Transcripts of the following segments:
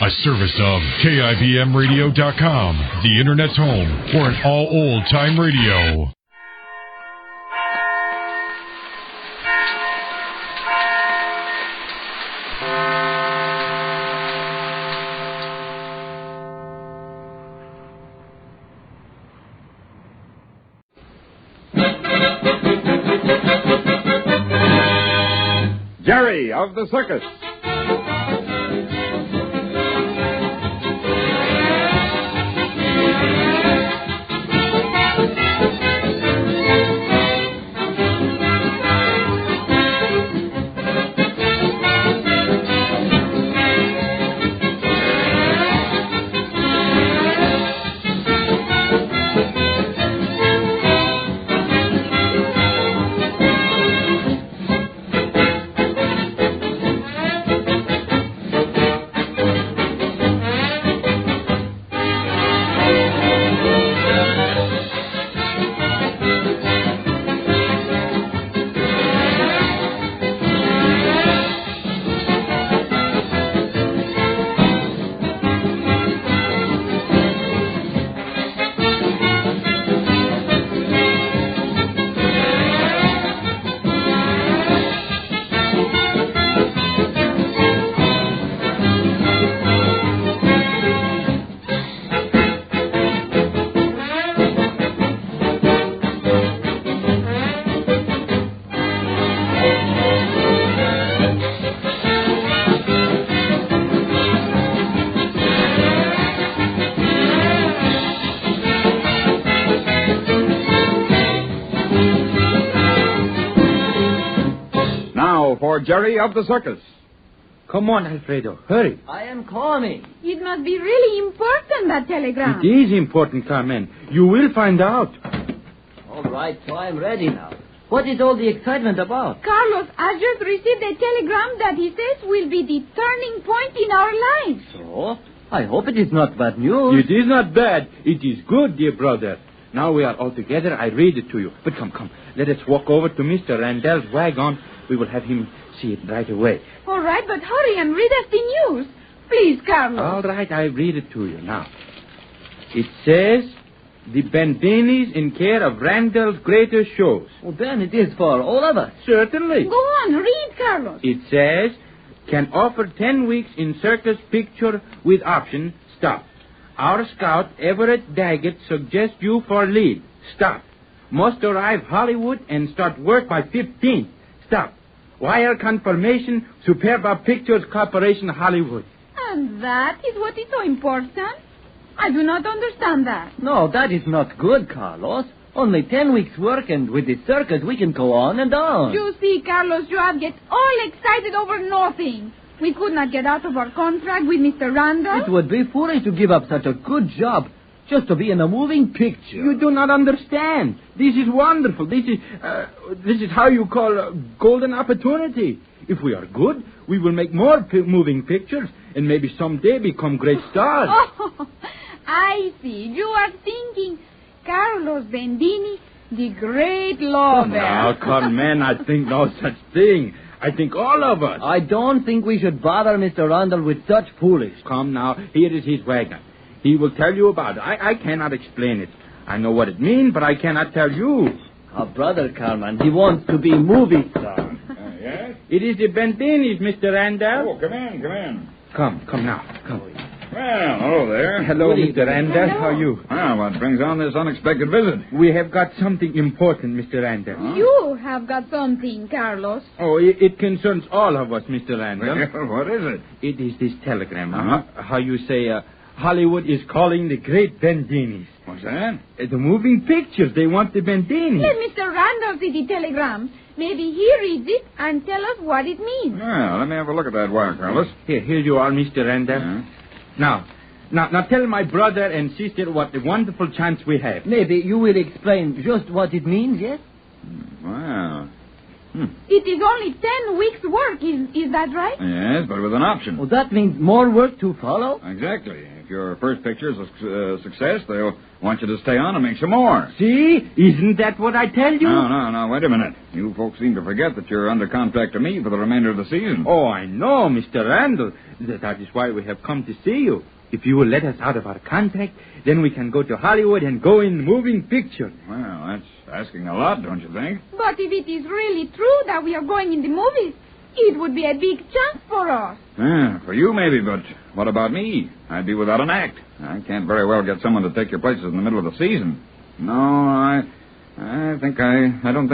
A service of KIBMradio.com, the Internet's home for an all old-time radio. Jerry of the Circus. For Jerry of the Circus. Come on, Alfredo. Hurry. I am coming. It must be really important, that telegram. It is important, Carmen. You will find out. All right, so I'm ready now. What is all the excitement about? Carlos, I just received a telegram that he says will be the turning point in our lives. So? I hope it is not bad news. It is not bad. It is good, dear brother. Now we are all together. I read it to you. But come. Let us walk over to Mr. Randall's wagon. We will have him see it right away. All right, but hurry and read us the news. Please, Carlos. All right, I read it to you now. It says, the Bendinis in care of Randall's greatest shows. Well, then it is for all of us. Certainly. Go on, read, Carlos. It says, can offer 10 weeks in Circus picture with option, stop. Our scout, Everett Daggett, suggests you for lead. Stop. Must arrive Hollywood and start work by 15th. Stop. Wire confirmation, Superba Pictures Corporation, Hollywood. And that is what is so important? I do not understand that. No, that is not good, Carlos. Only 10 weeks' work, and with the circus, we can go on and on. You see, Carlos, you have get all excited over nothing. We could not get out of our contract with Mr. Randall. It would be foolish to give up such a good job just to be in a moving picture. You do not understand. This is wonderful. This is how you call a golden opportunity. If we are good, we will make more moving pictures and maybe someday become great stars. Oh, I see. You are thinking Carlos Bendini, the great lover. Now, Carmen, I think no such thing. I think all of us. I don't think we should bother Mr. Randall with such foolish. Come now, here is his wagon. He will tell you about it. I cannot explain it. I know what it means, but I cannot tell you. Our brother, Carmen, he wants to be movie star. Yes? It is the Bendinis, Mr. Randall. Oh, come in. Come now. Come. Well, hello there. Hello, Mr. Randall. How are you? Ah, what brings on this unexpected visit? We have got something important, Mr. Randall. Huh? You have got something, Carlos. Oh, it concerns all of us, Mr. Randall. Well, what is it? It is this telegram. Uh-huh. How you say, Hollywood is calling the great Bendinis. What's that? The moving pictures. They want the Bendinis. Let Mr. Randall see the telegram. Maybe he reads it and tell us what it means. Well, let me have a look at that wire, Carlos. Here you are, Mr. Randall. Yeah. Now tell my brother and sister what a wonderful chance we have. Maybe you will explain just what it means, yes? Well, It is only 10 weeks' work, is that right? Yes, but with an option. Well, that means more work to follow? Exactly. If your first picture is a success, they'll want you to stay on and make some more. See? Isn't that what I tell you? No, wait a minute. You folks seem to forget that you're under contract to me for the remainder of the season. Oh, I know, Mr. Randall. That is why we have come to see you. If you will let us out of our contract, then we can go to Hollywood and go in moving pictures. Well, that's asking a lot, don't you think? But if it is really true that we are going in the movies, it would be a big chance for us. For you maybe, but what about me? I'd be without an act. I can't very well get someone to take your places in the middle of the season. No, I don't think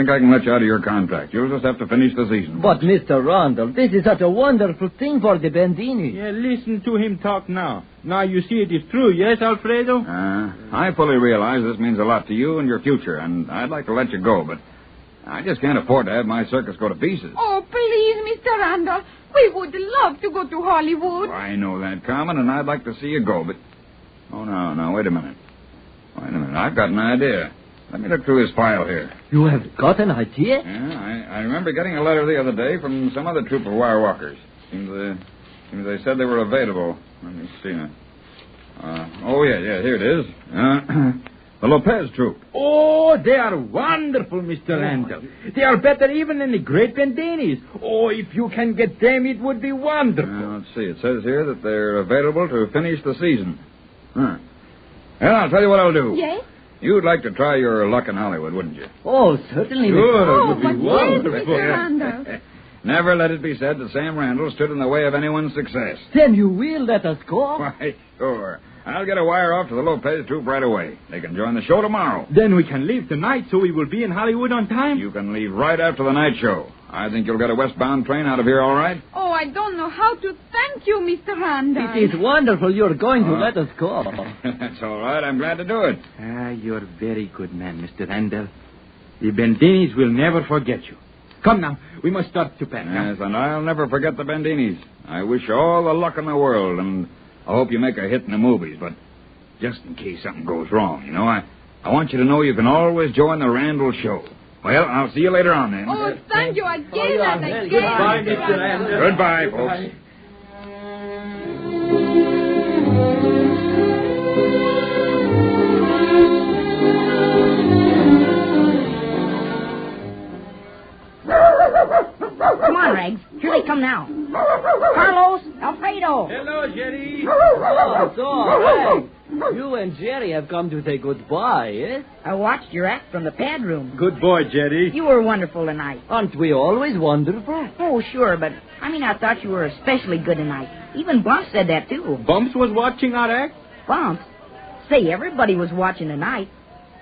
I can let you out of your contract. You'll just have to finish the season. But, Mr. Randall, this is such a wonderful thing for the Bendini. Yeah, listen to him talk now. Now you see it is true, yes, Alfredo? I fully realize this means a lot to you and your future, and I'd like to let you go, but I just can't afford to have my circus go to pieces. Oh, please, Mr. Randall. We would love to go to Hollywood. I know that, Carmen, and I'd like to see you go, but... Oh, no, wait a minute. I've got an idea. Let me look through this file here. You have got an idea? Yeah, I remember getting a letter the other day from some other troop of wire walkers. Seems they said they were available. Let me see now. Yeah, here it is. The Lopez troop. Oh, they are wonderful, Mr. Randall. They are better even than the great Bendinis. Oh, if you can get them, it would be wonderful. Let's see. It says here that they're available to finish the season. Well, I'll tell you what I'll do. Yes? You'd like to try your luck in Hollywood, wouldn't you? Oh, certainly. Sure, Oh, it would be but wonderful. yes, Mr. Randall. Never let it be said that Sam Randall stood in the way of anyone's success. Then you will let us go? Why, sure. I'll get a wire off to the Lopez troop right away. They can join the show tomorrow. Then we can leave tonight so we will be in Hollywood on time. You can leave right after the night show. I think you'll get a westbound train out of here all right. Oh, I don't know how to thank you, Mr. Randall. It is wonderful you're going to let us go. That's all right. I'm glad to do it. You're a very good man, Mr. Randall. The Bendinis will never forget you. Come now, we must start to pack. Yes, and I'll never forget the Bendinis. I wish you all the luck in the world, and I hope you make a hit in the movies, but just in case something goes wrong, I want you to know you can always join the Randall show. Well, I'll see you later on, then. Oh, thank you again and again. Goodbye, Mr. Randall. Goodbye, folks. Come on, Rags. Here they come now. Carlos, Alfredo. Hello, Jerry. Oh, so, hey, you and Jerry have come to say goodbye, eh? I watched your act from the pad room. Good boy, Jerry. You were wonderful tonight. Aren't we always wonderful? Oh, sure, but I thought you were especially good tonight. Even Bumps said that, too. Bumps was watching our act? Bumps? Say, everybody was watching tonight.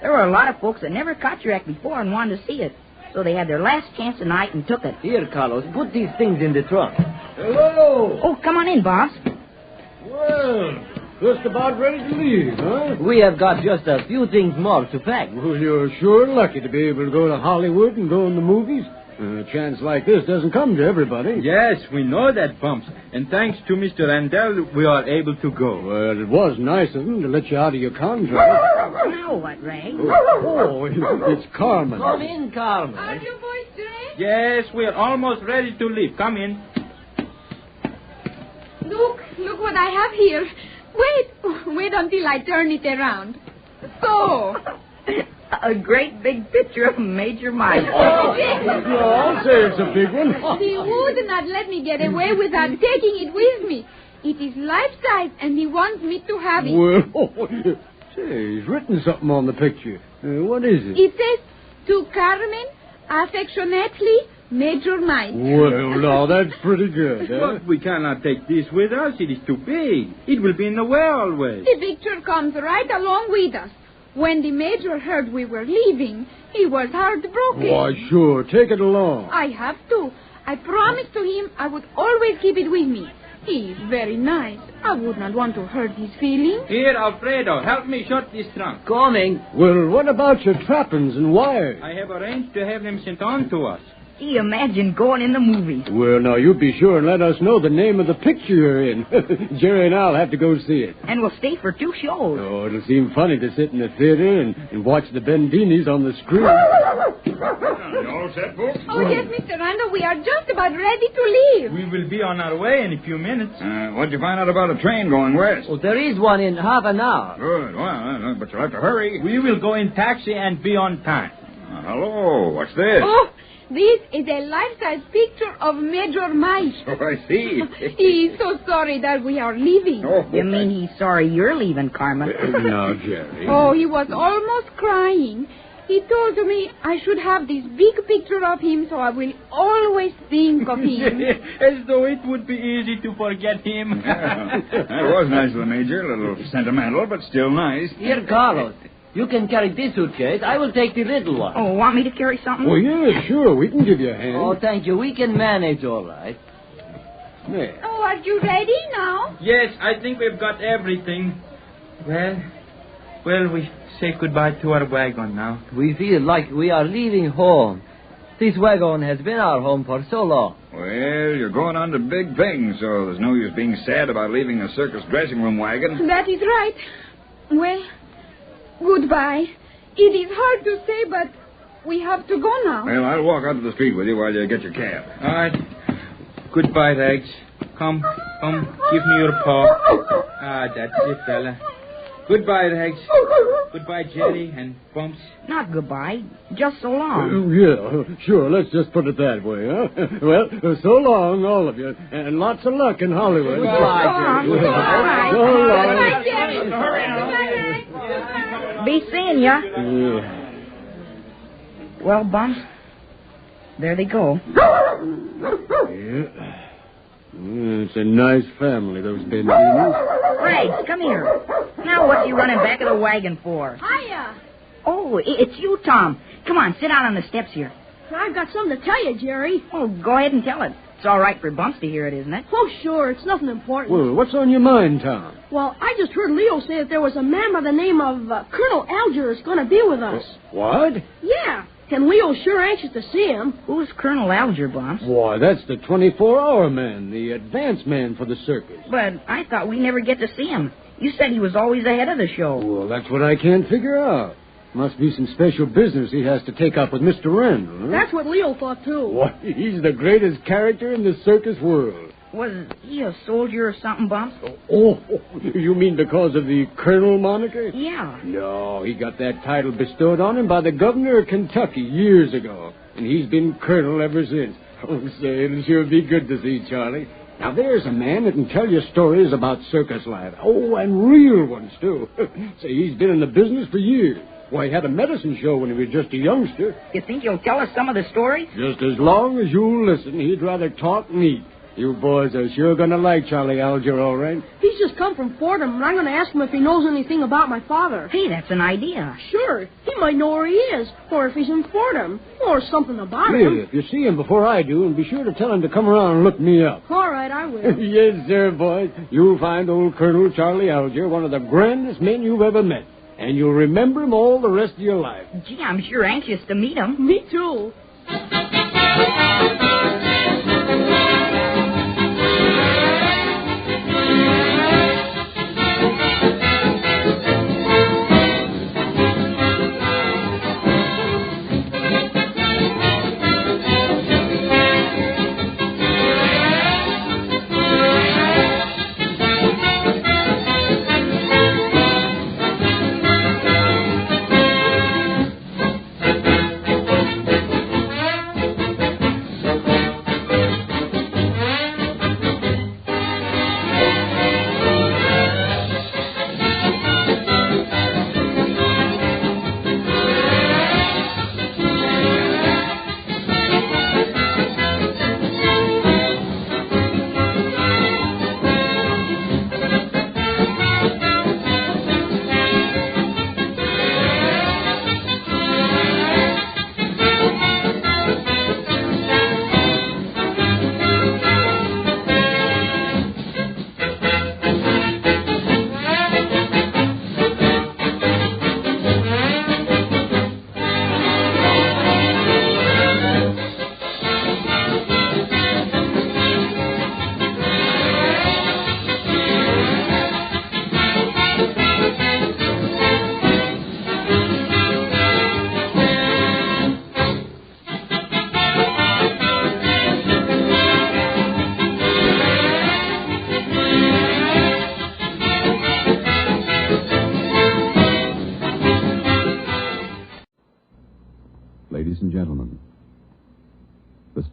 There were a lot of folks that never caught your act before and wanted to see it. So they had their last chance tonight and took it. Here, Carlos, put these things in the trunk. Hello. Oh, come on in, boss. Well, just about ready to leave, huh? We have got just a few things more to pack. Well, you're sure lucky to be able to go to Hollywood and go in the movies. A chance like this doesn't come to everybody. Yes, we know that, Bumps. And thanks to Mr. Randall, we are able to go. Well, it was nice of them to let you out of your contract. Now what, Ray? Oh, it's Carmen. Come in, Carmen. Are you boys dressed? Yes, we are almost ready to leave. Come in. Look what I have here. Wait until I turn it around. So. A great big picture of Major Mike. I'll say it's a big one. He would not let me get away without taking it with me. It is life-size, and he wants me to have it. Well, say, he's written something on the picture. What is it? It says, to Carmen, affectionately, Major Mike. Well, now, that's pretty good, huh? But we cannot take this with us. It is too big. It will be in the way always. The picture comes right along with us. When the Major heard we were leaving, he was heartbroken. Why, sure. Take it along. I have to. I promised to him I would always keep it with me. He is very nice. I would not want to hurt his feelings. Here, Alfredo, help me shut this trunk. Coming. Well, what about your trappings and wires? I have arranged to have them sent on to us. Gee, imagine going in the movies. Well, now, you be sure and let us know the name of the picture you're in. Jerry and I'll have to go see it. And we'll stay for 2 shows. Oh, it'll seem funny to sit in the theater and watch the Bendinis on the screen. You all set, folks? Oh, yes, Mr. Randall, we are just about ready to leave. We will be on our way in a few minutes. What'd you find out about a train going west? Oh, there is one in half an hour. Good. Well, but you'll have to hurry. We will go in taxi and be on time. Hello. What's this? Oh, this is a life-size picture of Major Mike. Oh, I see. He is so sorry that we are leaving. Oh, You mean he's sorry you're leaving, Carmen? Now, Jerry. Oh, he was almost crying. He told me I should have this big picture of him so I will always think of him. As though it would be easy to forget him. Yeah. That was nice of the Major. A little sentimental, but still nice. Here, Carlos. You can carry this suitcase. I will take the little one. Oh, want me to carry something? Oh, yeah, sure. We can give you a hand. Oh, thank you. We can manage all right. There. Oh, are you ready now? Yes, I think we've got everything. Well, we say goodbye to our wagon now. We feel like we are leaving home. This wagon has been our home for so long. Well, you're going on to big things, so there's no use being sad about leaving a circus dressing room wagon. That is right. Well, goodbye. It is hard to say, but we have to go now. Well, I'll walk out to the street with you while you get your cab. All right. Goodbye, Regs. Come, give me your paw. That's it, fella. Goodbye, Regs. Goodbye, Jerry and Bumps. Not goodbye. Just so long. Yeah, sure. Let's just put it that way, huh? Well, so long, all of you. And lots of luck in Hollywood. Goodbye, Jerry. So long. Goodbye, Jerry. Goodbye, Rex. Be seeing ya. Yeah. Well, Bumps, there they go. Yeah. It's a nice family, those Bendinis. Regs, come here. Now what's he running back of the wagon for? Hiya. Oh, it's you, Tom. Come on, sit down on the steps here. I've got something to tell you, Jerry. Oh, go ahead and tell it. It's all right for Bumps to hear it, isn't it? Oh, sure. It's nothing important. Well, what's on your mind, Tom? Well, I just heard Leo say that there was a man by the name of Colonel Alger is going to be with us. What? Yeah. And Leo's sure anxious to see him. Who's Colonel Alger, Bumps? Why, that's the 24-hour man, the advance man for the circus. But I thought we never get to see him. You said he was always ahead of the show. Well, that's what I can't figure out. Must be some special business he has to take up with Mr. Randall, huh? That's what Leo thought, too. Why, he's the greatest character in the circus world. Was he a soldier or something, Bumps? Oh, you mean because of the Colonel moniker? Yeah. No, he got that title bestowed on him by the governor of Kentucky years ago. And he's been colonel ever since. Oh, say, it'll sure be good to see Charlie. Now, there's a man that can tell you stories about circus life. Oh, and real ones, too. Say, he's been in the business for years. Why, he had a medicine show when he was just a youngster. You think he'll tell us some of the stories? Just as long as you'll listen, he'd rather talk than eat. You boys are sure going to like Charlie Alger, all right? He's just come from Fordham, and I'm going to ask him if he knows anything about my father. Hey, that's an idea. Sure. He might know where he is, or if he's in Fordham, or something about Yeah, him. if you see him before I do, and be sure to tell him to come around and look me up. All right, I will. Yes, sir, boys. You'll find old Colonel Charlie Alger one of the grandest men you've ever met. And you'll remember him all the rest of your life. Gee, I'm sure anxious to meet him. Me too.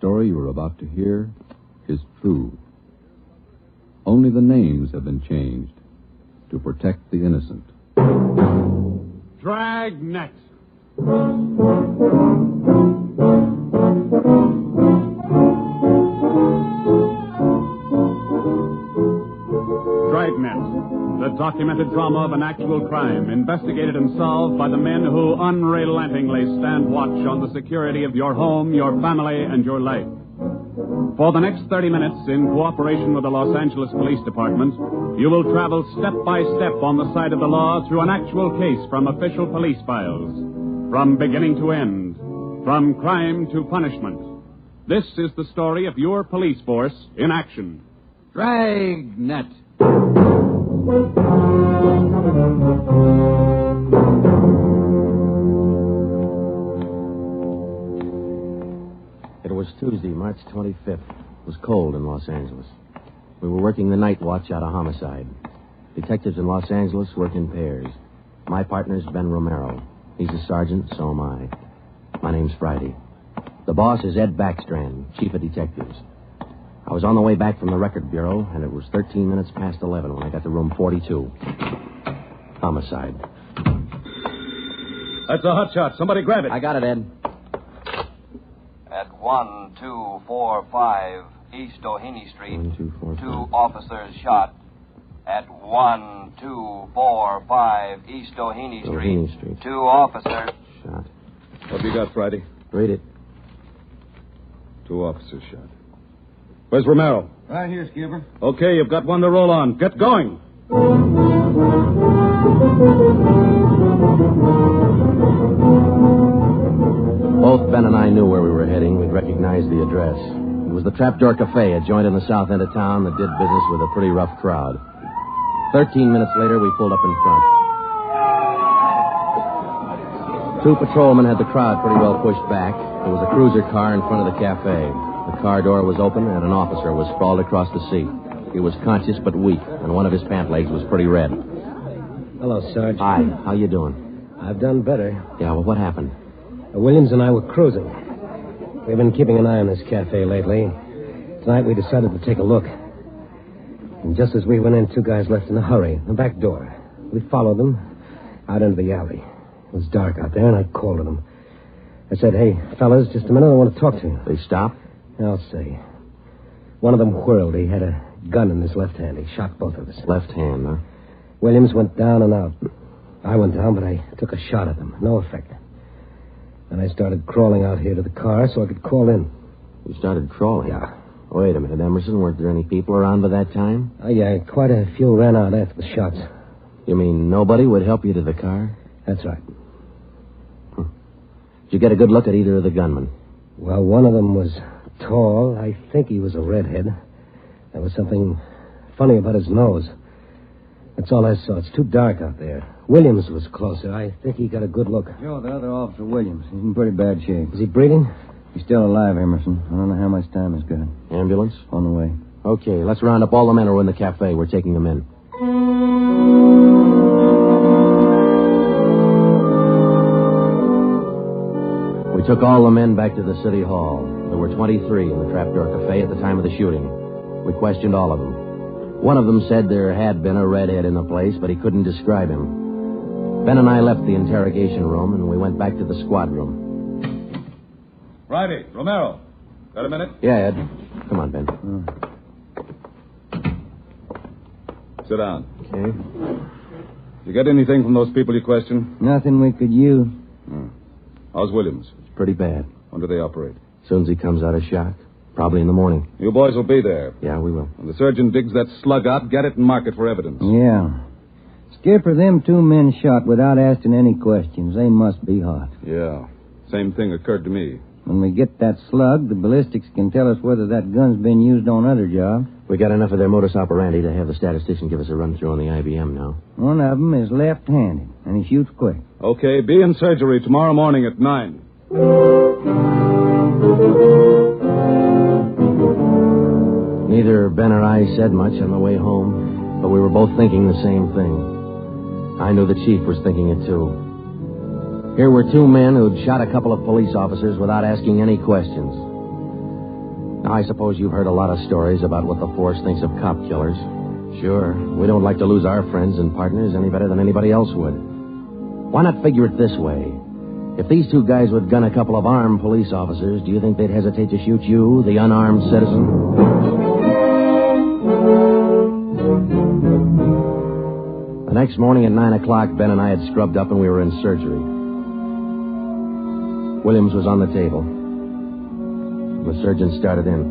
story you are about to hear is true. Only the names have been changed to protect the innocent. Dragnet. Dragnet, the documented drama of an actual crime, investigated and solved by the men who unrelentingly stand watch on the security of your home, your family, and your life. For the next 30 minutes, in cooperation with the Los Angeles Police Department, you will travel step by step on the side of the law through an actual case from official police files. From beginning to end, from crime to punishment. This is the story of your police force in action. Dragnet. It was Tuesday, March 25th. It was cold in Los Angeles. We were working the night watch out of Homicide. Detectives in Los Angeles work in pairs. My partner's Ben Romero. He's a sergeant, so am I. My name's Friday. The boss is Ed Backstrand, chief of detectives. I was on the way back from the record bureau, and it was 13 minutes past 11 when I got to room 42. Homicide. That's a hot shot. Somebody grab it. I got it, Ed. At 1245 East Doheny Street, 2 officers shot. At 1245 East Doheny Street, 2 officers shot. What have you got, Friday? Read it. 2 officers shot. Where's Romero? Right here, Skipper. Okay, you've got one to roll on. Get going. Both Ben and I knew where we were heading. We'd recognized the address. It was the Trapdoor Cafe, a joint in the south end of town that did business with a pretty rough crowd. 13 minutes later, we pulled up in front. 2 patrolmen had the crowd pretty well pushed back. There was a cruiser car in front of the cafe. The car door was open, and an officer was sprawled across the seat. He was conscious but weak, and one of his pant legs was pretty red. Hello, Sarge. Hi. How you doing? I've done better. Yeah, well, what happened? Williams and I were cruising. We've been keeping an eye on this cafe lately. Tonight we decided to take a look. And just as we went in, 2 guys left in a hurry, the back door. We followed them out into the alley. It was dark out there, and I called to them. I said, hey, fellas, just a minute, I want to talk to you. They stopped? I'll say. One of them whirled. He had a gun in his left hand. He shot both of us. Left hand, huh? Williams went down and out. I went down, but I took a shot at them. No effect. Then I started crawling out here to the car so I could call in. You started crawling? Yeah. Wait a minute, Emerson. Weren't there any people around by that time? Yeah, quite a few ran out after the shots. You mean nobody would help you to the car? That's right. Did you get a good look at either of the gunmen? Well, one of them was tall. I think he was a redhead. There was something funny about his nose. That's all I saw. It's too dark out there. Williams was closer. I think he got a good look. Joe, the other officer, Williams. He's in pretty bad shape. Is he breathing? He's still alive, Emerson. I don't know how much time he's got. Ambulance? On the way. Okay, let's round up all the men who are in the cafe. We're taking them in. We took all the men back to the city hall. There were 23 in the Trapdoor Cafe at the time of the shooting. We questioned all of them. One of them said there had been a redhead in the place, but he couldn't describe him. Ben and I left the interrogation room, and we went back to the squad room. Friday, Romero. Got a minute? Yeah, Ed. Come on, Ben. Sit down. Okay. You get anything from those people you questioned? Nothing we could use. How's Williams? It's pretty bad. When do they operate? As soon as he comes out of shock. Probably in the morning. You boys will be there. Yeah, we will. When the surgeon digs that slug out, get it and mark it for evidence. Yeah. Skipper, them 2 men shot without asking any questions. They must be hot. Yeah. Same thing occurred to me. When we get that slug, the ballistics can tell us whether that gun's been used on other jobs. We got enough of their modus operandi to have the statistician give us a run-through on the IBM now. One of them is left-handed, and he shoots quick. Okay, be in surgery tomorrow morning at 9. Neither Ben or I said much on the way home, but we were both thinking the same thing. I knew the chief was thinking it, too. Here were 2 men who'd shot a couple of police officers without asking any questions. Now, I suppose you've heard a lot of stories about what the force thinks of cop killers. Sure, we don't like to lose our friends and partners any better than anybody else would. Why not figure it this way? If these two guys would gun a couple of armed police officers, do you think they'd hesitate to shoot you, the unarmed citizen? The next morning at 9 o'clock, Ben and I had scrubbed up and we were in surgery. Williams was on the table. The surgeon started in.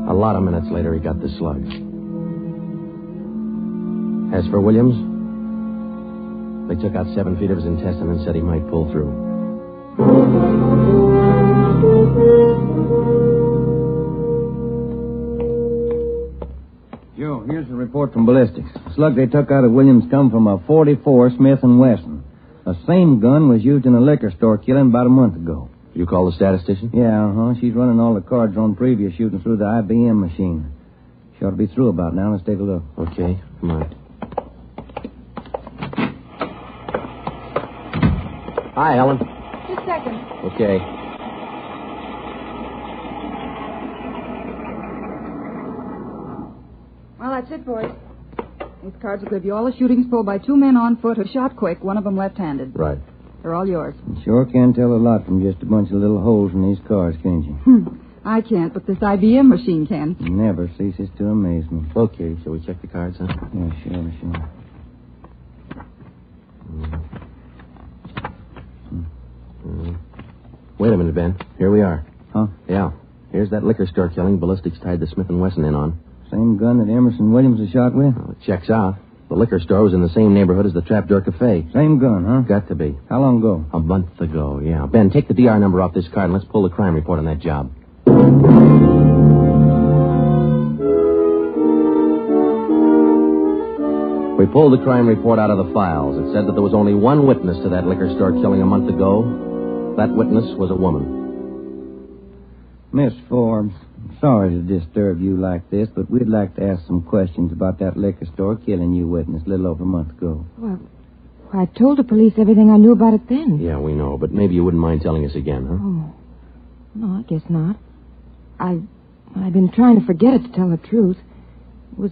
A lot of minutes later, he got the slugs. As for Williams, they took out 7 feet of his intestine and said he might pull through. Joe, here's the report from ballistics. The slug they took out of Williams come from a .44 Smith & Wesson. The same gun was used in a liquor store killing about a month ago. You call the statistician? Yeah, She's running all the cards on previous shooting through the IBM machine. She ought to be through about now. Let's take a look. Okay, come on. Hi, Helen. Just a second. Okay. Well, that's it, boys. These cards will give you all the shootings pulled by 2 men on foot who shot quick, one of them left-handed. Right. They're all yours. You sure can tell a lot from just a bunch of little holes in these cards, can't you? I can't, but this IBM machine can. It never ceases to amaze me. Okay, shall we check the cards, huh? Yeah, sure. Wait a minute, Ben. Here we are. Huh? Yeah. Here's that liquor store killing ballistics tied the Smith & Wesson in on. Same gun that Emerson Williams was shot with? Well, it checks out. The liquor store was in the same neighborhood as the Trapdoor Cafe. Same gun, huh? Got to be. How long ago? A month ago, yeah. Ben, take the DR number off this card and let's pull the crime report on that job. We pulled the crime report out of the files. It said that there was only one witness to that liquor store killing a month ago. That witness was a woman. Miss Forbes, I'm sorry to disturb you like this, but we'd like to ask some questions about that liquor store killing you witnessed a little over a month ago. Well, I told the police everything I knew about it then. Yeah, we know, but maybe you wouldn't mind telling us again, huh? Oh, no, I guess not. I've been trying to forget it, to tell the truth. It was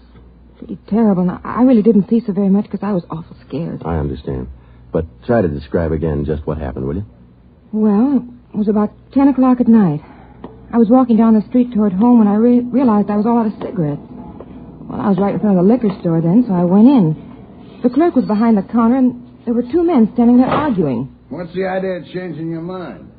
pretty terrible, and I really didn't see so very much because I was awful scared. I understand. But try to describe again just what happened, will you? Well, it was about 10 o'clock at night. I was walking down the street toward home when I realized I was all out of cigarettes. Well, I was right in front of the liquor store then, so I went in. The clerk was behind the counter, and there were 2 men standing there arguing. What's the idea of changing your mind?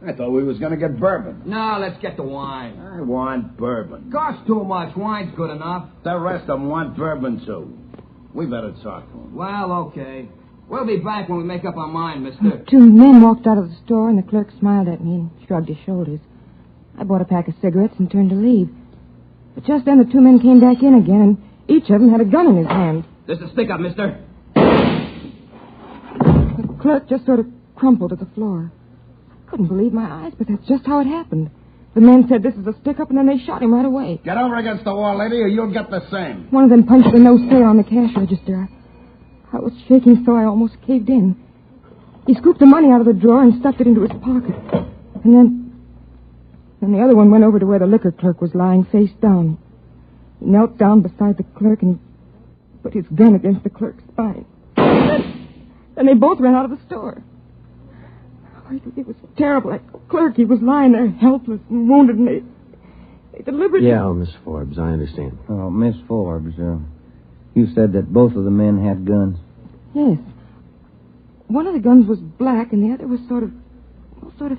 I thought we was going to get bourbon. No, let's get the wine. I want bourbon. Costs too much. Wine's good enough. The rest of them want bourbon, too. We better talk to them. Well, okay. We'll be back when we make up our mind, mister. 2 men walked out of the store, and the clerk smiled at me and shrugged his shoulders. I bought a pack of cigarettes and turned to leave. But just then the 2 men came back in again, and each of them had a gun in his hand. This is stick up, mister. The clerk just sort of crumpled to the floor. I couldn't believe my eyes, but that's just how it happened. The men said this is a stick-up, and then they shot him right away. Get over against the wall, lady, or you'll get the same. One of them punched the no sale on the cash register. I was shaking so I almost caved in. He scooped the money out of the drawer and stuffed it into his pocket. And then the other one went over to where the liquor clerk was lying face down. He knelt down beside the clerk and he put his gun against the clerk's spine. And they both ran out of the store. It was terrible. That clerk, he was lying there helpless and wounded, and they deliberately... Yeah, Miss Forbes, I understand. Oh, Miss Forbes, you said that both of the men had guns. Yes. One of the guns was black, and the other was sort of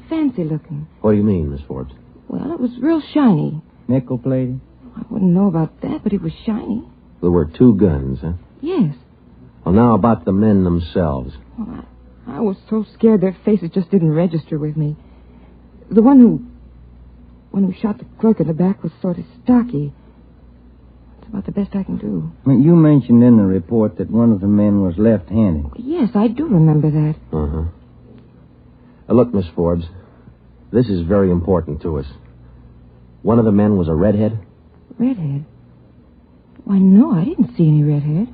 fancy looking. What do you mean, Miss Forbes? Well, it was real shiny. Nickel-plated? I wouldn't know about that, but it was shiny. There were 2 guns, huh? Yes. Well, now about the men themselves. Well, I was so scared their faces just didn't register with me. The one who shot the clerk in the back was sort of stocky. That's about the best I can do. You mentioned in the report that one of the men was left-handed. Yes, I do remember that. Uh-huh. Look, Miss Forbes, this is very important to us. One of the men was a redhead? Redhead? Why, no, I didn't see any redhead.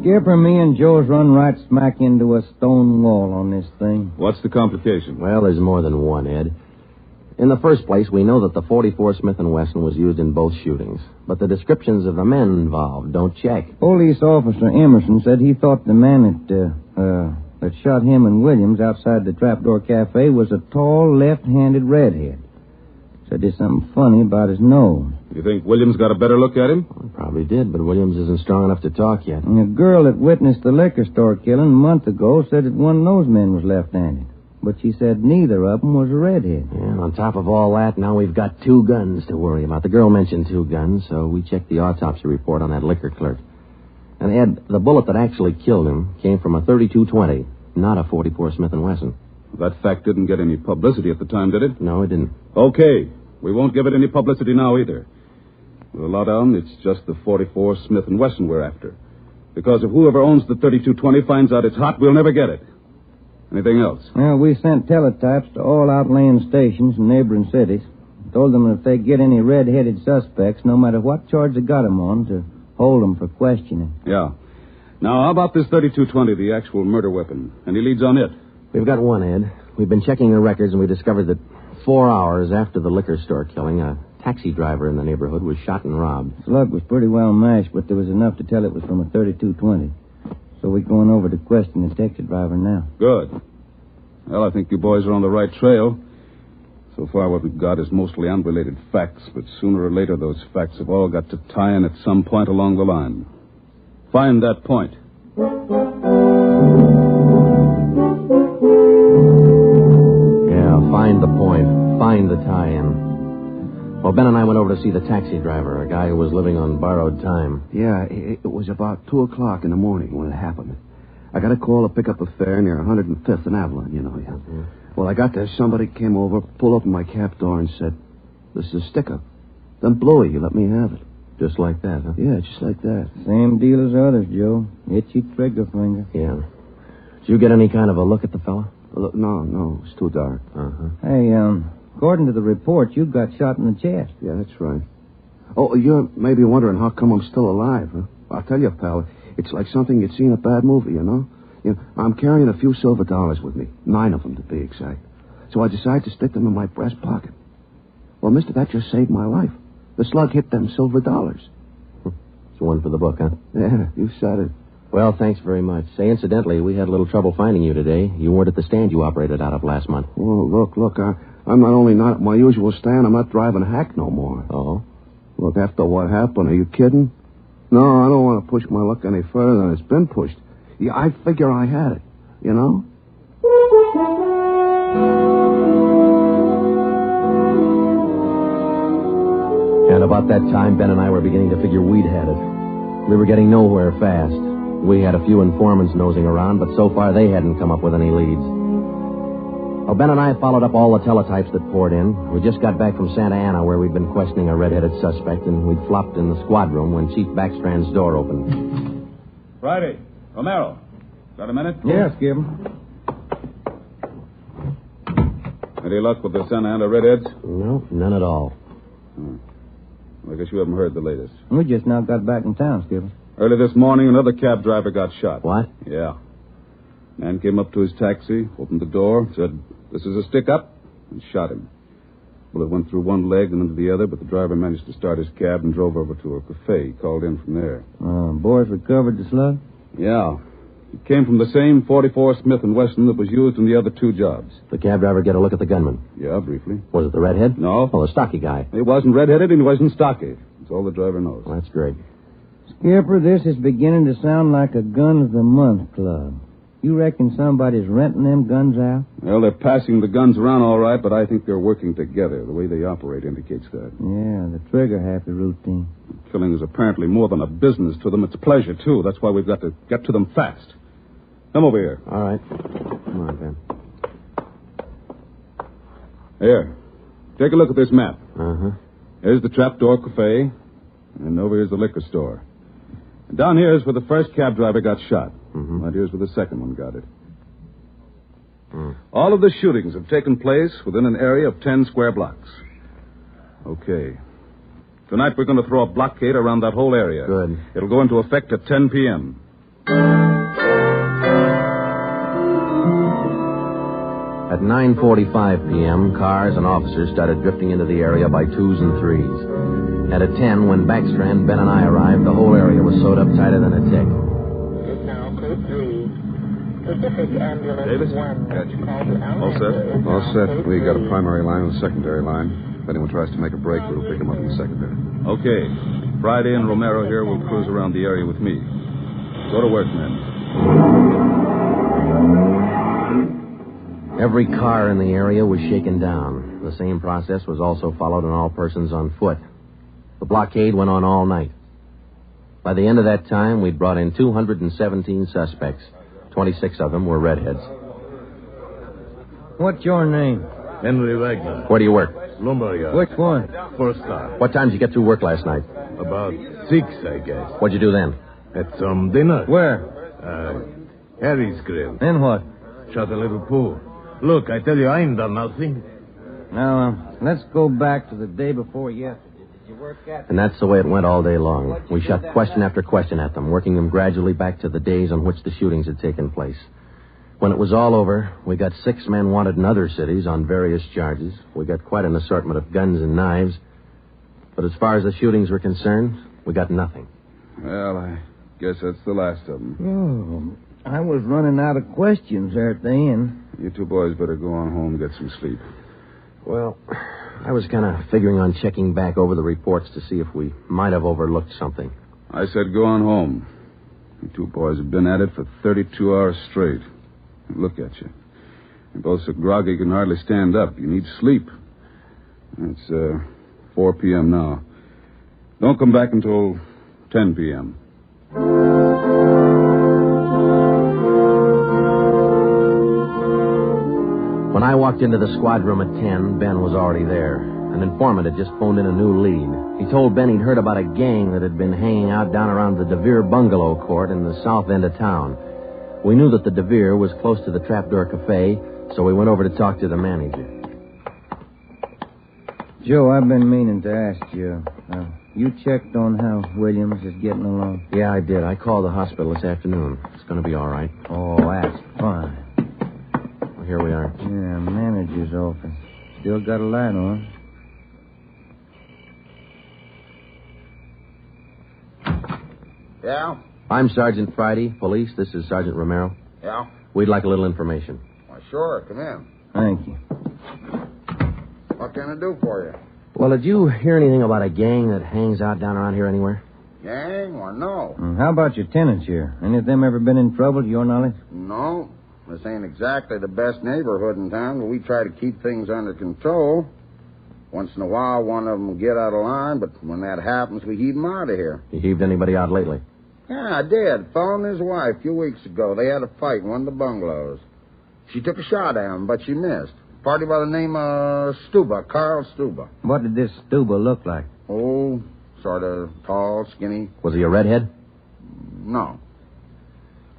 Skipper, me and Joe's run right smack into a stone wall on this thing. What's the complication? Well, there's more than one, Ed. In the first place, we know that the .44 Smith & Wesson was used in both shootings. But the descriptions of the men involved don't check. Police officer Emerson said he thought the man that shot him and Williams outside the Trapdoor Cafe was a tall, left-handed redhead. Said there's something funny about his nose. You think Williams got a better look at him? Well, probably did, but Williams isn't strong enough to talk yet. And a girl that witnessed the liquor store killing a month ago said that one of those men was left-handed. But she said neither of them was a redhead. Yeah, and on top of all that, now we've got 2 guns to worry about. The girl mentioned 2 guns, so we checked the autopsy report on that liquor clerk. And, Ed, the bullet that actually killed him came from a .32-20, not a .44 Smith & Wesson. That fact didn't get any publicity at the time, did it? No, it didn't. Okay. We won't give it any publicity now either. With a lowdown, it's just the .44 Smith & Wesson we're after. Because if whoever owns the .32-20 finds out it's hot, we'll never get it. Anything else? Well, we sent teletypes to all outlying stations in neighboring cities. Told them that if they get any red-headed suspects, no matter what charge they got them on, to hold them for questioning. Yeah. Now, how about this .32-20, the actual murder weapon? Any leads on it? We've got one, Ed. We've been checking the records, and we discovered that 4 hours after the liquor store killing, a taxi driver in the neighborhood was shot and robbed. Slug was pretty well mashed, but there was enough to tell it was from a .32-20. So we're going over to question the taxi driver now. Good. Well, I think you boys are on the right trail. So far, what we've got is mostly unrelated facts, but sooner or later, those facts have all got to tie in at some point along the line. Find that point. Yeah, find the point. Find the tie-in. Well, Ben and I went over to see the taxi driver, a guy who was living on borrowed time. Yeah, it was about 2 o'clock in the morning when it happened. I got a call to pick up a fare near 105th and Avalon, you know. Yeah. Mm-hmm. Well, I got there. Somebody came over, pulled open my cab door and said, "This is a stick-up. Then blow it. You let me have it." Just like that, huh? Yeah, just like that. Same deal as others, Joe. Itchy trigger finger. Yeah. Did you get any kind of a look at the fella? No, it's too dark. Uh-huh. Hey, according to the report, you got shot in the chest. Yeah, that's right. Oh, you're maybe wondering how come I'm still alive, huh? I'll tell you, pal, it's like something you'd see in a bad movie, you know? I'm carrying a few silver dollars with me, 9 of them to be exact. So I decided to stick them in my breast pocket. Well, mister, that just saved my life. The slug hit them silver dollars. It's one for the book, huh? Yeah, you said it. Well, thanks very much. Say, incidentally, we had a little trouble finding you today. You weren't at the stand you operated out of last month. Oh, look, I'm not only not at my usual stand, I'm not driving hack no more. Oh? Look, after what happened, are you kidding? No, I don't want to push my luck any further than it's been pushed. Yeah, I figure I had it, you know? And about that time, Ben and I were beginning to figure we'd had it. We were getting nowhere fast. We had a few informants nosing around, but so far they hadn't come up with any leads. Well, Ben and I followed up all the teletypes that poured in. We just got back from Santa Ana, where we'd been questioning a red-headed suspect, and we'd flopped in the squad room when Chief Backstrand's door opened. Friday. Romero. Got a minute? Yes, Skip. Any luck with the Santa Ana redheads? No, none at all. I guess you haven't heard the latest. We just now got back in town, Skipper. Early this morning, another cab driver got shot. What? Yeah. Man came up to his taxi, opened the door, said, "This is a stick-up," and shot him. Bullet went through one leg and into the other, but the driver managed to start his cab and drove over to a cafe. He called in from there. Boys recovered the slug? Yeah. It came from the same .44 Smith & Wesson that was used in the other 2 jobs. The cab driver get a look at the gunman? Yeah, briefly. Was it the redhead? No. Oh, the stocky guy. He wasn't redheaded and he wasn't stocky. That's all the driver knows. Well, that's great. Skipper, this is beginning to sound like a Gun of the Month club. You reckon somebody's renting them guns out? Well, they're passing the guns around all right, but I think they're working together. The way they operate indicates that. Yeah, the trigger-happy routine. Killing is apparently more than a business to them. It's pleasure, too. That's why we've got to get to them fast. Come over here. All right. Come on, Ben. Here. Take a look at this map. Uh-huh. Here's the Trapdoor Cafe, and over here's the liquor store. And down here is where the first cab driver got shot. Mm-hmm. Right here's where the second one got it. All of the shootings have taken place within an area of 10 square blocks. Okay. Tonight we're going to throw a blockade around that whole area. Good. It'll go into effect at 10 p.m. At 9:45 p.m., cars and officers started drifting into the area by twos and threes. And at 10, when Backstrand, Ben, and I arrived, the whole area was sewed up tighter than a tick. Davis? Gotcha. All set? All set. We got a primary line and a secondary line. If anyone tries to make a break, we'll pick them up in the secondary. Okay. Friday and Romero here will cruise around the area with me. Go to work, men. Every car in the area was shaken down. The same process was also followed on all persons on foot. The blockade went on all night. By the end of that time, we'd brought in 217 suspects. 26 of them were redheads. What's your name? Henry Wagner. Where do you work? Lumberyard. Which one? First class. What time did you get through work last night? About 6, I guess. What'd you do then? Had some dinner. Where? Harry's Grill. Then what? Shot a little pool. Look, I tell you, I ain't done nothing. Now, let's go back to the day before yesterday. Did you work at... And that's the way it went all day long. We shot question after question at them, working them gradually back to the days on which the shootings had taken place. When it was all over, we got 6 men wanted in other cities on various charges. We got quite an assortment of guns and knives. But as far as the shootings were concerned, we got nothing. Well, I guess that's the last of them. Oh, I was running out of questions there at the end. You two boys better go on home and get some sleep. Well, I was kind of figuring on checking back over the reports to see if we might have overlooked something. I said go on home. You two boys have been at it for 32 hours straight. Look at you. You're both so groggy you can hardly stand up. You need sleep. It's 4 p.m. now. Don't come back until 10 p.m. When I walked into the squad room at 10, Ben was already there. An informant had just phoned in a new lead. He told Ben he'd heard about a gang that had been hanging out down around the DeVere bungalow court in the south end of town. We knew that the DeVere was close to the Trapdoor Cafe, so we went over to talk to the manager. Joe, I've been meaning to ask you. You checked on how Williams is getting along? Yeah, I did. I called the hospital this afternoon. It's going to be all right. Oh, that's fine. Well, here we are. Yeah, manager's office. Still got a light on. Yeah? I'm Sergeant Friday, police. This is Sergeant Romero. Yeah? We'd like a little information. Why, sure. Come in. Thank you. What can I do for you? Well, did you hear anything about a gang that hangs out down around here anywhere? Gang? Why, no. How about your tenants here? Any of them ever been in trouble, to your knowledge? No. This ain't exactly the best neighborhood in town, but we try to keep things under control. Once in a while, one of them will get out of line, but when that happens, we heave them out of here. You heaved anybody out lately? Yeah, I did. Fellow and his wife a few weeks ago. They had a fight in one of the bungalows. She took a shot at him, but she missed. Party by the name of Stuba, Carl Stuba. What did this Stuba look like? Oh, sort of tall, skinny. Was he a redhead? No.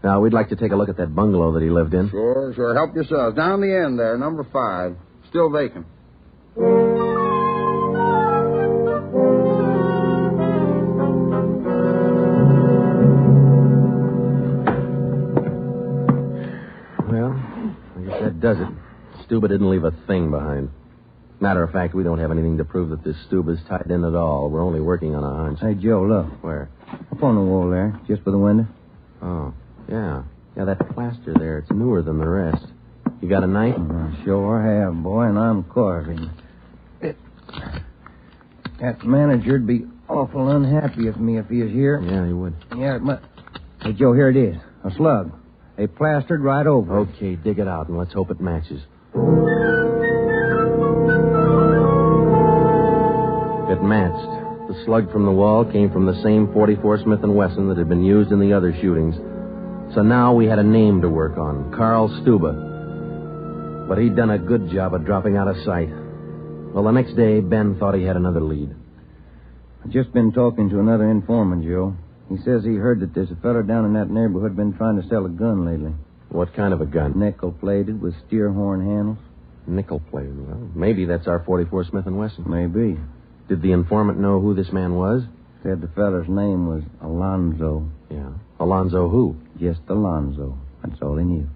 Now, we'd like to take a look at that bungalow that he lived in. Sure. Help yourselves. Down the end there, number 5. Still vacant. Does it. Stuba didn't leave a thing behind. Matter of fact, we don't have anything to prove that this Stuba's tied in at all. We're only working on a hunch. Hey, Joe, look. Where? Up on the wall there, just by the window. Oh, yeah. Yeah, that plaster there, it's newer than the rest. You got a knife? I sure have, boy, and I'm carving. That manager'd be awful unhappy with me if he was here. Yeah, he would. Yeah, but... Hey, Joe, here it is. A slug. They plastered right over. Okay, dig it out, and let's hope it matches. It matched. The slug from the wall came from the same .44 Smith & Wesson that had been used in the other shootings. So now we had a name to work on, Carl Stuba. But he'd done a good job of dropping out of sight. Well, the next day, Ben thought he had another lead. I've just been talking to another informant, Joe. He says he heard that there's a fellow down in that neighborhood been trying to sell a gun lately. What kind of a gun? Nickel-plated with steer horn handles. Nickel-plated? Well, maybe that's our .44 Smith & Wesson. Maybe. Did the informant know who this man was? Said the feller's name was Alonzo. Yeah. Alonzo who? Just Alonzo. That's all he knew.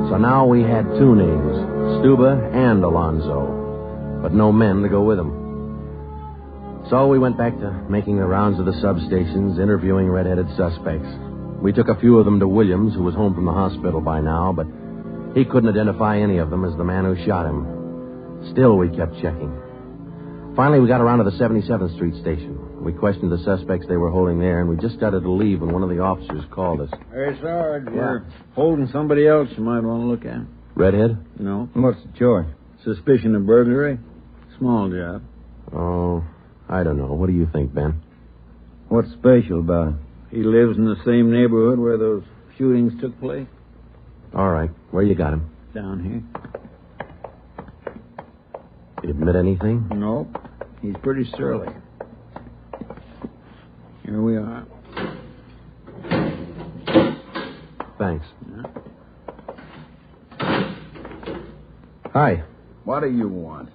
So now we had two names, Stuba and Alonzo, but no men to go with them. So we went back to making the rounds of the substations, interviewing red-headed suspects. We took a few of them to Williams, who was home from the hospital by now, but he couldn't identify any of them as the man who shot him. Still, we kept checking. Finally, we got around to the 77th Street station. We questioned the suspects they were holding there, and we just started to leave when one of the officers called us. Hey, Sarge, we're holding somebody else you might want to look at. Redhead? No. What's the charge? Suspicion of burglary. Small job. Oh, I don't know. What do you think, Ben? What's special about him? He lives in the same neighborhood where those shootings took place. All right. Where you got him? Down here. Did he admit anything? No. He's pretty surly. Here we are. Thanks. Hi. What do you want?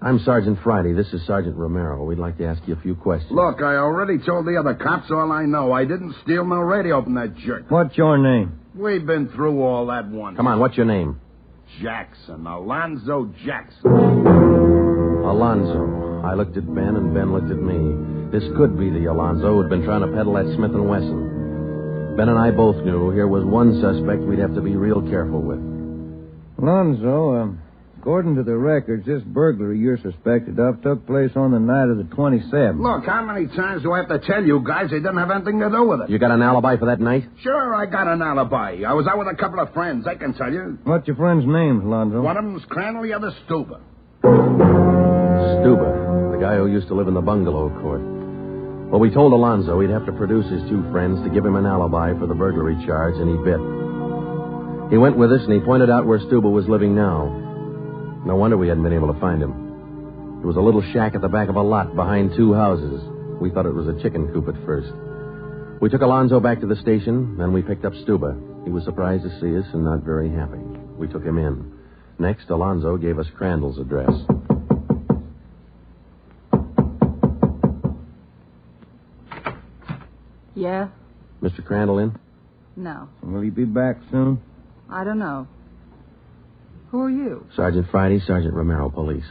I'm Sergeant Friday. This is Sergeant Romero. We'd like to ask you a few questions. Look, I already told the other cops all I know. I didn't steal no radio from that jerk. What's your name? We've been through all that once. Come on, what's your name? Jackson. Alonzo Jackson. Alonzo. I looked at Ben, and Ben looked at me. This could be the Alonzo who'd been trying to peddle that Smith & Wesson. Ben and I both knew here was one suspect we'd have to be real careful with. Alonzo, according to the records, this burglary you're suspected of took place on the night of the 27th. Look, how many times do I have to tell you guys they didn't have anything to do with it? You got an alibi for that night? Sure, I got an alibi. I was out with a couple of friends, I can tell you. What's your friend's name, Alonzo? One of them's Crandall, the other Stuba. Stuba, the guy who used to live in the bungalow court. Well, we told Alonzo he'd have to produce his two friends to give him an alibi for the burglary charge, and he bit. He went with us, and he pointed out where Stuba was living now. No wonder we hadn't been able to find him. It was a little shack at the back of a lot behind two houses. We thought it was a chicken coop at first. We took Alonzo back to the station, then we picked up Stuba. He was surprised to see us and not very happy. We took him in. Next, Alonzo gave us Crandall's address. Yeah? Mr. Crandall in? No. Will he be back soon? I don't know. Who are you? Sergeant Friday, Sergeant Romero, police.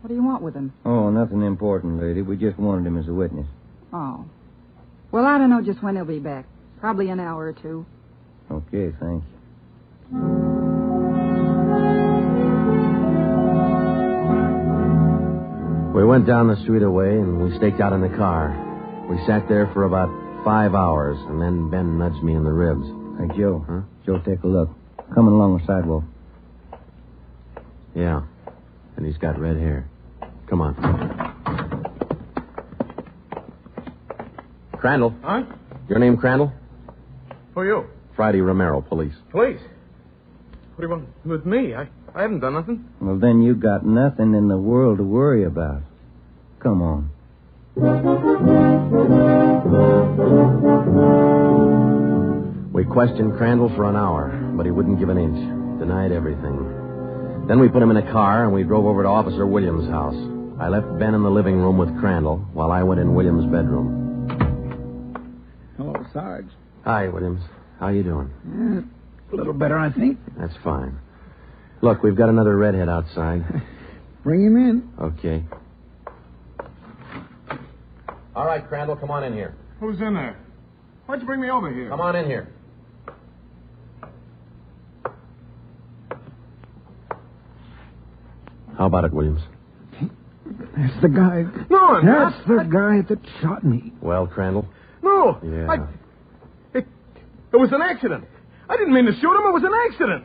What do you want with him? Oh, nothing important, lady. We just wanted him as a witness. Oh. Well, I don't know just when he'll be back. Probably an hour or two. Okay, thank you. We went down the street away, and we staked out in the car. We sat there for about 5 hours, and then Ben nudged me in the ribs. Hey, Joe. Huh? Joe, take a look. Coming along the sidewalk. Yeah. And he's got red hair. Come on. Crandall. Huh? Your name Crandall? Who are you? Friday Romero, police. Police? What do you want with me? I haven't done nothing. Well, then you got nothing in the world to worry about. Come on. We questioned Crandall for an hour, but he wouldn't give an inch. Denied everything. Then we put him in a car, and we drove over to Officer Williams' house. I left Ben in the living room with Crandall, while I went in Williams' bedroom. Hello, Sarge. Hi, Williams. How you doing? A little better, I think. That's fine. Look, we've got another redhead outside. Bring him in. Okay. All right, Crandall, come on in here. Who's in there? Why'd you bring me over here? Come on in here. How about it, Williams? That's the guy. No, That's the guy that shot me. Well, Crandall? No. Yeah. It was an accident. I didn't mean to shoot him. It was an accident.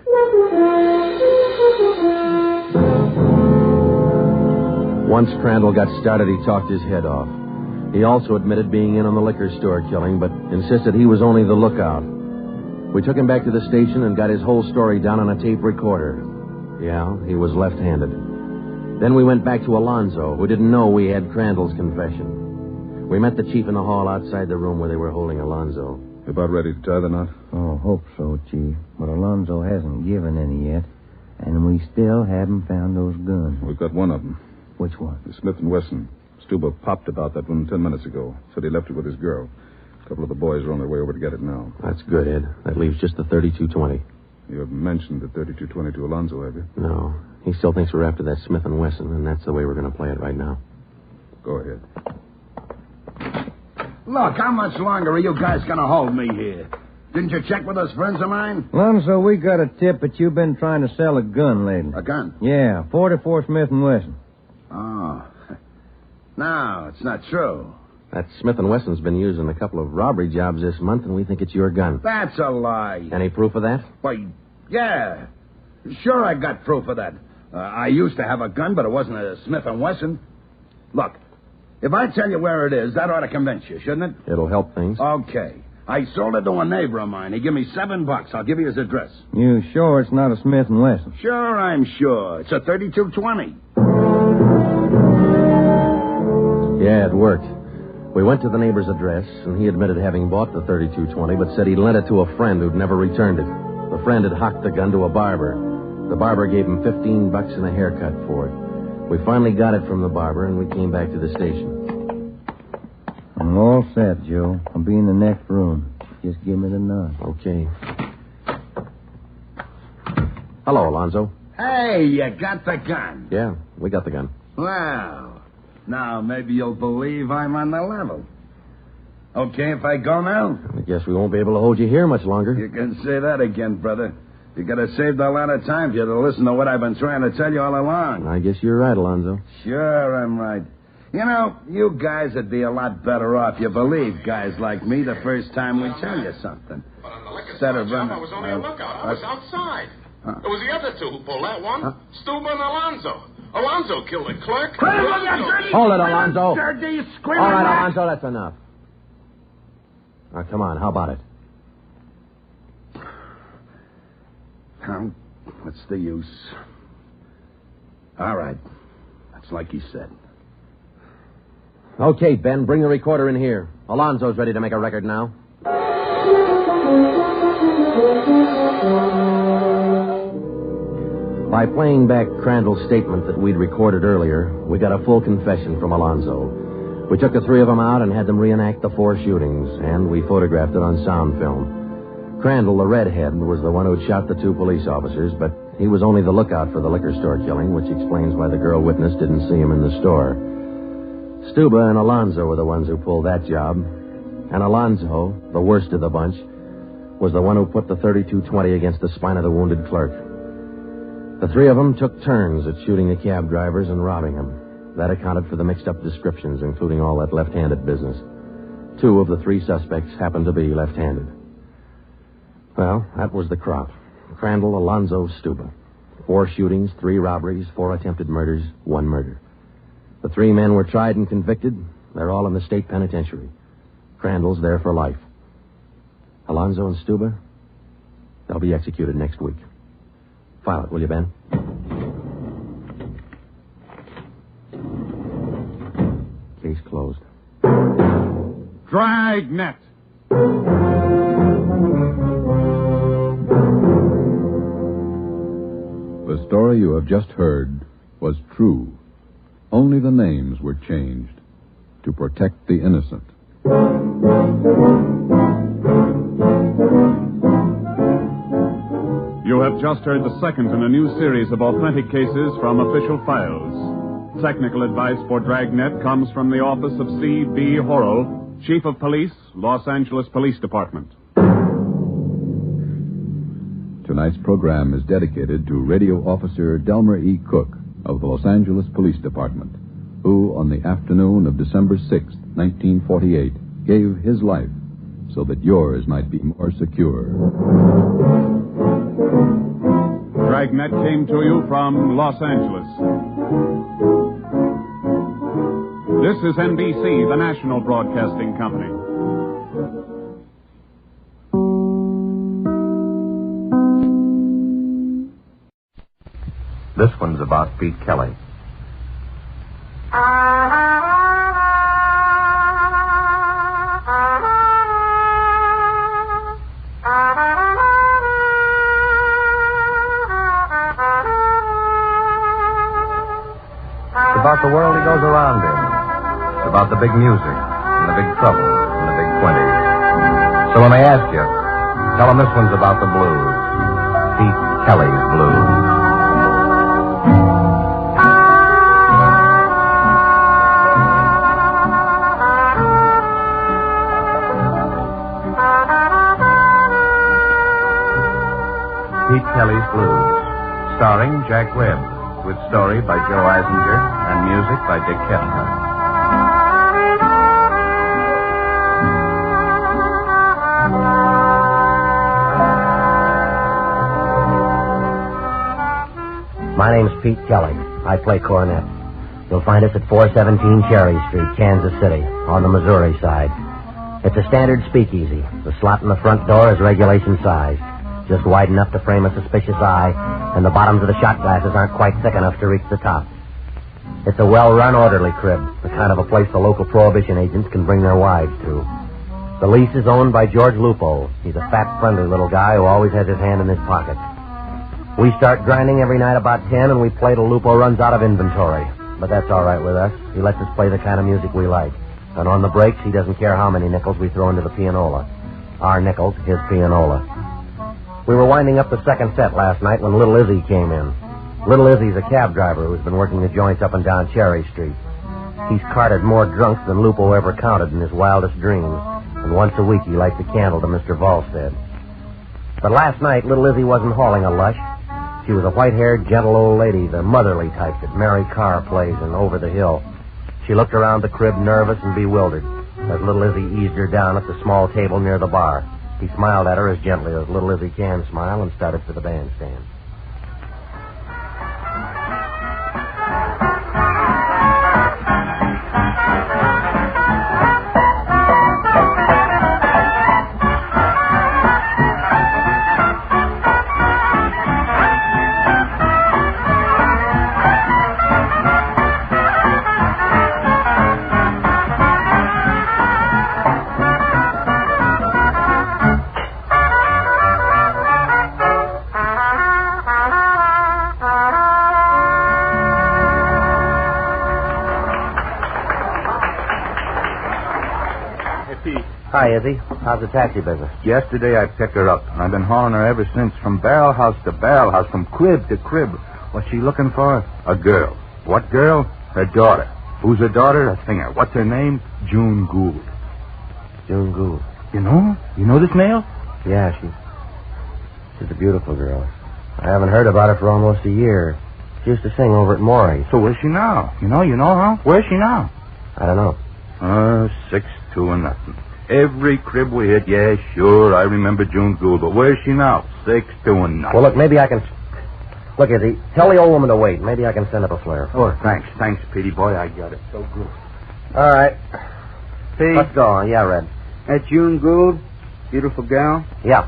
Once Crandall got started, he talked his head off. He also admitted being in on the liquor store killing, but insisted he was only the lookout. We took him back to the station and got his whole story down on a tape recorder. Yeah, he was left-handed. Then we went back to Alonzo, who didn't know we had Crandall's confession. We met the chief in the hall outside the room where they were holding Alonzo. You about ready to tie the knot? Oh, hope so, Chief. But Alonzo hasn't given any yet, and we still haven't found those guns. We've got one of them. Which one? The Smith & Wesson. Stuba popped about that one 10 minutes ago. Said he left it with his girl. A couple of the boys are on their way over to get it now. That's good, Ed. That leaves just the 32-20. You haven't mentioned the 32-20 to Alonzo, have you? No. He still thinks we're after that Smith & Wesson, and that's the way we're going to play it right now. Go ahead. Look, how much longer are you guys going to hold me here? Didn't you check with those friends of mine? Alonzo, we got a tip that you've been trying to sell a gun lately. A gun? Yeah, 44 Smith & Wesson. Oh. No, it's not true. That Smith & Wesson's been used in a couple of robbery jobs this month, and we think it's your gun. That's a lie. Any proof of that? Why, yeah. Sure, I got proof of that. I used to have a gun, but it wasn't a Smith & Wesson. Look, if I tell you where it is, that ought to convince you, shouldn't it? It'll help things. Okay. I sold it to a neighbor of mine. He gave me $7. I'll give you his address. You sure it's not a Smith & Wesson? Sure, I'm sure. It's a 32-20. Yeah, it worked. We went to the neighbor's address, and he admitted having bought the 32-20, but said he'd lent it to a friend who'd never returned it. The friend had hocked the gun to a barber. The barber gave him $15 and a haircut for it. We finally got it from the barber, and we came back to the station. I'm all set, Joe. I'll be in the next room. Just give me the nod. Okay. Hello, Alonzo. Hey, you got the gun. Yeah, we got the gun. Well, now maybe you'll believe I'm on the level. Okay if I go now? I guess we won't be able to hold you here much longer. You can say that again, brother. You could have saved a lot of time if you'd have listened to what I've been trying to tell you all along. I guess you're right, Alonzo. Sure, I'm right. You know, you guys would be a lot better off if you believed guys like me the first time we tell you something. But on the liquor Instead store of job, running... I was only a lookout. I was outside. It was the other two who pulled that one. Stuba and Alonzo. Alonzo killed the clerk. Hold it, Alonzo. All right, Alonzo, that's enough. Now, come on, how about it? What's the use? All right. That's like you said. Okay, Ben, bring the recorder in here. Alonzo's ready to make a record now. By playing back Crandall's statement that we'd recorded earlier, we got a full confession from Alonzo. We took the three of them out and had them reenact the 4 shootings, and we photographed it on sound film. Crandall, the redhead, was the one who'd shot the 2 police officers, but he was only the lookout for the liquor store killing, which explains why the girl witness didn't see him in the store. Stuba and Alonzo were the ones who pulled that job, and Alonzo, the worst of the bunch, was the one who put the 32-20 against the spine of the wounded clerk. The 3 of them took turns at shooting the cab drivers and robbing them. That accounted for the mixed-up descriptions, including all that left-handed business. 2 of the 3 suspects happened to be left-handed. Well, that was the crop. Crandall, Alonzo, Stuba. 4 shootings, 3 robberies, 4 attempted murders, 1 murder. The 3 men were tried and convicted. They're all in the state penitentiary. Crandall's there for life. Alonzo and Stuba, they'll be executed next week. File it, will you, Ben? Case closed. Dragnet. The story you have just heard was true. Only the names were changed to protect the innocent. You have just heard the second in a new series of authentic cases from official files. Technical advice for Dragnet comes from the office of C.B. Horrell, Chief of Police, Los Angeles Police Department. Tonight's program is dedicated to Radio Officer Delmer E. Cook of the Los Angeles Police Department, who, on the afternoon of December 6, 1948, gave his life so that yours might be more secure. Dragnet came to you from Los Angeles. This is NBC, the national broadcasting company. This one's about Pete Kelly. It's about the world he goes around in, about the big music and the big trouble and the big 20s. So when they ask you, tell them this one's about the blues. Pete Kelly's Blues. Pete Kelly's Blues, starring Jack Webb, with story by Joe Eisinger and music by Dick Kessner. My name's Pete Kelly. I play cornet. You'll find us at 417 Cherry Street, Kansas City, on the Missouri side. It's a standard speakeasy. The slot in the front door is regulation size, just wide enough to frame a suspicious eye, and the bottoms of the shot glasses aren't quite thick enough to reach the top. It's a well-run, orderly crib, the kind of a place the local prohibition agents can bring their wives to. The lease is owned by George Lupo. He's a fat, friendly little guy who always has his hand in his pocket. We start grinding every night about 10, and we play till Lupo runs out of inventory. But that's all right with us. He lets us play the kind of music we like. And on the breaks, he doesn't care how many nickels we throw into the pianola. Our nickels, his pianola. We were winding up the second set last night when Little Izzy came in. Little Izzy's a cab driver who's been working the joints up and down Cherry Street. He's carted more drunks than Lupo ever counted in his wildest dreams, and once a week he lights a candle to Mr. Volstead. But last night, Little Izzy wasn't hauling a lush. She was a white-haired, gentle old lady, the motherly type that Mary Carr plays in Over the Hill. She looked around the crib nervous and bewildered as Little Izzy eased her down at the small table near the bar. He smiled at her as gently as Little Izzy can smile and started for the bandstand. Hi, Izzy. How's the taxi business? Yesterday I picked her up. I've been hauling her ever since, from barrel house to barrel house, from crib to crib. What's she looking for? A girl. What girl? Her daughter. Who's her daughter? A singer. What's her name? June Gould. June Gould. You know her? You know this male? Yeah, she's a beautiful girl. I haven't heard about her for almost a year. She used to sing over at Maury's. So where's she now? You know her? Where's she now? I don't know. 6-2-0. Every crib we hit, yeah, sure, I remember June Gould, but where's she now? 6-2-0. Well, look, maybe I can... Look, Izzy, tell the old woman to wait. Maybe I can send up a flare. Oh, thanks, Petey boy, I got it. So good. All right. Pete? Let's go. Yeah, Red. That June Gould? Beautiful gal? Yeah.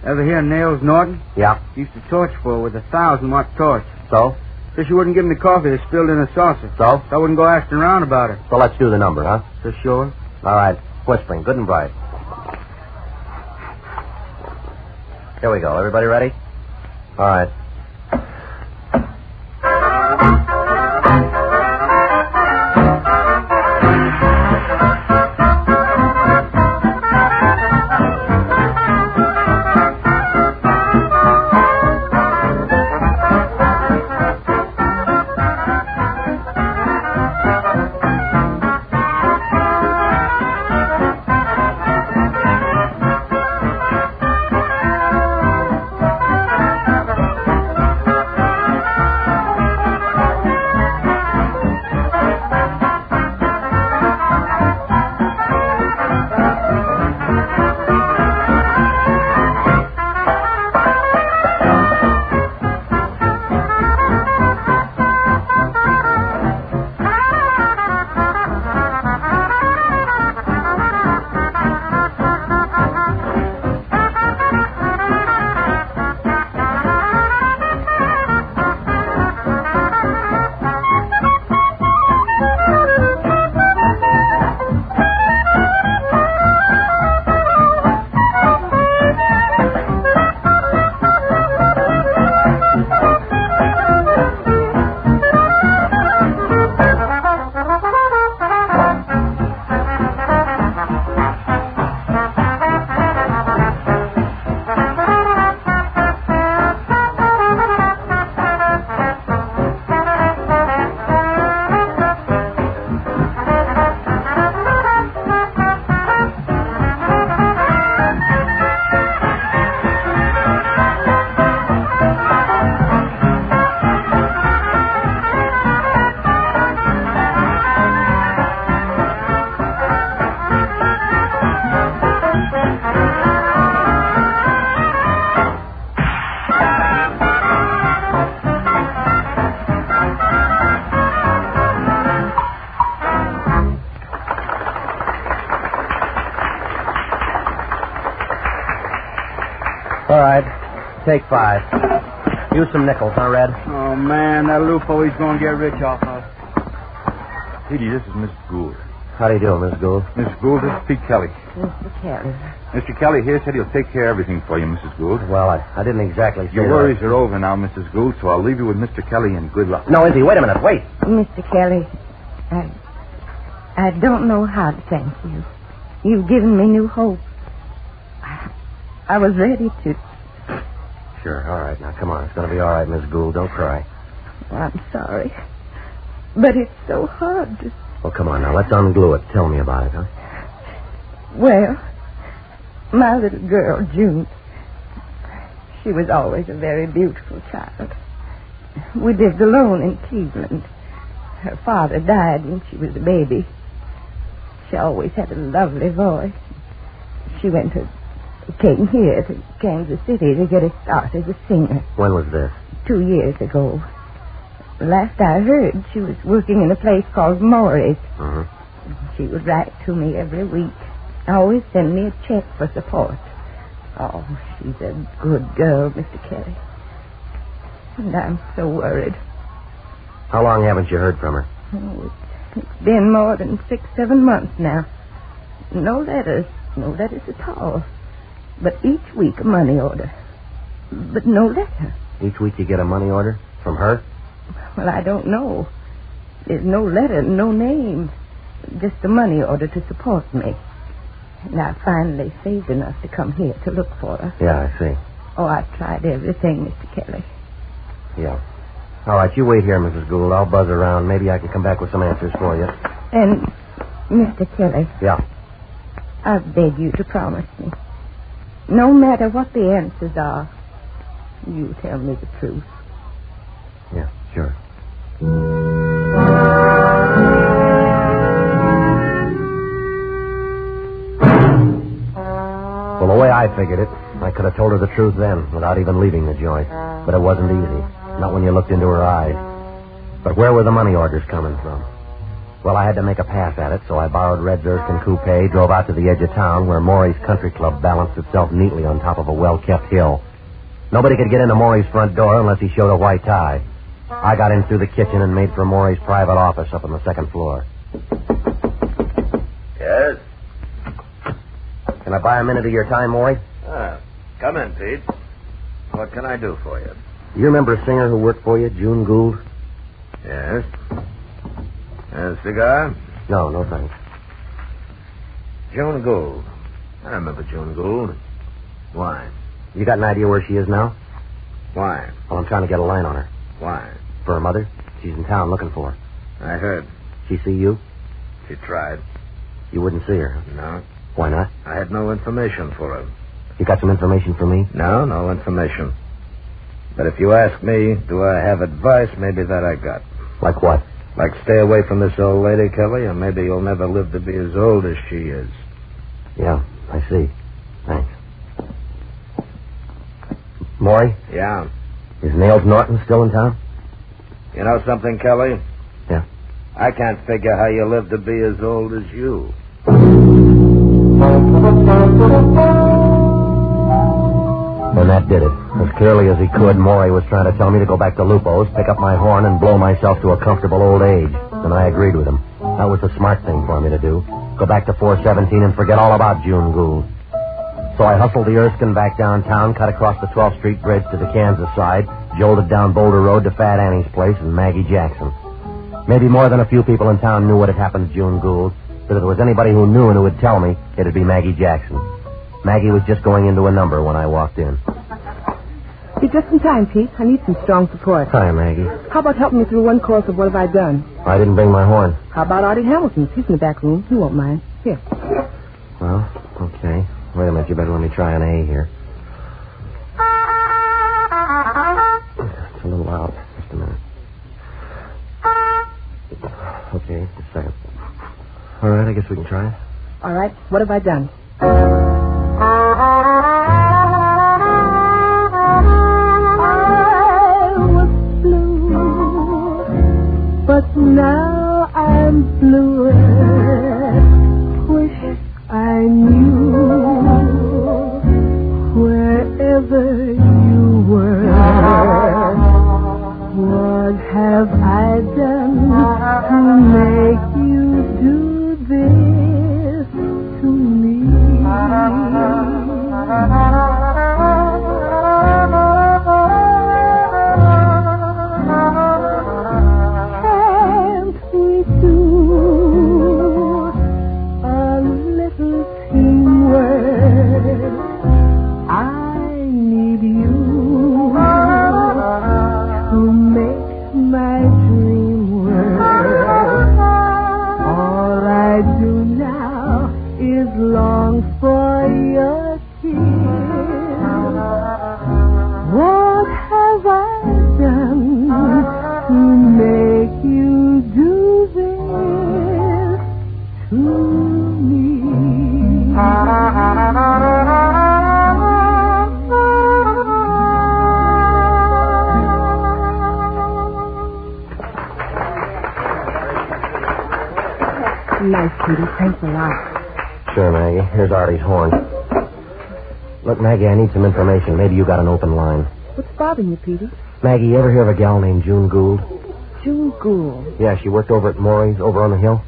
Ever hear Nails Norton? Yeah. Used to torch for her with a 1,000-watt torch. So? So she wouldn't give me coffee that spilled in a saucer. So? I wouldn't go asking around about her. So let's do the number, huh? For sure. All right. Whispering, good and bright. Here we go. Everybody ready? All right. Homicide. Take 5. Use some nickels, huh, Red? Oh, man, that Lupo, he's going to get rich off us. Petey, this is Miss Gould. How do you do, Miss Gould? Miss Gould, this is Pete Kelly. Mr. Kelly. Mr. Kelly here said he'll take care of everything for you, Mrs. Gould. Well, I didn't exactly say Your that. worries are over now, Mrs. Gould, so I'll leave you with Mr. Kelly and good luck. No, Izzy, wait a minute. Wait. Mr. Kelly, I don't know how to thank you. You've given me new hope. I was ready to... Sure, all right. Now, come on. It's going to be all right, Miss Gould. Don't cry. Well, I'm sorry. But it's so hard to... Well, come on now. Let's unglue it. Tell me about it, huh? Well, my little girl, June, she was always a very beautiful child. We lived alone in Cleveland. Her father died when she was a baby. She always had a lovely voice. She came here to Kansas City to get a start as a singer. When was this? 2 years ago. Last I heard, she was working in a place called Maury's. Uh-huh. She would write to me every week. Always send me a check for support. Oh, she's a good girl, Mr. Kelly. And I'm so worried. How long haven't you heard from her? Oh, it's been more than 6-7 months now. No letters at all. But each week a money order. But no letter. Each week you get a money order? From her? Well, I don't know. There's no letter, no name. Just a money order to support me. And I finally saved enough to come here to look for her. Yeah, I see. Oh, I've tried everything, Mr. Kelly. Yeah. All right, you wait here, Mrs. Gould. I'll buzz around. Maybe I can come back with some answers for you. And, Mr. Kelly. Yeah. I beg you to promise me. No matter what the answers are, you tell me the truth. Yeah, sure. Well, the way I figured it, I could have told her the truth then, without even leaving the joint. But it wasn't easy. Not when you looked into her eyes. But where were the money orders coming from? Well, I had to make a pass at it, so I borrowed Red's Erskine coupe, drove out to the edge of town where Maury's Country Club balanced itself neatly on top of a well-kept hill. Nobody could get into Maury's front door unless he showed a white tie. I got in through the kitchen and made for Maury's private office up on the second floor. Yes? Can I buy a minute of your time, Maury? Come in, Pete. What can I do for you? You remember a singer who worked for you, June Gould? Yes. A cigar? No, no thanks. June Gould. I remember June Gould. Why? You got an idea where she is now? Why? Well, I'm trying to get a line on her. Why? For her mother. She's in town looking for her. I heard. She see you? She tried. You wouldn't see her? No. Why not? I had no information for her. You got some information for me? No, no information. But if you ask me, do I have advice, maybe that I got. Like what? Like stay away from this old lady, Kelly, or maybe you'll never live to be as old as she is. Yeah, I see. Thanks. Maury? Yeah? Is Nails Norton still in town? You know something, Kelly? Yeah. I can't figure how you live to be as old as you. And that did it. As clearly as he could, Maury was trying to tell me to go back to Lupo's, pick up my horn, and blow myself to a comfortable old age. And I agreed with him. That was the smart thing for me to do. Go back to 417 and forget all about June Gould. So I hustled the Erskine back downtown, cut across the 12th Street Bridge to the Kansas side, jolted down Boulder Road to Fat Annie's place and Maggie Jackson. Maybe more than a few people in town knew what had happened to June Gould, but if there was anybody who knew and who would tell me, it'd be Maggie Jackson. Maggie was just going into a number when I walked in. You're just in time, Pete. I need some strong support. Hi, Maggie. How about helping me through one course of What Have I Done? I didn't bring my horn. How about Artie Hamilton's? He's in the back room. He won't mind. Here. Well, okay. Wait a minute. You better let me try an A here. It's a little loud. Just a minute. Okay, just a second. All right, I guess we can try it. All right. What have I done? I was blue, but now I'm bluer. Wish I knew wherever done to make you do this to me? Can't we do a little teamwork? I need you to make my dream work. All I do now is long for your kiss. What have I done to make you do this to me? Nice, Petey. Thanks a lot. Sure, Maggie. Here's Artie's horn. Look, Maggie, I need some information. Maybe you got an open line. What's bothering you, Petey? Maggie, you ever hear of a gal named June Gould? June Gould. Yeah, she worked over at Maury's over on the hill.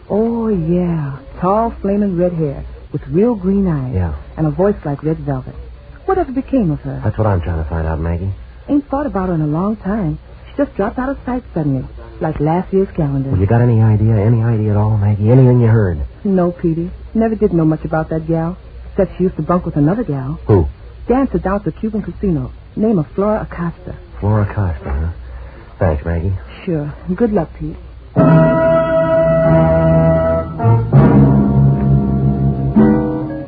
Oh, yeah. Tall, flaming red hair with real green eyes. Yeah. And a voice like red velvet. Whatever became of her? That's what I'm trying to find out, Maggie. Ain't thought about her in a long time. She just dropped out of sight suddenly, like last year's calendar. Well, you got any idea at all, Maggie? Anything you heard? No, Petey. Never did know much about that gal, except she used to bunk with another gal. Who? Dancer down at the Cuban casino. Name of Flora Acosta. Flora Acosta, huh? Thanks, Maggie. Sure. Good luck, Pete.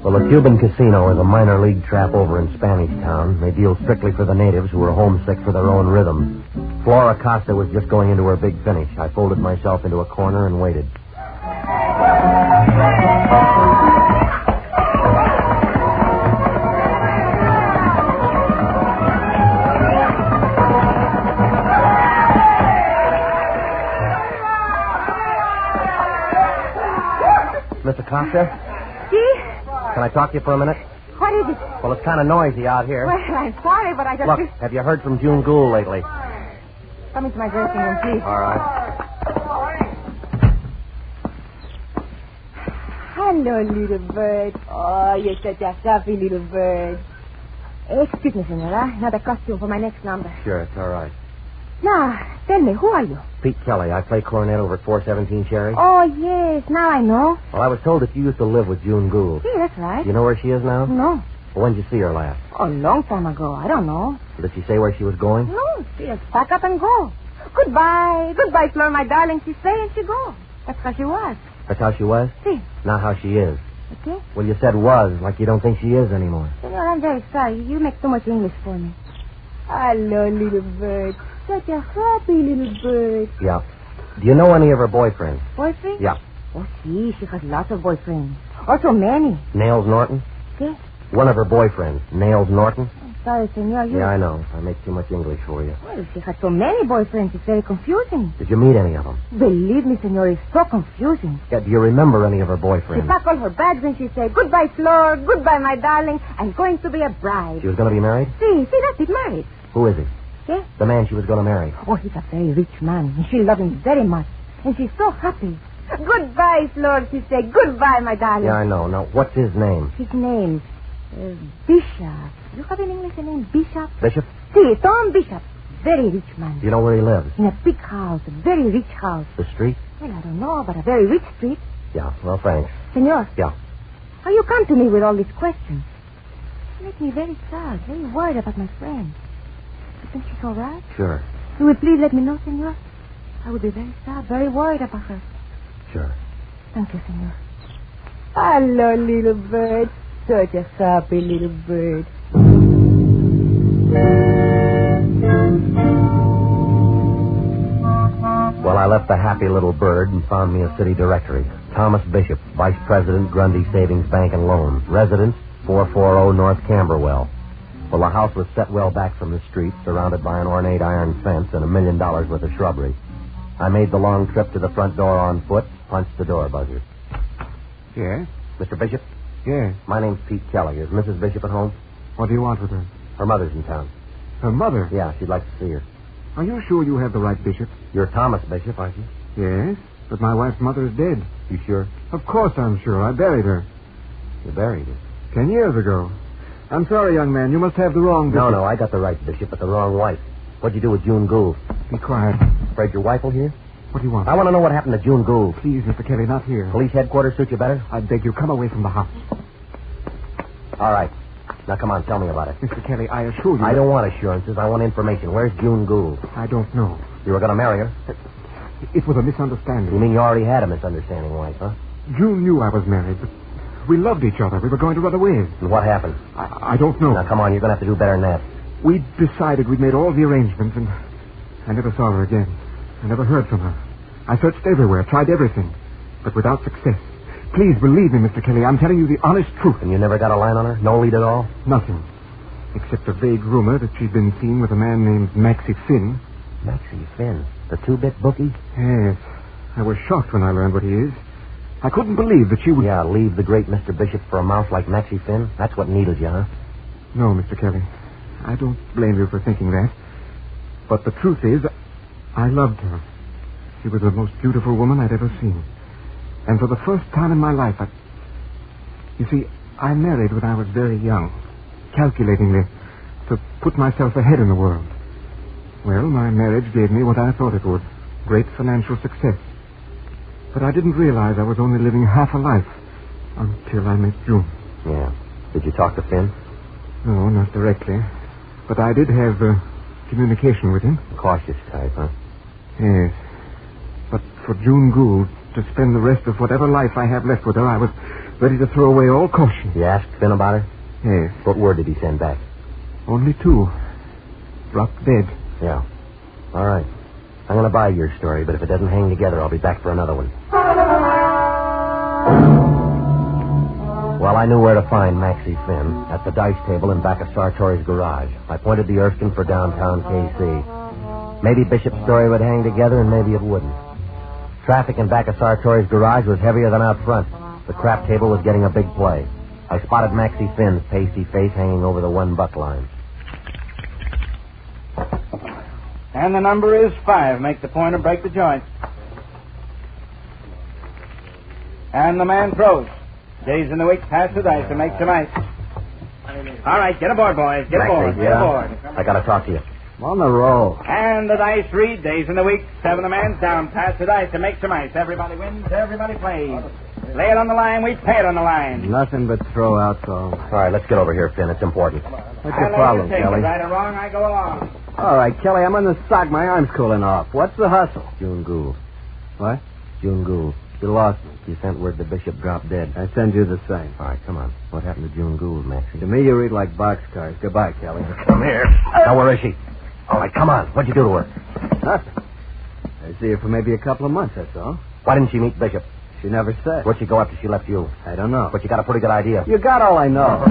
Well, the Cuban casino is a minor league trap over in Spanish Town. They deal strictly for the natives who are homesick for their own rhythm. Flora Acosta was just going into her big finish. I folded myself into a corner and waited. Miss Acosta? See? Can I talk to you for a minute? What is it? Well, it's kind of noisy out here. Well, I'm sorry, but I just... Look, have you heard from June Gould lately? Come into my dressing room, please. All right. Hello, little bird. Oh, you're such a happy little bird. Excuse me, senora. Another costume for my next number. Sure, it's all right. Now, tell me, who are you? Pete Kelly. I play cornet over at 417 Cherry. Oh, yes. Now I know. Well, I was told that you used to live with June Gould. See, that's right. You know where she is now? No. Well, when did you see her last? Oh, a long time ago. I don't know. Did she say where she was going? No, she just pack up and go. Goodbye. Goodbye, Fleur, my darling. She say and she go. That's how she was. That's how she was? See. Not how she is. Okay. Well, you said was, like you don't think she is anymore. Senor, I'm very sorry. You make so much English for me. Hello, little bird. Such a happy little bird. Yeah. Do you know any of her boyfriends? Boyfriend? Yeah. Oh, see, she has lots of boyfriends. Oh, so many. Nails Norton? Okay. One of her boyfriends, Nails Norton? I'm sorry, senor. Yeah, I know. I make too much English for you. Well, she has so many boyfriends. It's very confusing. Did you meet any of them? Believe me, senor, it's so confusing. Yeah, do you remember any of her She boyfriends? packed all her bags and she said, goodbye, Fleur. Goodbye, my darling. I'm going to be a bride. She was going to be married? See, that's it, married. Who is he? Yeah? The man she was going to marry. Oh, he's a very rich man, and she loves him very much. And she's so happy. Goodbye, Fleur, she said. Goodbye, my darling. Yeah, I know. Now, what's his name? His name, Bishop. You have in English a name, Bishop? Bishop? See, Tom Bishop. Very rich man. Do you know where he lives? In a big house, a very rich house. The street? Well, I don't know, but a very rich street. Yeah, well, thanks. Senor. Yeah. How you come to me with all these questions? You make me very sad, very worried about my friend. You think she's all right? Sure. You will please let me know, senor? I would be very sad, very worried about her. Sure. Thank you, senor. Hello, little bird. Such a happy little bird. Well, I left the happy little bird and found me a city directory. Thomas Bishop, Vice President, Grundy Savings Bank and Loan. Residence, 440 North Camberwell. Well, the house was set well back from the street, surrounded by an ornate iron fence and $1 million worth of shrubbery. I made the long trip to the front door on foot, punched the door buzzer. Yeah? Mr. Bishop? Yeah. My name's Pete Kelly. Is Mrs. Bishop at home? What do you want with her? Her mother's in town. Her mother? Yeah, she'd like to see her. Are you sure you have the right bishop? You're Thomas Bishop, aren't you? Yes, but my wife's mother is dead. You sure? Of course I'm sure. I buried her. You buried her? 10 years ago. I'm sorry, young man. You must have the wrong bishop. No, I got the right bishop, but the wrong wife. What'd you do with June Gould? Be quiet. Afraid your wife will hear? What do you want? I want to know what happened to June Gould. Please, Mr. Kelly, not here. Police headquarters suit you better? I beg you, come away from the house. All right. Now, come on, tell me about it. Mr. Kelly, I assure you... I don't want assurances. I want information. Where's June Gould? I don't know. You were going to marry her? It was a misunderstanding. You mean you already had a misunderstanding, wife, huh? June knew I was married, but we loved each other. We were going to run away. And what happened? I don't know. Now, come on, you're going to have to do better than that. We decided we'd made all the arrangements, and I never saw her again. I never heard from her. I searched everywhere, tried everything, but without success. Please believe me, Mr. Kelly. I'm telling you the honest truth. And you never got a line on her? No lead at all? Nothing. Except a vague rumor that she'd been seen with a man named Maxie Finn. Maxie Finn? The two-bit bookie? Yes. I was shocked when I learned what he is. I couldn't believe that she would... Yeah, leave the great Mr. Bishop for a mouse like Maxie Finn? That's what needled you, huh? No, Mr. Kelly. I don't blame you for thinking that. But the truth is, I loved her. She was the most beautiful woman I'd ever seen. And for the first time in my life, You see, I married when I was very young, calculatingly, to put myself ahead in the world. Well, my marriage gave me what I thought it would, great financial success. But I didn't realize I was only living half a life until I met June. Yeah. Did you talk to Finn? No, not directly. But I did have communication with him. Cautious type, huh? Yes. But for June Gould to spend the rest of whatever life I have left with her, I was ready to throw away all caution. You asked Finn about her? Yes. What word did he send back? Only 2. Dropped dead. Yeah. All right. I'm going to buy your story, but if it doesn't hang together, I'll be back for another one. Well, I knew where to find Maxie Finn, at the dice table in back of Sartori's garage. I pointed the Erskine for downtown KC. Maybe Bishop's story would hang together, and maybe it wouldn't. Traffic in back of Sartori's garage was heavier than out front. The crap table was getting a big play. I spotted Maxie Finn's pasty face hanging over the $1 line. And the number is 5. Make the point or break the joint. And the man throws. Days in the week, pass the dice to make some ice. All right, get aboard, boys. Get aboard. Get aboard. I got to talk to you. I'm on the roll. And the dice read. Days in the week, 7 the man's down. Pass the dice to make some ice. Everybody wins. Everybody plays. Lay it on the line. We pay it on the line. Nothing but throwouts, all. All right, let's get over here, Finn. It's important. What's your problem, Kelly? Right or wrong, I go along. All right, Kelly, I'm on the sock. My arm's cooling off. What's the hustle? June Gould. What? June Gould. You lost me. You sent word the Bishop dropped dead. I send you the same. All right, come on. What happened to June Gould, Maxie? To me, you read like boxcars. Goodbye, Kelly. Come here. Now, where is she? All right, come on. What'd you do to her? Nothing. I see her for maybe a couple of months, that's all. Why didn't she meet Bishop? She never said. Where'd she go after she left you? I don't know. But you got a pretty good idea. You got all I know.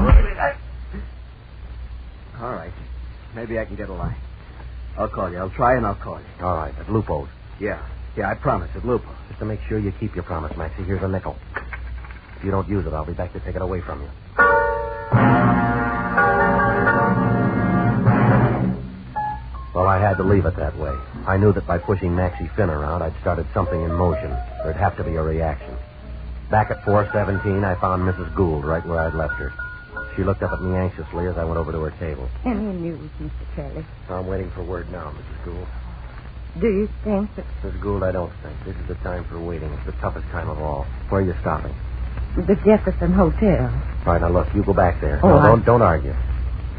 All right. Maybe I can get a line. I'll call you. I'll try and I'll call you. All right, at Lupo's. Yeah, I promise. At Lupo. Just to make sure you keep your promise, Maxie, here's a nickel. If you don't use it, I'll be back to take it away from you. Well, I had to leave it that way. I knew that by pushing Maxie Finn around, I'd started something in motion. There'd have to be a reaction. Back at 417, I found Mrs. Gould right where I'd left her. She looked up at me anxiously as I went over to her table. Any news, Mr. Kelly? I'm waiting for word now, Mrs. Gould. Do you think that... Mrs. Gould, I don't think. This is the time for waiting. It's the toughest time of all. Where are you stopping? The Jefferson Hotel. All right, now look, you go back there. Oh, no, don't argue.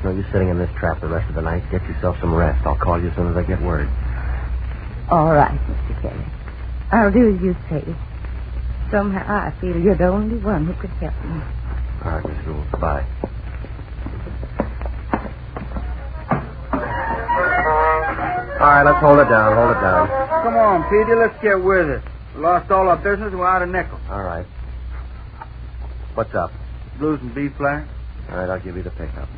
No, you're sitting in this trap the rest of the night. Get yourself some rest. I'll call you as soon as I get word. All right, Mr. Kelly. I'll do as you say. Somehow I feel you're the only one who could help me. All right, Miss Gould. Bye. All right, let's hold it down. Hold it down. Come on, Petey, let's get with it. We lost all our business without a nickel. All right. What's up? Blues and B flat. All right, I'll give you the pickup.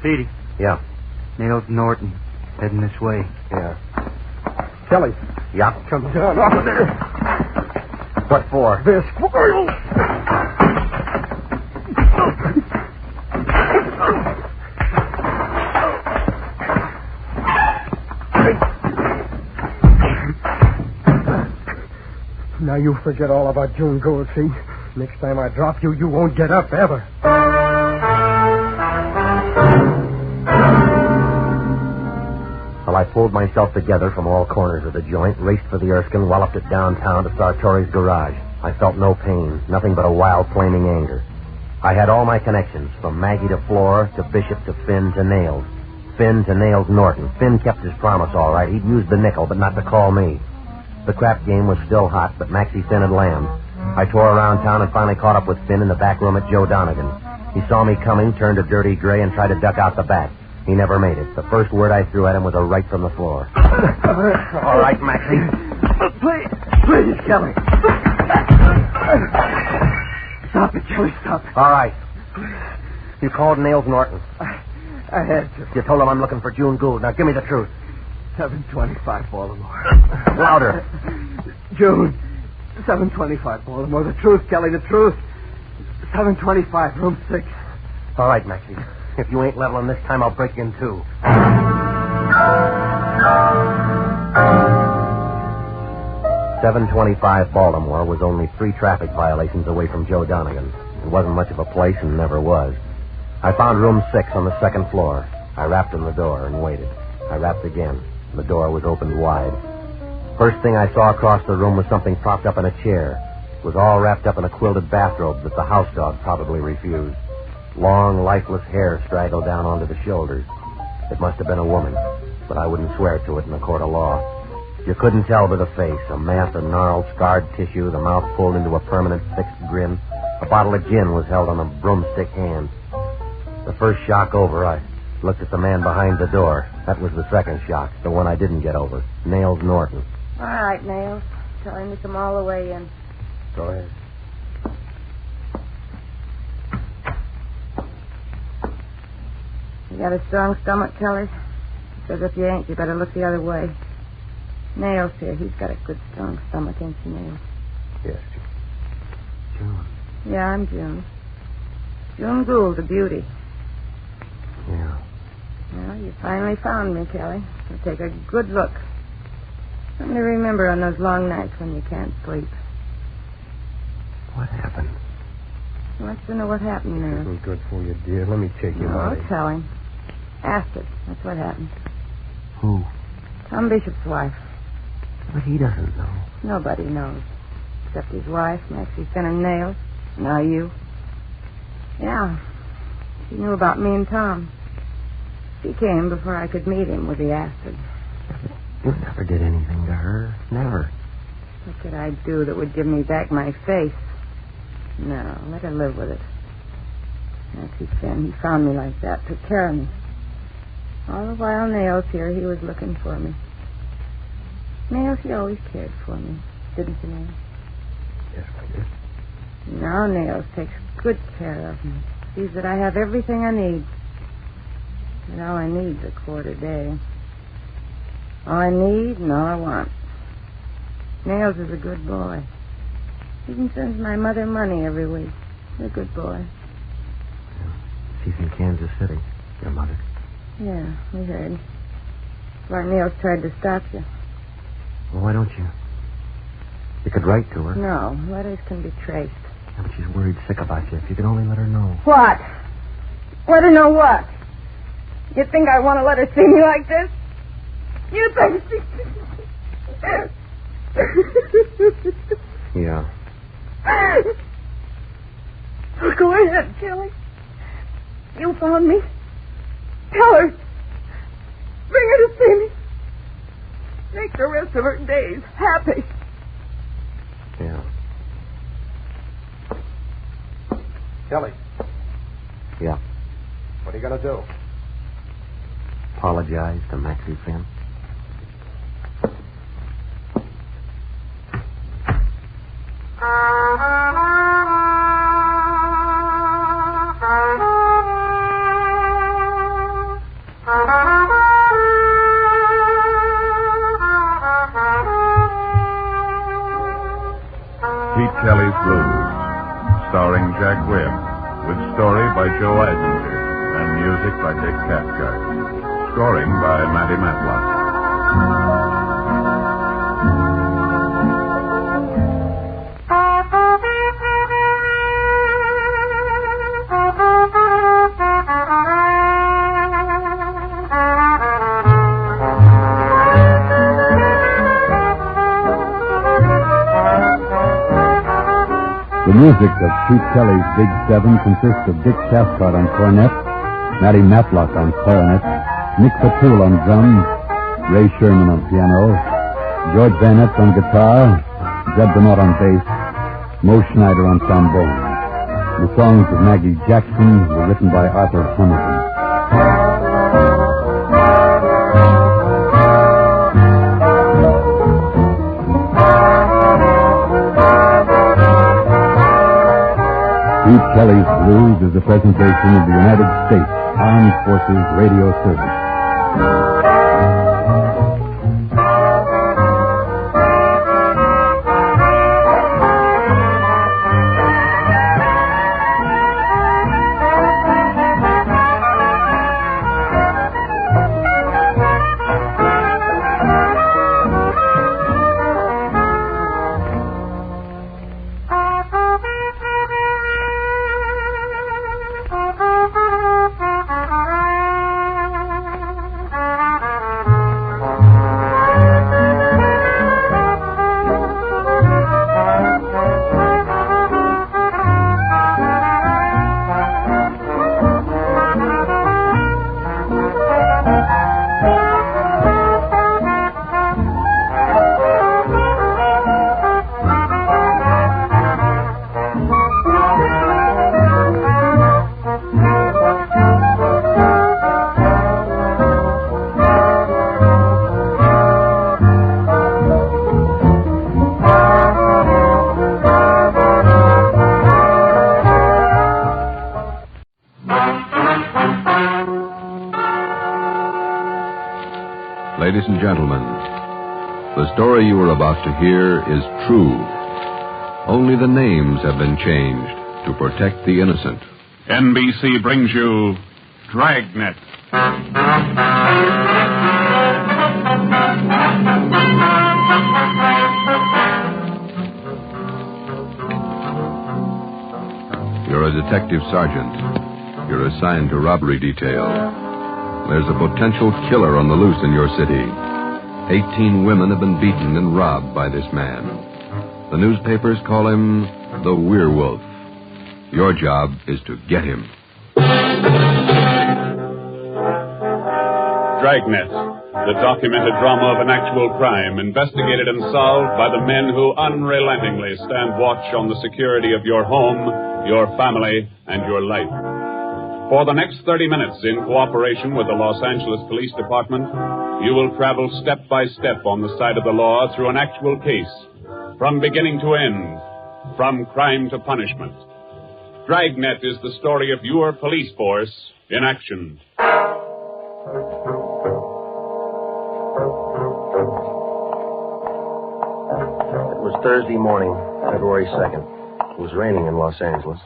Petey. Yeah. Nails Norton. Heading this way. Yeah. Kelly. Yeah. Come down off of there. What for? This. Now you forget all about June Gould, see? Next time I drop you, you won't get up ever. Well, I pulled myself together from all corners of the joint, raced for the Erskine, walloped it downtown to Sartori's garage. I felt no pain, nothing but a wild, flaming anger. I had all my connections, from Maggie to Flora, to Bishop, to Finn, to Nails. Finn to Nails Norton. Finn kept his promise all right. He'd used the nickel, but not to call me. The crap game was still hot, but Maxie Finn had lammed. I tore around town and finally caught up with Finn in the back room at Joe Donegan's. He saw me coming, turned a dirty gray, and tried to duck out the back. He never made it. The first word I threw at him was a right from the floor. All right, Maxie. Please, Kelly. Stop it, Kelly, stop it. All right. You called Nails Norton. I had to. You told him I'm looking for June Gould. Now, give me the truth. 725 Baltimore. Louder. June. 725 Baltimore. The truth, Kelly, the truth. 725, room 6. All right, Maxie. If you ain't leveling this time, I'll break you in two. 725 Baltimore was only 3 traffic violations away from Joe Donegan. It wasn't much of a place and never was. I found room 6 on the second floor. I rapped on the door and waited. I rapped again. The door was opened wide. First thing I saw across the room was something propped up in a chair. It was all wrapped up in a quilted bathrobe that the house dog probably refused. Long, lifeless hair straggled down onto the shoulders. It must have been a woman, but I wouldn't swear to it in a court of law. You couldn't tell by the face, a mass of gnarled, scarred tissue, the mouth pulled into a permanent, fixed grin. A bottle of gin was held on a broomstick hand. The first shock over, I looked at the man behind the door. That was the second shock, the one I didn't get over. Nails Norton. All right, Nails. Tell him to come all the way in. Go ahead. You got a strong stomach, Kelly? Because if you ain't, you better look the other way. Nails here. He's got a good, strong stomach, ain't you, Nails? Yes, June. Yeah, I'm June. June Gould, the beauty. Yeah. Well, you finally found me, Kelly. So take a good look. Something to remember on those long nights when you can't sleep. What happened? He wants to know what happened there. Isn't good for you, dear. Let me take you out. I'll tell him. Acid. That's what happened. Who? Tom Bishop's wife. But he doesn't know. Nobody knows. Except his wife, Maxie Finn and Nails. Now you. Yeah. She knew about me and Tom. She came before I could meet him with the acid. You never did anything to her. Never. What could I do that would give me back my face? No, let her live with it. Maxie Finn, he found me like that, took care of me. All the while Nails here, he was looking for me. Nails, he always cared for me. Didn't you, Nails? Yes, I did. Now Nails takes good care of me. Sees that I have everything I need. And all I need's a quarter day. All I need and all I want. Nails is a good boy. He even sends my mother money every week. He's a good boy. She's in Kansas City, your mother. Yeah, we heard. Why Nails tried to stop you. Well, why don't you? You could write to her. No, letters can be traced. Yeah, but she's worried sick about you. If you could only let her know. What? Let her know what? You think I want to let her see me like this? You think Yeah. Go ahead, Kelly. You found me. Tell her. Bring her to see me. Make the rest of her days happy. Yeah. Kelly. Yeah. What are you going to do? Apologize to Maxie Finn. Pete Kelly's Blues, starring Jack Webb, with story by Joe Eisinger and music by Dick Cathcart. Scoring by Matty Matlock. The music of Pete Kelly's Big Seven consists of Dick Cathcart on cornet, Matty Matlock on clarinet, Nick Fatul on drums, Ray Sherman on piano, George Bennett on guitar, Zeb DeMott on bass, Mo Schneider on trombone. The songs of Maggie Jackson were written by Arthur Hamilton. Pete Kelly's Blues is a presentation of the United States Armed Forces Radio Service. Ladies and gentlemen, the story you are about to hear is true. Only the names have been changed to protect the innocent. NBC brings you Dragnet. You're a detective sergeant. You're assigned to robbery detail. There's a potential killer on the loose in your city. 18 women have been beaten and robbed by this man. The newspapers call him the Werewolf. Your job is to get him. Dragnet, the documented drama of an actual crime, investigated and solved by the men who unrelentingly stand watch on the security of your home, your family, and your life. For the next 30 minutes, in cooperation with the Los Angeles Police Department, you will travel step by step on the side of the law through an actual case, from beginning to end, from crime to punishment. Dragnet is the story of your police force in action. It was Thursday morning, February 2nd. It was raining in Los Angeles.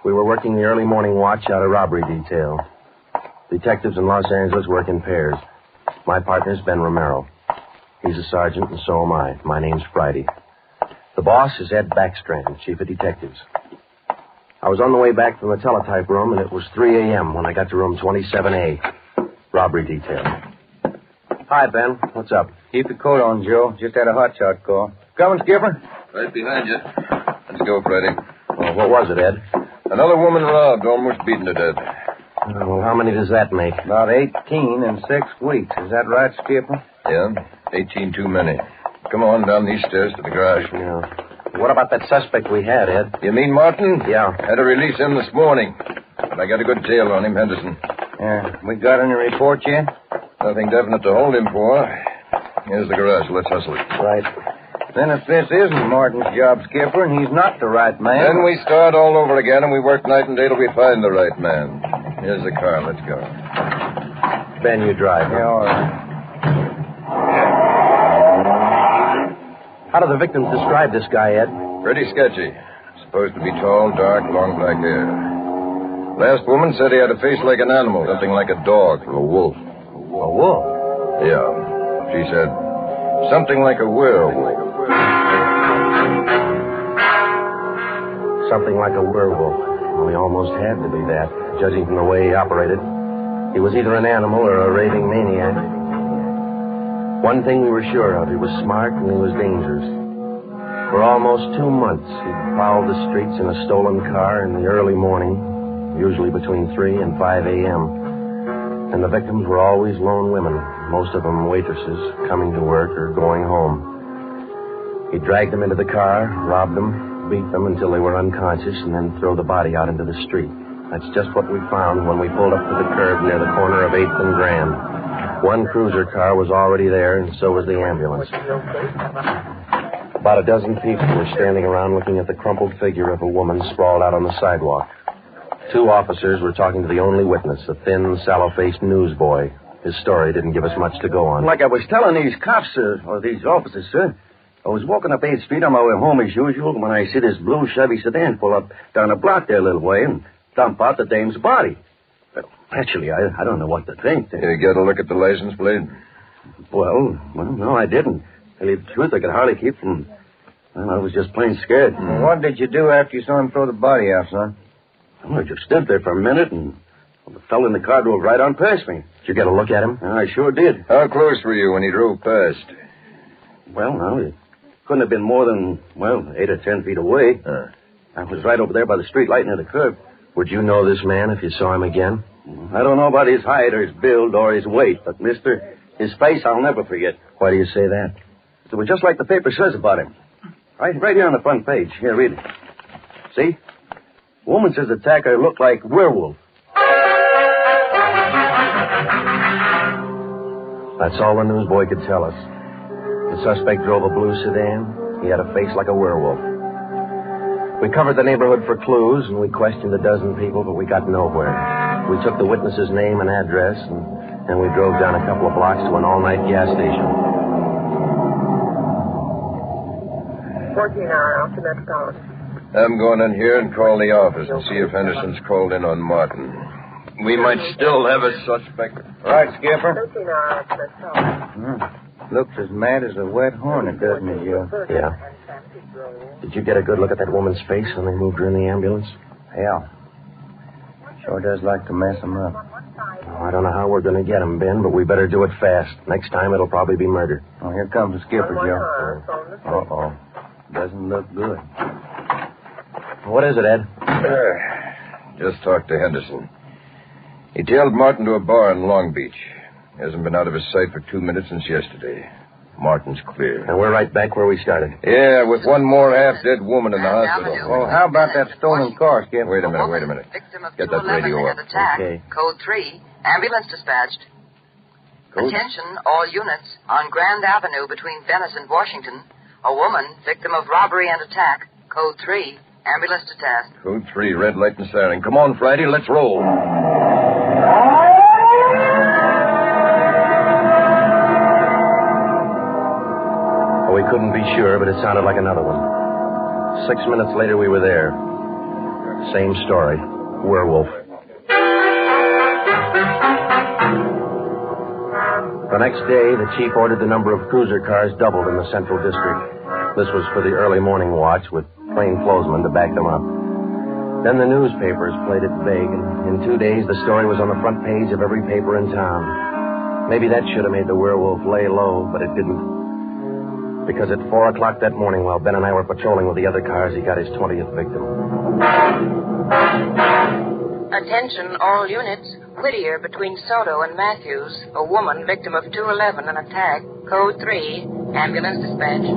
We were working the early morning watch out of robbery detail. Detectives in Los Angeles work in pairs. My partner's Ben Romero. He's a sergeant, and so am I. My name's Friday. The boss is Ed Backstrand, chief of detectives. I was on the way back from the teletype room, and it was 3 a.m. when I got to room 27A, robbery detail. Hi, Ben. What's up? Keep your coat on, Joe. Just had a hotshot call. Coming, Skipper? Right behind you. Let's go, Freddie. Well, what was it, Ed? Another woman robbed, almost beaten to death. Well, how many does that make? About 18 in 6 weeks. Is that right, Skipper? Yeah, 18 too many. Come on down these stairs to the garage. Yeah. What about that suspect we had, Ed? You mean Martin? Yeah. Had to release him this morning. But I got a good tail on him, Henderson. Yeah. We got any reports yet? Nothing definite to hold him for. Here's the garage. Let's hustle it. Right. Then if this isn't Martin's job, Skipper, and he's not the right man... Then we start all over again, and we work night and day till we find the right man. Here's the car. Let's go. Ben, you drive. Yeah, all right. How do the victims describe this guy, Ed? Pretty sketchy. Supposed to be tall, dark, long black hair. Last woman said he had a face like an animal, something like a dog. A wolf. A wolf? Yeah. She said something like a werewolf. Something like a werewolf. Well, he almost had to be that, judging from the way he operated. He was either an animal or a raving maniac. One thing we were sure of, he was smart and he was dangerous. For almost 2 months, he prowled the streets in a stolen car in the early morning, usually between 3 and 5 a.m. And the victims were always lone women, most of them waitresses, coming to work or going home. He dragged them into the car, robbed them, beat them until they were unconscious, and then throw the body out into the street. That's just what we found when we pulled up to the curb near the corner of 8th and Grand. One cruiser car was already there, and so was the ambulance. About a dozen people were standing around looking at the crumpled figure of a woman sprawled out on the sidewalk. 2 officers were talking to the only witness, a thin, sallow-faced newsboy. His story didn't give us much to go on. Like I was telling these cops, or these officers, sir, I was walking up 8th Street on my way home as usual when I see this blue Chevy sedan pull up down a block there a little way and dump out the dame's body. Well, actually, I don't know what to think. You get a look at the license plate? Well, no, I didn't. To tell you the truth, I could hardly keep from... Well, I was just plain scared. What did you do after you saw him throw the body out, son? Well, I just stood there for a minute, and the fellow in the car drove right on past me. Did you get a look at him? I sure did. How close were you when he drove past? Well, no, it couldn't have been more than, 8 or 10 feet away. I was right over there by the street light near the curb. Would you know this man if you saw him again? I don't know about his height or his build or his weight, but, mister, his face I'll never forget. Why do you say that? It was just like the paper says about him. Right here on the front page. Here, read it. See? Woman says the attacker looked like werewolf. That's all the newsboy could tell us. The suspect drove a blue sedan. He had a face like a werewolf. We covered the neighborhood for clues, and we questioned a dozen people, but we got nowhere. We took the witness's name and address, and we drove down a couple of blocks to an all-night gas station. 14-hour after Metropolitan. I'm going in here and call the office and see if Henderson's called in on Martin. We might still have a suspect. Right, Skipper. 13-hour after Metropolitan. Looks as mad as a wet hornet, doesn't it, Joe? Yeah. Did you get a good look at that woman's face when they moved her in the ambulance? Yeah. Sure does like to mess them up. Oh, I don't know how we're going to get him, Ben, but we better do it fast. Next time it'll probably be murder. Oh, here comes the skipper, Joe. Uh-oh. Doesn't look good. What is it, Ed? Just talked to Henderson. He tailed Martin to a bar in Long Beach. He hasn't been out of his sight for 2 minutes since yesterday. Martin's clear. And we're right back where we started. Yeah, with one more half-dead woman in the hospital. Well, how about that stolen car, Skip? Wait a minute. Get that radio up. Okay. Code 3, ambulance dispatched. Code? Attention, all units. On Grand Avenue between Venice and Washington, a woman, victim of robbery and attack. Code 3, ambulance dispatched. Code 3, red light and siren. Come on, Friday, let's roll. We couldn't be sure, but it sounded like another one. 6 minutes later, we were there. Same story. Werewolf. The next day, the chief ordered the number of cruiser cars doubled in the Central District. This was for the early morning watch with plainclothesmen to back them up. Then the newspapers played it big, and in 2 days, the story was on the front page of every paper in town. Maybe that should have made the werewolf lay low, but it didn't. Because at 4 o'clock that morning, while Ben and I were patrolling with the other cars, he got his 20th victim. Attention, all units. Whittier between Soto and Matthews. A woman, victim of 211, an attack. Code 3, ambulance dispatched.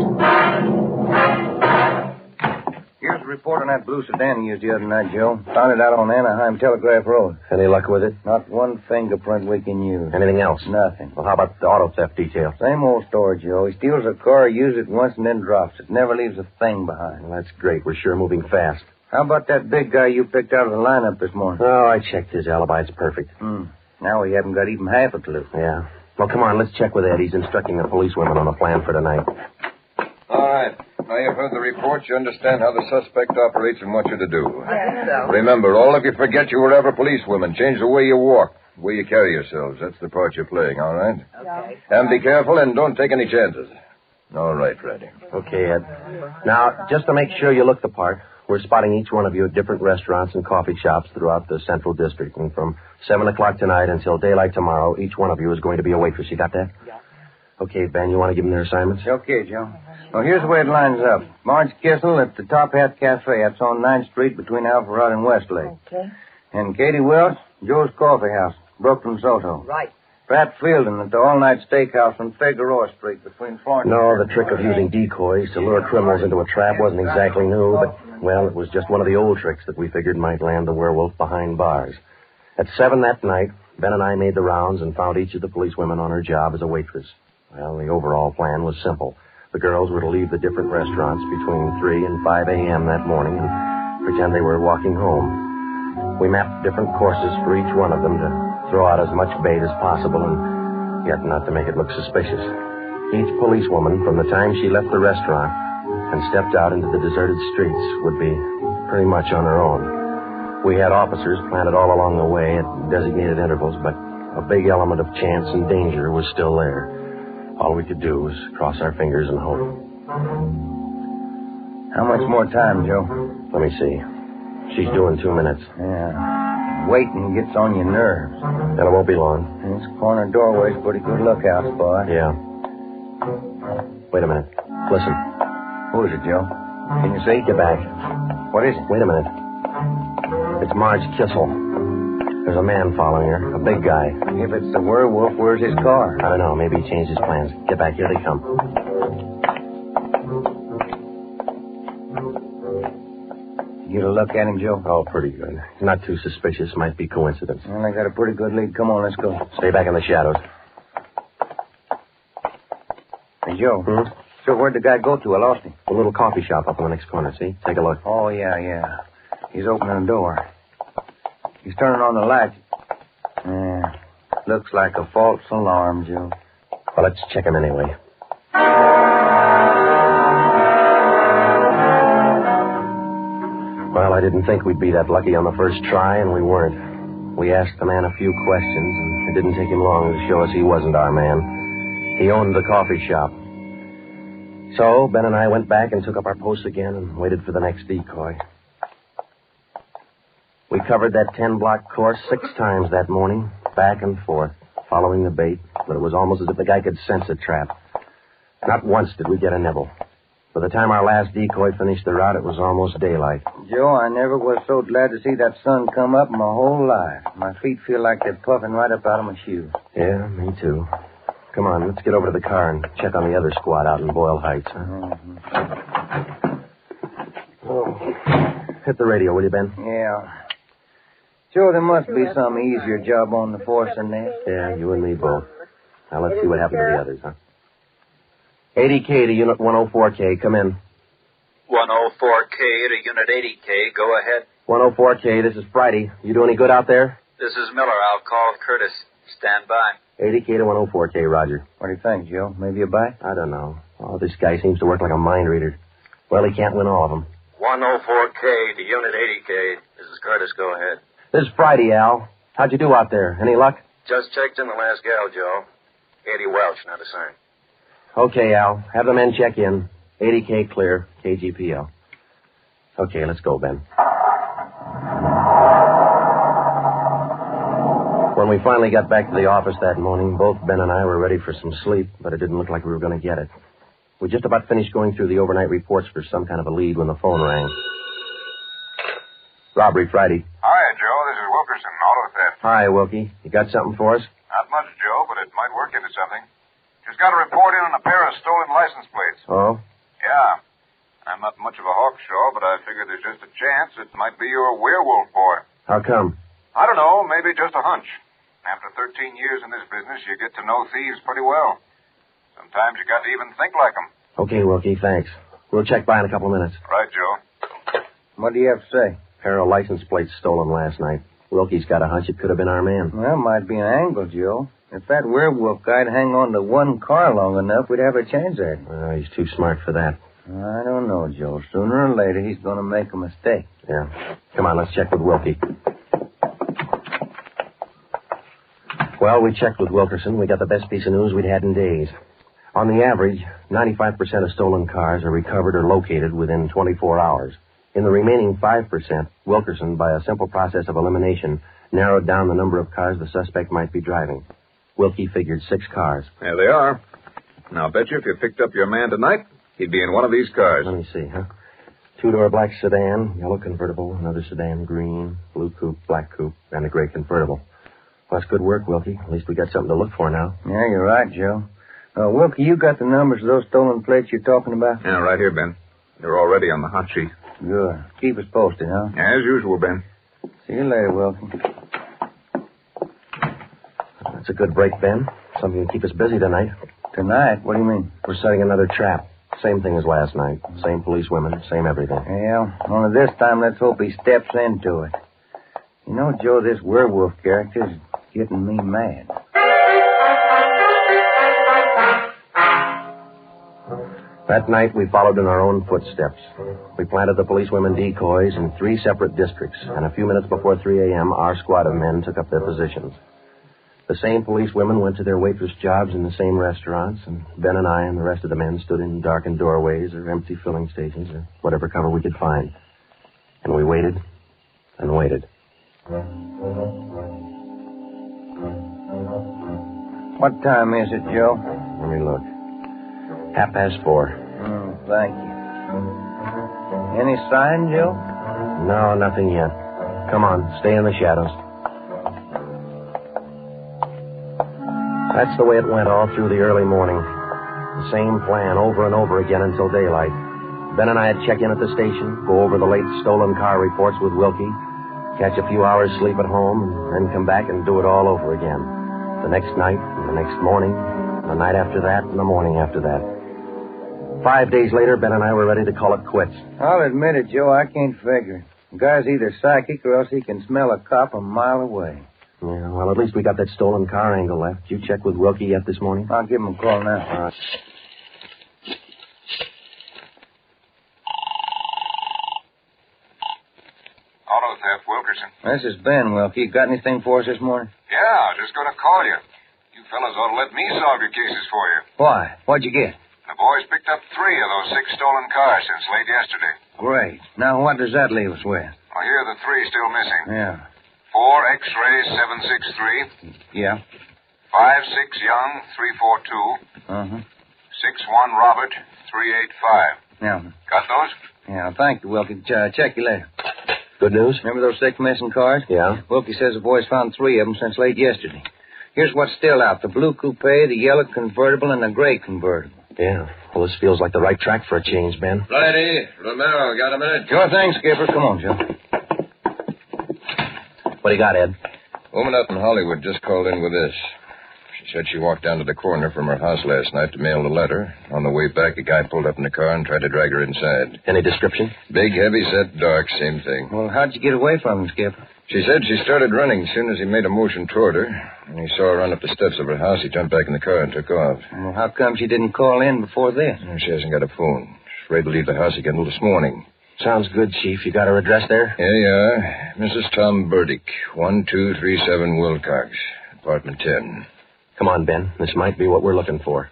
Here's a report on that blue sedan you used the other night, Joe. Found it out on Anaheim Telegraph Road. Any luck with it? Not one fingerprint we can use. Anything else? Nothing. Well, how about the auto theft detail? Same old story, Joe. He steals a car, uses it once, and then drops it. Never leaves a thing behind. Well, that's great. We're sure moving fast. How about that big guy you picked out of the lineup this morning? Oh, I checked his alibi. It's perfect. Now we haven't got even half a clue. Yeah. Well, come on. Let's check with Ed. He's instructing the policewomen on a plan for tonight. All right. Now you've heard the report. You understand how the suspect operates and what you're to do. I think so. Remember, all of you forget you were ever policewomen. Change the way you walk, the way you carry yourselves. That's the part you're playing, all right? Okay. And be careful and don't take any chances. All right, Freddy. Okay, Ed. Now, just to make sure you look the part, we're spotting each one of you at different restaurants and coffee shops throughout the Central District. And from 7 o'clock tonight until daylight tomorrow, each one of you is going to be a waitress. You got that? Yeah. Okay, Ben, you want to give them their assignments? Okay, Joe. Well, here's the way it lines up. Marge Kissel at the Top Hat Cafe. That's on 9th Street between Alpharetta and Westlake. Okay. And Katie Welch, Joe's Coffee House, Brooklyn, Soto. Right. Pat Fielden at the All-Night Steakhouse on Figueroa Street between Florence. No, the trick of using decoys to lure criminals into a trap wasn't exactly new, but, well, it was just one of the old tricks that we figured might land the werewolf behind bars. At 7 that night, Ben and I made the rounds and found each of the policewomen on her job as a waitress. Well, the overall plan was simple. The girls were to leave the different restaurants between 3 and 5 a.m. that morning and pretend they were walking home. We mapped different courses for each one of them to throw out as much bait as possible and yet not to make it look suspicious. Each policewoman, from the time she left the restaurant and stepped out into the deserted streets, would be pretty much on her own. We had officers planted all along the way at designated intervals, but a big element of chance and danger was still there. All we could do was cross our fingers and hope. How much more time, Joe? Let me see. She's doing 2 minutes. Yeah. Waiting gets on your nerves. Then it won't be long. This corner doorway's a pretty good lookout spot. Yeah. Wait a minute. Listen. Who is it, Joe? Can you see? Get back. What is it? Wait a minute. It's Marge Kissel. There's a man following her, a big guy. If it's the werewolf, where's his car? I don't know. Maybe he changed his plans. Get back. Here they come. You get a look at him, Joe? Oh, pretty good. Not too suspicious. Might be coincidence. Well, I got a pretty good lead. Come on, let's go. Stay back in the shadows. Hey, Joe. So where'd the guy go to? I lost him. A little coffee shop up in the next corner, see? Take a look. Oh, yeah. He's opening the door. He's turning on the light. Yeah. Looks like a false alarm, Joe. Well, let's check him anyway. Well, I didn't think we'd be that lucky on the first try, and we weren't. We asked the man a few questions, and it didn't take him long to show us he wasn't our man. He owned the coffee shop. So, Ben and I went back and took up our posts again and waited for the next decoy. We covered that 10-block course 6 times that morning, back and forth, following the bait, but it was almost as if the guy could sense a trap. Not once did we get a nibble. By the time our last decoy finished the route, it was almost daylight. Joe, I never was so glad to see that sun come up in my whole life. My feet feel like they're puffing right up out of my shoes. Yeah, me too. Come on, let's get over to the car and check on the other squad out in Boyle Heights, huh? Oh. Hit the radio, will you, Ben? Yeah. Joe, there must be some easier job on the force than this. Yeah, you and me both. Now, let's see what happened to the others, huh? 80K to Unit 104K. Come in. 104K to Unit 80K. Go ahead. 104K, this is Friday. You do any good out there? This is Miller. I'll call Curtis. Stand by. 80K to 104K, Roger. What do you think, Joe? Maybe a bite? I don't know. Oh, this guy seems to work like a mind reader. Well, he can't win all of them. 104K to Unit 80K. This is Curtis. Go ahead. This is Friday, Al. How'd you do out there? Any luck? Just checked in the last gal, Joe. Eddie Welch, not a sign. Okay, Al. Have the men check in. 80K clear. KGPL. Okay, let's go, Ben. When we finally got back to the office that morning, both Ben and I were ready for some sleep, but it didn't look like we were going to get it. We just about finished going through the overnight reports for some kind of a lead when the phone rang. Robbery Friday. Hi, Joe. This is Wilkerson, auto theft. Hi, Wilkie. You got something for us? Not much, Joe, but it might work into something. Just got a report in on a pair of stolen license plates. Oh? Yeah. I'm not much of a hawkshaw, but I figure there's just a chance it might be your werewolf boy. How come? I don't know. Maybe just a hunch. After 13 years in this business, you get to know thieves pretty well. Sometimes you got to even think like them. Okay, Wilkie, thanks. We'll check by in a couple of minutes. Right, Joe. What do you have to say? Pair of license plates stolen last night. Wilkie's got a hunch it could have been our man. Well, might be an angle, Joe. If that werewolf guy'd hang on to one car long enough, we'd have a chance at it. He's too smart for that. I don't know, Joe. Sooner or later, he's going to make a mistake. Yeah. Come on, let's check with Wilkie. Well, we checked with Wilkerson. We got the best piece of news we'd had in days. On the average, 95% of stolen cars are recovered or located within 24 hours. In the remaining 5%, Wilkerson, by a simple process of elimination, narrowed down the number of cars the suspect might be driving. Wilkie figured 6 cars. There they are. Now, I bet you if you picked up your man tonight, he'd be in one of these cars. Let me see, huh? 2-door black sedan, yellow convertible, another sedan, green, blue coupe, black coupe, and a gray convertible. Well, that's good work, Wilkie. At least we got something to look for now. Yeah, you're right, Joe. Wilkie, you got the numbers of those stolen plates you're talking about? Yeah, right here, Ben. They're already on the hot sheet. Good. Keep us posted, huh? Yeah, as usual, Ben. See you later, Wilkie. That's a good break, Ben. Something to keep us busy tonight. Tonight? What do you mean? We're setting another trap. Same thing as last night. Same police women, same everything. Yeah, only this time let's hope he steps into it. You know, Joe, this werewolf character's getting me mad. That night, we followed in our own footsteps. We planted the policewomen decoys in 3 separate districts, and a few minutes before 3 a.m., our squad of men took up their positions. The same policewomen went to their waitress jobs in the same restaurants, and Ben and I and the rest of the men stood in darkened doorways or empty filling stations or whatever cover we could find. And we waited and waited. What time is it, Joe? Let me look. 4:30. Oh, thank you. Any sign, Joe? No, nothing yet. Come on, stay in the shadows. That's the way it went all through the early morning. The same plan over and over again until daylight. Ben and I'd check in at the station, go over the late stolen car reports with Wilkie, catch a few hours sleep at home, and then come back and do it all over again. The next night, and the next morning, the night after that, and the morning after that. 5 days later, Ben and I were ready to call it quits. I'll admit it, Joe, I can't figure. The guy's either psychic or else he can smell a cop a mile away. Yeah, well, at least we got that stolen car angle left. Did you check with Wilkie yet this morning? I'll give him a call now. All right. Auto theft, Wilkerson. This is Ben, Wilkie. You got anything for us this morning? Yeah, just going to call you. You fellas ought to let me solve your cases for you. Why? What'd you get? The boys picked up 3 of those 6 stolen cars since late yesterday. Great. Now, what does that leave us with? Well, here are the 3 still missing. Yeah. 4 X-ray 763. Yeah. 5-6 Young 342. 6-1 Robert 385. Yeah. Got those? Yeah, thank you, Wilkie. Check you later. Good news? Remember those 6 missing cars? Yeah. Wilkie says the boys found 3 of them since late yesterday. Here's what's still out. The blue coupe, the yellow convertible, and the gray convertible. Yeah. Well, this feels like the right track for a change, Ben. Righty. Romero, got a minute? Sure thing, Skipper. Come on, Joe. What do you got, Ed? Woman out in Hollywood just called in with this. She said she walked down to the corner from her house last night to mail the letter. On the way back, a guy pulled up in the car and tried to drag her inside. Any description? Big, heavy set, dark, same thing. Well, how'd you get away from him, Skipper? She said she started running as soon as he made a motion toward her. When he saw her run up the steps of her house, he jumped back in the car and took off. Well, how come she didn't call in before this? She hasn't got a phone. She's afraid to leave the house again until this morning. Sounds good, Chief. You got her address there? Yeah. Mrs. Tom Burdick, 1237 Wilcox, apartment 10. Come on, Ben. This might be what we're looking for.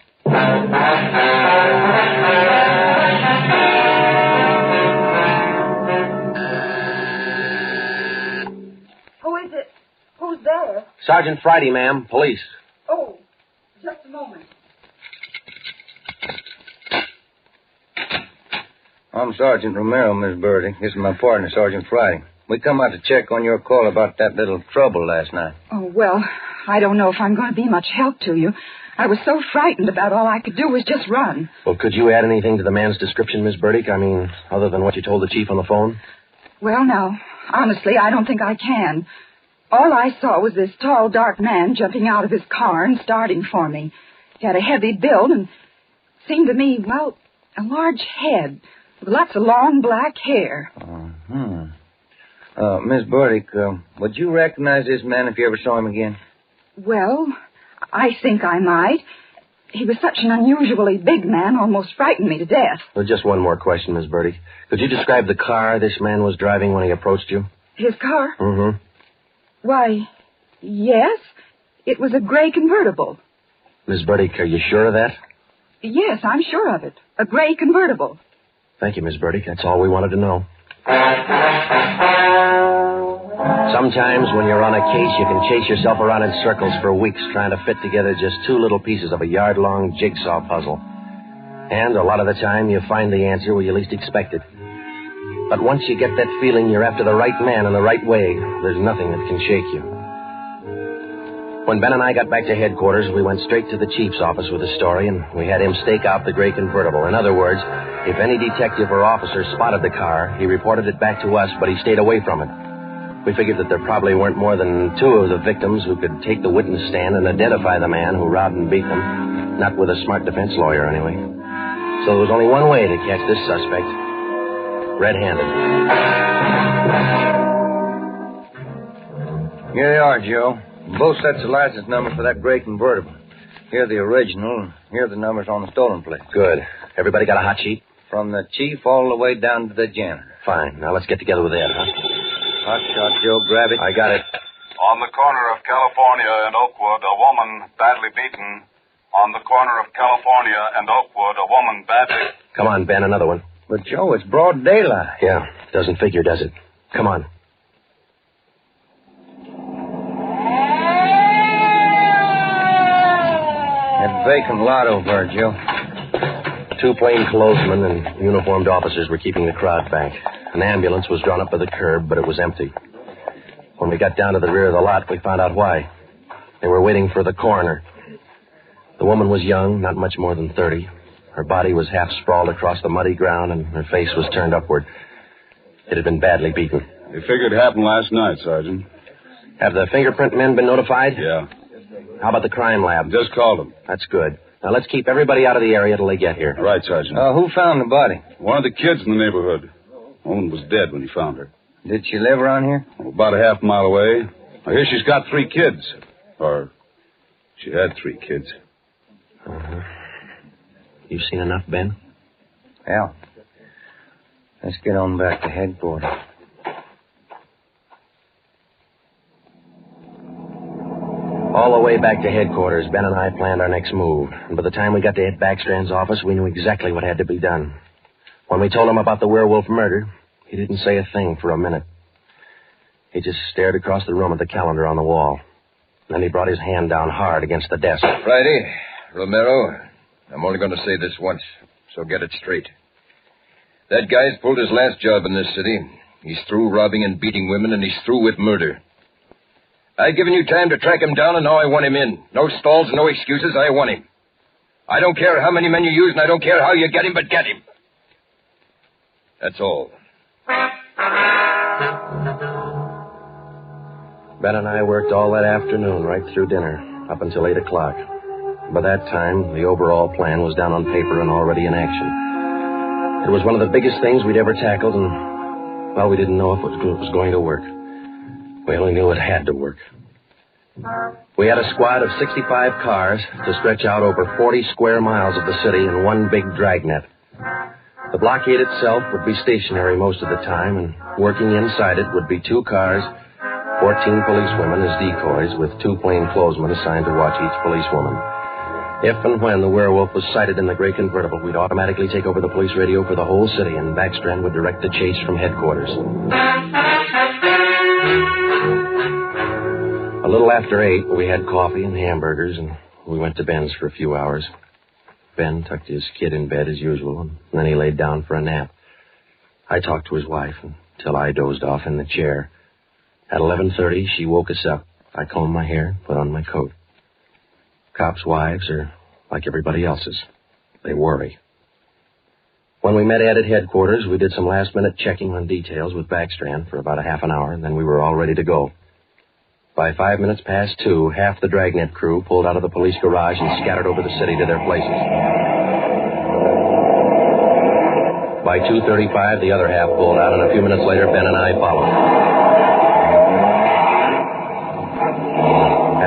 Who is it? Who's there? Sergeant Friday, ma'am. Police. Oh, just a moment. I'm Sergeant Romero, Miss Burdick. This is my partner, Sergeant Friday. We come out to check on your call about that little trouble last night. Oh, well, I don't know if I'm going to be much help to you. I was so frightened about all I could do was just run. Well, could you add anything to the man's description, Miss Burdick? I mean, other than what you told the chief on the phone? Well, now, honestly, I don't think I can. All I saw was this tall, dark man jumping out of his car and starting for me. He had a heavy build and seemed to me, well, a large head with lots of long black hair. Miss Burdick, would you recognize this man if you ever saw him again? Well, I think I might. He was such an unusually big man, almost frightened me to death. Well, just one more question, Miss Birdie. Could you describe the car this man was driving when he approached you? His car? Mm-hmm. Why, yes. It was a gray convertible. Miss Birdie, are you sure of that? Yes, I'm sure of it. A gray convertible. Thank you, Miss Birdie. That's all we wanted to know. Sometimes when you're on a case, you can chase yourself around in circles for weeks trying to fit together just two little pieces of a yard-long jigsaw puzzle. And a lot of the time, you find the answer where you least expect it. But once you get that feeling you're after the right man in the right way, there's nothing that can shake you. When Ben and I got back to headquarters, we went straight to the chief's office with the story, and we had him stake out the gray convertible. In other words, if any detective or officer spotted the car, he reported it back to us, but he stayed away from it. We figured that there probably weren't more than two of the victims who could take the witness stand and identify the man who robbed and beat them. Not with a smart defense lawyer, anyway. So there was only one way to catch this suspect. Red-handed. Here they are, Joe. Both sets of license numbers for that gray convertible. Here the original. Here are the numbers on the stolen plate. Good. Everybody got a hot sheet? From the chief all the way down to the janitor. Fine. Now let's get together with Ed, huh? Hot shot, Joe. Grab it. I got it. On the corner of California and Oakwood, a woman badly beaten. On the corner of California and Oakwood, a woman badly... Come on, Ben, another one. But, Joe, it's broad daylight. Yeah, doesn't figure, does it? Come on. That vacant lot over there, Joe. Two plainclothesmen and uniformed officers were keeping the crowd back. An ambulance was drawn up by the curb, but it was empty. When we got down to the rear of the lot, we found out why. They were waiting for the coroner. The woman was young, not much more than 30. Her body was half sprawled across the muddy ground, and her face was turned upward. It had been badly beaten. They figured it happened last night, Sergeant. Have the fingerprint men been notified? Yeah. How about the crime lab? Just called them. That's good. Now, let's keep everybody out of the area till they get here. Right, Sergeant. Who found the body? One of the kids in the neighborhood. The woman was dead when he found her. Did she live around here? About a half mile away. I hear she's got 3 kids. Or, she had 3 kids. Uh-huh. You've seen enough, Ben? Yeah. Let's get on back to headquarters. All the way back to headquarters, Ben and I planned our next move. And by the time we got to Ed Backstrand's office, we knew exactly what had to be done. When we told him about the werewolf murder, he didn't say a thing for a minute. He just stared across the room at the calendar on the wall. Then he brought his hand down hard against the desk. Friday, Romero, I'm only going to say this once, so get it straight. That guy's pulled his last job in this city. He's through robbing and beating women, and he's through with murder. I've given you time to track him down, and now I want him in. No stalls, no excuses. I want him. I don't care how many men you use, and I don't care how you get him, but get him. That's all. Ben and I worked all that afternoon, right through dinner, up until 8 o'clock. By that time, the overall plan was down on paper and already in action. It was one of the biggest things we'd ever tackled, and, well, we didn't know if it was going to work. We only knew it had to work. We had a squad of 65 cars to stretch out over 40 square miles of the city in one big dragnet. The blockade itself would be stationary most of the time, and working inside it would be 2 cars, 14 policewomen as decoys, with 2 plainclothesmen assigned to watch each policewoman. If and when the werewolf was sighted in the gray convertible, we'd automatically take over the police radio for the whole city, and Backstrand would direct the chase from headquarters. A little after 8, we had coffee and hamburgers, and we went to Ben's for a few hours. Ben tucked his kid in bed as usual, and then he laid down for a nap. I talked to his wife until I dozed off in the chair. At 11:30, she woke us up. I combed my hair, put on my coat. Cops' wives are like everybody else's. They worry. When we met Ed at headquarters, we did some last-minute checking on details with Backstrand for about a half an hour, and then we were all ready to go. By 5 minutes past 2, half the Dragnet crew pulled out of the police garage and scattered over the city to their places. By 2:35, the other half pulled out, and a few minutes later, Ben and I followed.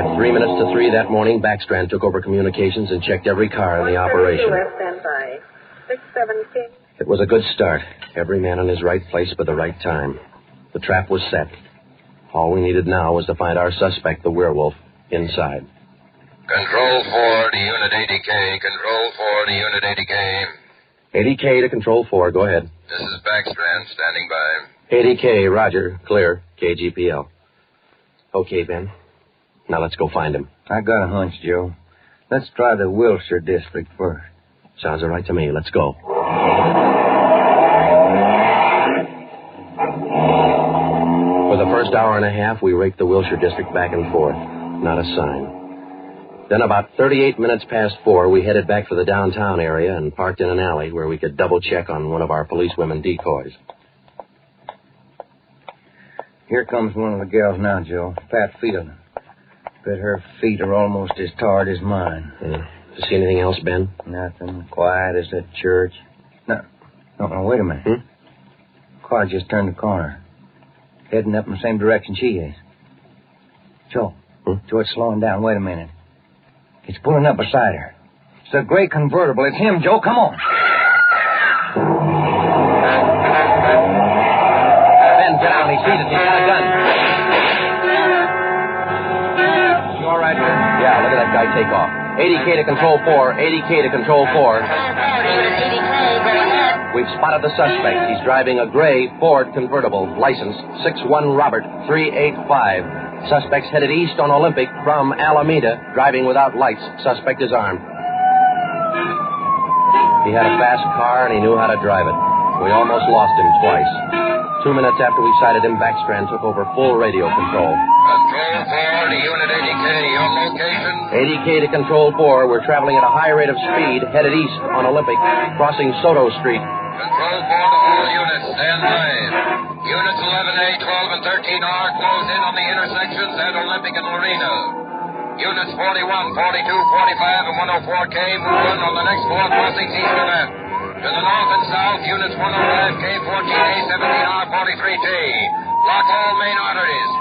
At 3 minutes to 3 that morning, Backstrand took over communications and checked every car in the operation. Standby. 617. It was a good start. Every man in his right place at the right time. The trap was set. All we needed now was to find our suspect, the werewolf, inside. Control 4 to Unit 80K. Control 4 to Unit 80K. 80K to Control 4. Go ahead. This is Backstrand standing by. 80K, roger. Clear. KGPL. Okay, Ben. Now let's go find him. I got a hunch, Joe. Let's try the Wilshire district first. Sounds all right to me. Let's go. For the first hour and a half, we raked the Wilshire district back and forth. Not a sign. Then about 38 minutes past 4, we headed back for the downtown area and parked in an alley where we could double-check on one of our policewomen decoys. Here comes one of the gals now, Joe. Pat Field. Bet her feet are almost as tarred as mine. Yeah. You see anything else, Ben? Nothing. Quiet as that church. No, wait a minute. Car just turned the corner. Heading up in the same direction she is. Joe. Joe, it's slowing down. Wait a minute. It's pulling up beside her. It's a gray convertible. It's him, Joe. Come on. Ben, get out. He sees it. He's got a gun. You all right, Ben? Yeah, look at that guy take off. 80K to Control 4. 80K to Control 4. We've spotted the suspect. He's driving a gray Ford convertible, license 61 Robert 385. Suspect's headed east on Olympic from Alameda, driving without lights. Suspect is armed. He had a fast car and he knew how to drive it. We almost lost him twice. 2 minutes after we sighted him, Backstrand took over full radio control. Control 4 to Unit 80K. Your location? 80K to Control 4. We're traveling at a high rate of speed, headed east on Olympic, crossing Soto Street. Control 4 to all units. Stand by. Units 11A, 12, and 13R close in on the intersections at Olympic and Marina. Units 41, 42, 45, and 104K move in on the next four crossings east of that. To the north and south, units 105K, 14A, 17R, 43T. Block all main arteries.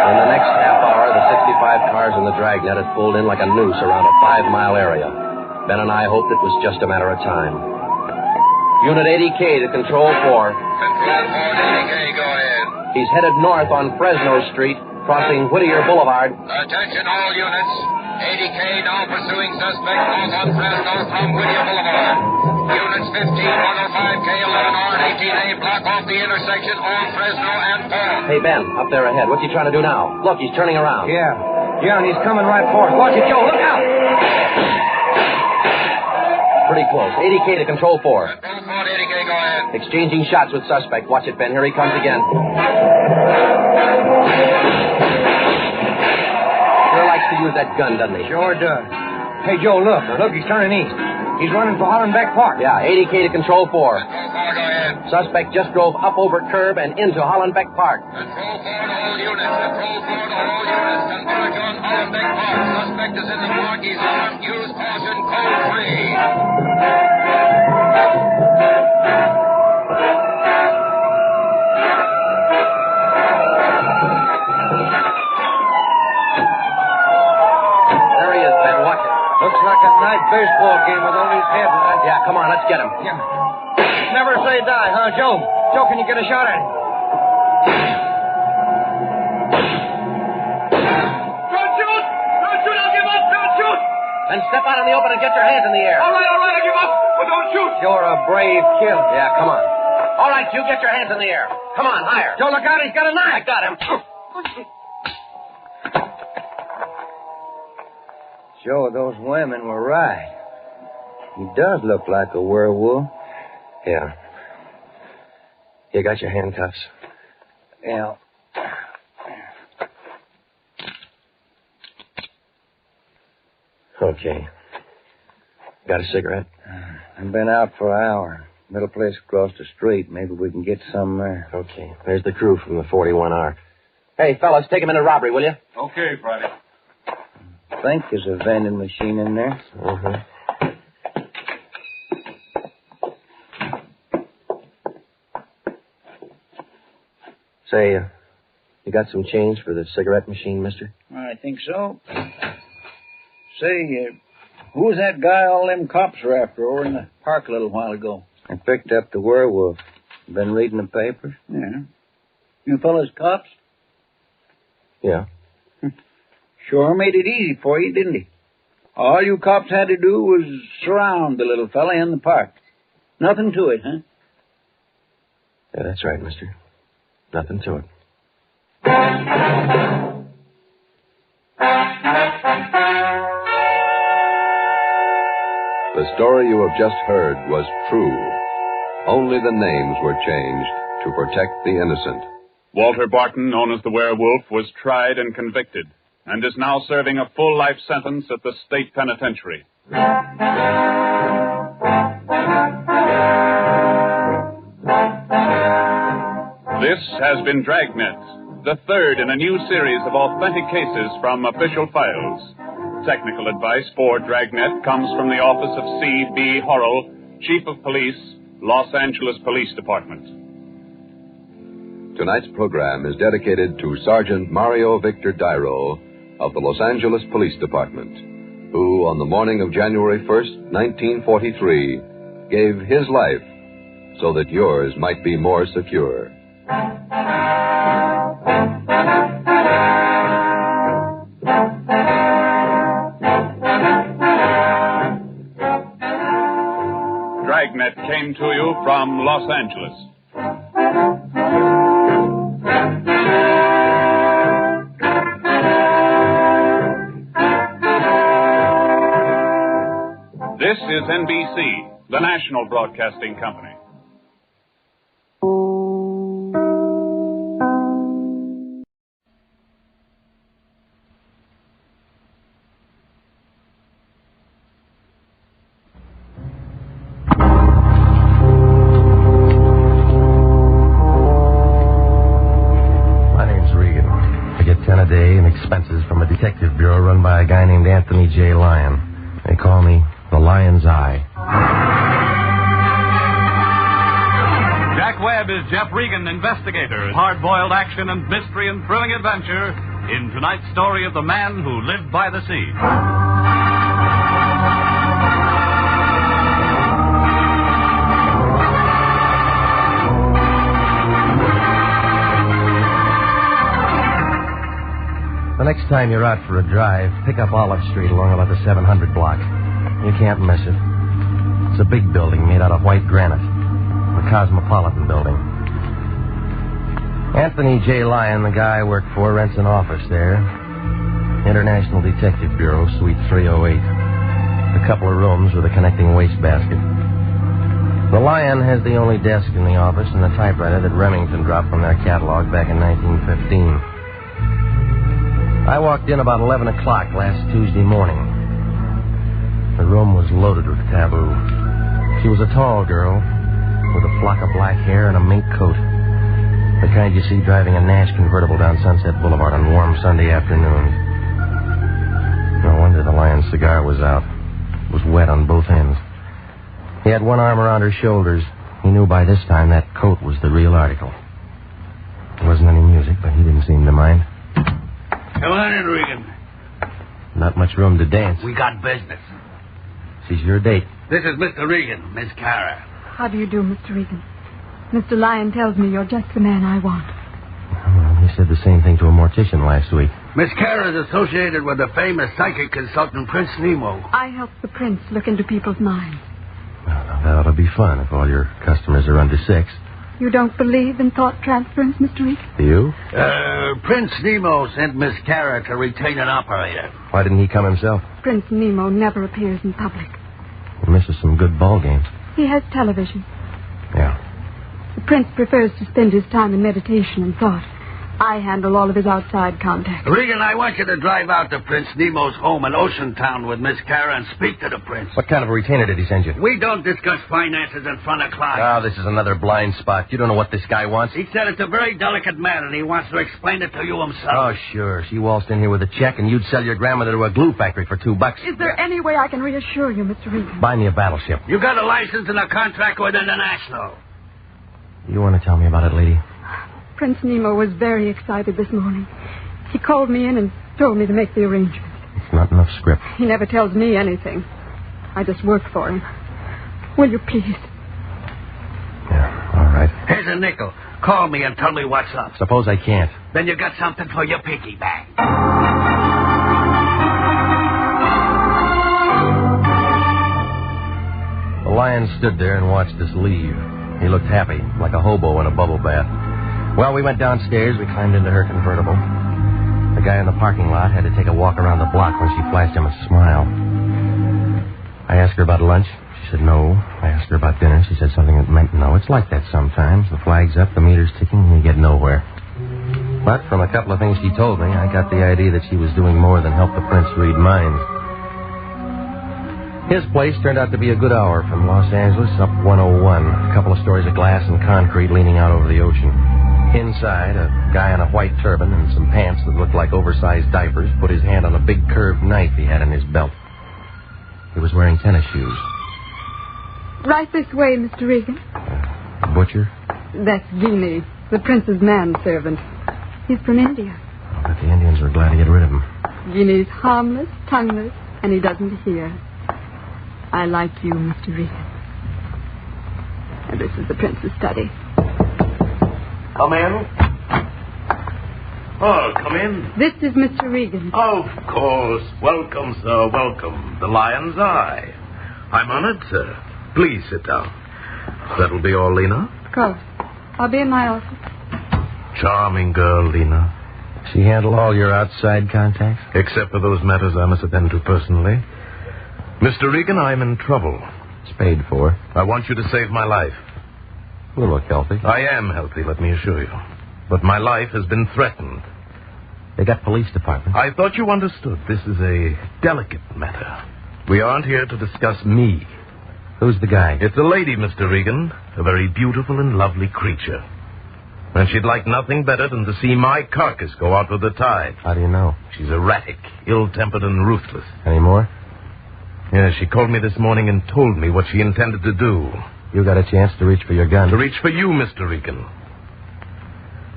In the next half hour, the 65 cars in the Dragnet had pulled in like a noose around a 5-mile area. Ben and I hoped it was just a matter of time. Unit 80K to Control 4. Control 4 to 80K, go ahead. He's headed north on Fresno Street, crossing Whittier Boulevard. Attention all units. 80K now pursuing suspect north on Fresno from Whittier Boulevard. Units 15, 105K, 11R, and 18A block off the intersection on Fresno and 4. Hey, Ben, up there ahead. What's he trying to do now? Look, he's turning around. Yeah, and he's coming right for us. Watch it, Joe. Look out! Pretty close. 80K to Control 4. Control 4 to 80K, go ahead. Exchanging shots with suspect. Watch it, Ben. Here he comes again. Sure likes to use that gun, doesn't he? Sure does. Hey, Joe, look. Look, he's turning east. He's running for Hollenbeck Park. Yeah, 80K to Control 4. Control 4, go ahead. Suspect just drove up over curb and into Hollenbeck Park. Control 4 to all units. Control 4 to all units. Converge on Hollenbeck Park. Suspect is in the park. He's armed. Use caution. Code 3. Looks like a night baseball game with all these headlights. Yeah, come on, let's get him. Yeah. Never say die, huh, Joe? Joe, can you get a shot at him? Don't shoot! Don't shoot! I'll give up! Don't shoot! Then step out in the open and get your hands in the air. All right, I give up. But don't shoot! You're a brave killer. Yeah, come on. All right, you get your hands in the air. Come on, higher. Joe, look out, he's got a knife. I got him. Joe, those women were right. He does look like a werewolf. Yeah. You got your handcuffs? Yeah. Okay. Got a cigarette? I've been out for an hour. Little place across the street. Maybe we can get some there. Okay. There's the crew from the 41R. Hey, fellas, take him into robbery, will you? Okay, Friday. I think there's a vending machine in there. Uh-huh. Say, you got some change for the cigarette machine, mister? I think so. Say, who was that guy all them cops were after over in the park a little while ago? I picked up the Werewolf. Been reading the papers? Yeah. You fellas cops? Yeah. Sure made it easy for you, didn't he? All you cops had to do was surround the little fella in the park. Nothing to it, huh? Yeah, that's right, mister. Nothing to it. The story you have just heard was true. Only the names were changed to protect the innocent. Walter Barton, known as the Werewolf, was tried and convicted and is now serving a full life sentence at the state penitentiary. This has been Dragnet, the third in a new series of authentic cases from official files. Technical advice for Dragnet comes from the office of C.B. Horrell, Chief of Police, Los Angeles Police Department. Tonight's program is dedicated to Sergeant Mario Victor Dairo of the Los Angeles Police Department, who, on the morning of January 1st, 1943, gave his life so that yours might be more secure. Dragnet came to you from Los Angeles. This is NBC, the national broadcasting company. My name's Regan. I get 10 a day in expenses from a detective bureau run by a guy named Anthony J. Lyon. They call me the Lion's Eye. Jack Webb is Jeff Regan, Investigator. Hard-boiled action and mystery and thrilling adventure in tonight's story of the man who lived by the sea. The next time you're out for a drive, pick up Olive Street along about the 700 block. You can't miss it. It's a big building made out of white granite. The Cosmopolitan Building. Anthony J. Lyon, the guy I work for, rents an office there. International Detective Bureau, Suite 308. A couple of rooms with a connecting wastebasket. The Lion has the only desk in the office and the typewriter that Remington dropped from their catalog back in 1915. I walked in about 11 o'clock last Tuesday morning. The room was loaded with taboo. She was a tall girl with a flock of black hair and a mink coat. The kind you see driving a Nash convertible down Sunset Boulevard on warm Sunday afternoons. No wonder the Lion's cigar was out. It was wet on both ends. He had one arm around her shoulders. He knew by this time that coat was the real article. There wasn't any music, but he didn't seem to mind. Come on in, Regan. Not much room to dance. We got business. She's your date. This is Mr. Regan, Miss Kara. How do you do, Mr. Regan? Mr. Lyon tells me you're just the man I want. Well, he said the same thing to a mortician last week. Miss Kara is associated with the famous psychic consultant Prince Nemo. I help the prince look into people's minds. Well, that ought to be fun if all your customers are under 6. You don't believe in thought transference, Mr. Regan? Do you? Prince Nemo sent Miss Kara to retain an operator. Why didn't he come himself? Prince Nemo never appears in public. He misses some good ball games. He has television. Yeah. The prince prefers to spend his time in meditation and thought. I handle all of his outside contacts. Regan, I want you to drive out to Prince Nemo's home in Ocean Town with Miss Kara and speak to the prince. What kind of a retainer did he send you? We don't discuss finances in front of clients. Oh, this is another blind spot. You don't know what this guy wants. He said it's a very delicate matter, and he wants to explain it to you himself. Oh, sure. She waltzed in here with a check, and you'd sell your grandmother to a glue factory for $2. Is there any way I can reassure you, Mr. Regan? Buy me a battleship. You got a license and a contract with International. You want to tell me about it, lady? Prince Nemo was very excited this morning. He called me in and told me to make the arrangements. It's not enough script. He never tells me anything. I just work for him. Will you please? Yeah, all right. Here's a nickel. Call me and tell me what's up. Suppose I can't. Then you got something for your piggy bank. The lion stood there and watched us leave. He looked happy, like a hobo in a bubble bath. Well, we went downstairs. We climbed into her convertible. The guy in the parking lot had to take a walk around the block when she flashed him a smile. I asked her about lunch. She said no. I asked her about dinner. She said something that meant no. It's like that sometimes. The flag's up, the meter's ticking, and you get nowhere. But from a couple of things she told me, I got the idea that she was doing more than help the prince read minds. His place turned out to be a good hour from Los Angeles up 101. A couple of stories of glass and concrete leaning out over the ocean. Inside, a guy in a white turban and some pants that looked like oversized diapers put his hand on a big curved knife he had in his belt. He was wearing tennis shoes. Right this way, Mr. Regan. A butcher? That's Genie, the prince's manservant. He's from India. I bet the Indians were glad to get rid of him. Genie's harmless, tongueless, and he doesn't hear. I like you, Mr. Regan. And this is the prince's study. Come in. Oh, come in. This is Mr. Regan. Of course. Welcome, sir. Welcome. The Lion's Eye. I'm honored, sir. Please sit down. That'll be all, Lena? Of course. I'll be in my office. Charming girl, Lena. She handle all your outside contacts? Except for those matters I must attend to personally. Mr. Regan, I'm in trouble. It's paid for. I want you to save my life. You look healthy. I am healthy, let me assure you. But my life has been threatened. They got police department. I thought you understood. This is a delicate matter. We aren't here to discuss me. Who's the guy? It's a lady, Mr. Regan. A very beautiful and lovely creature. And she'd like nothing better than to see my carcass go out with the tide. How do you know? She's erratic, ill-tempered, and ruthless. Any more? Yes, she called me this morning and told me what she intended to do. You got a chance to reach for your gun. To reach for you, Mr. Regan.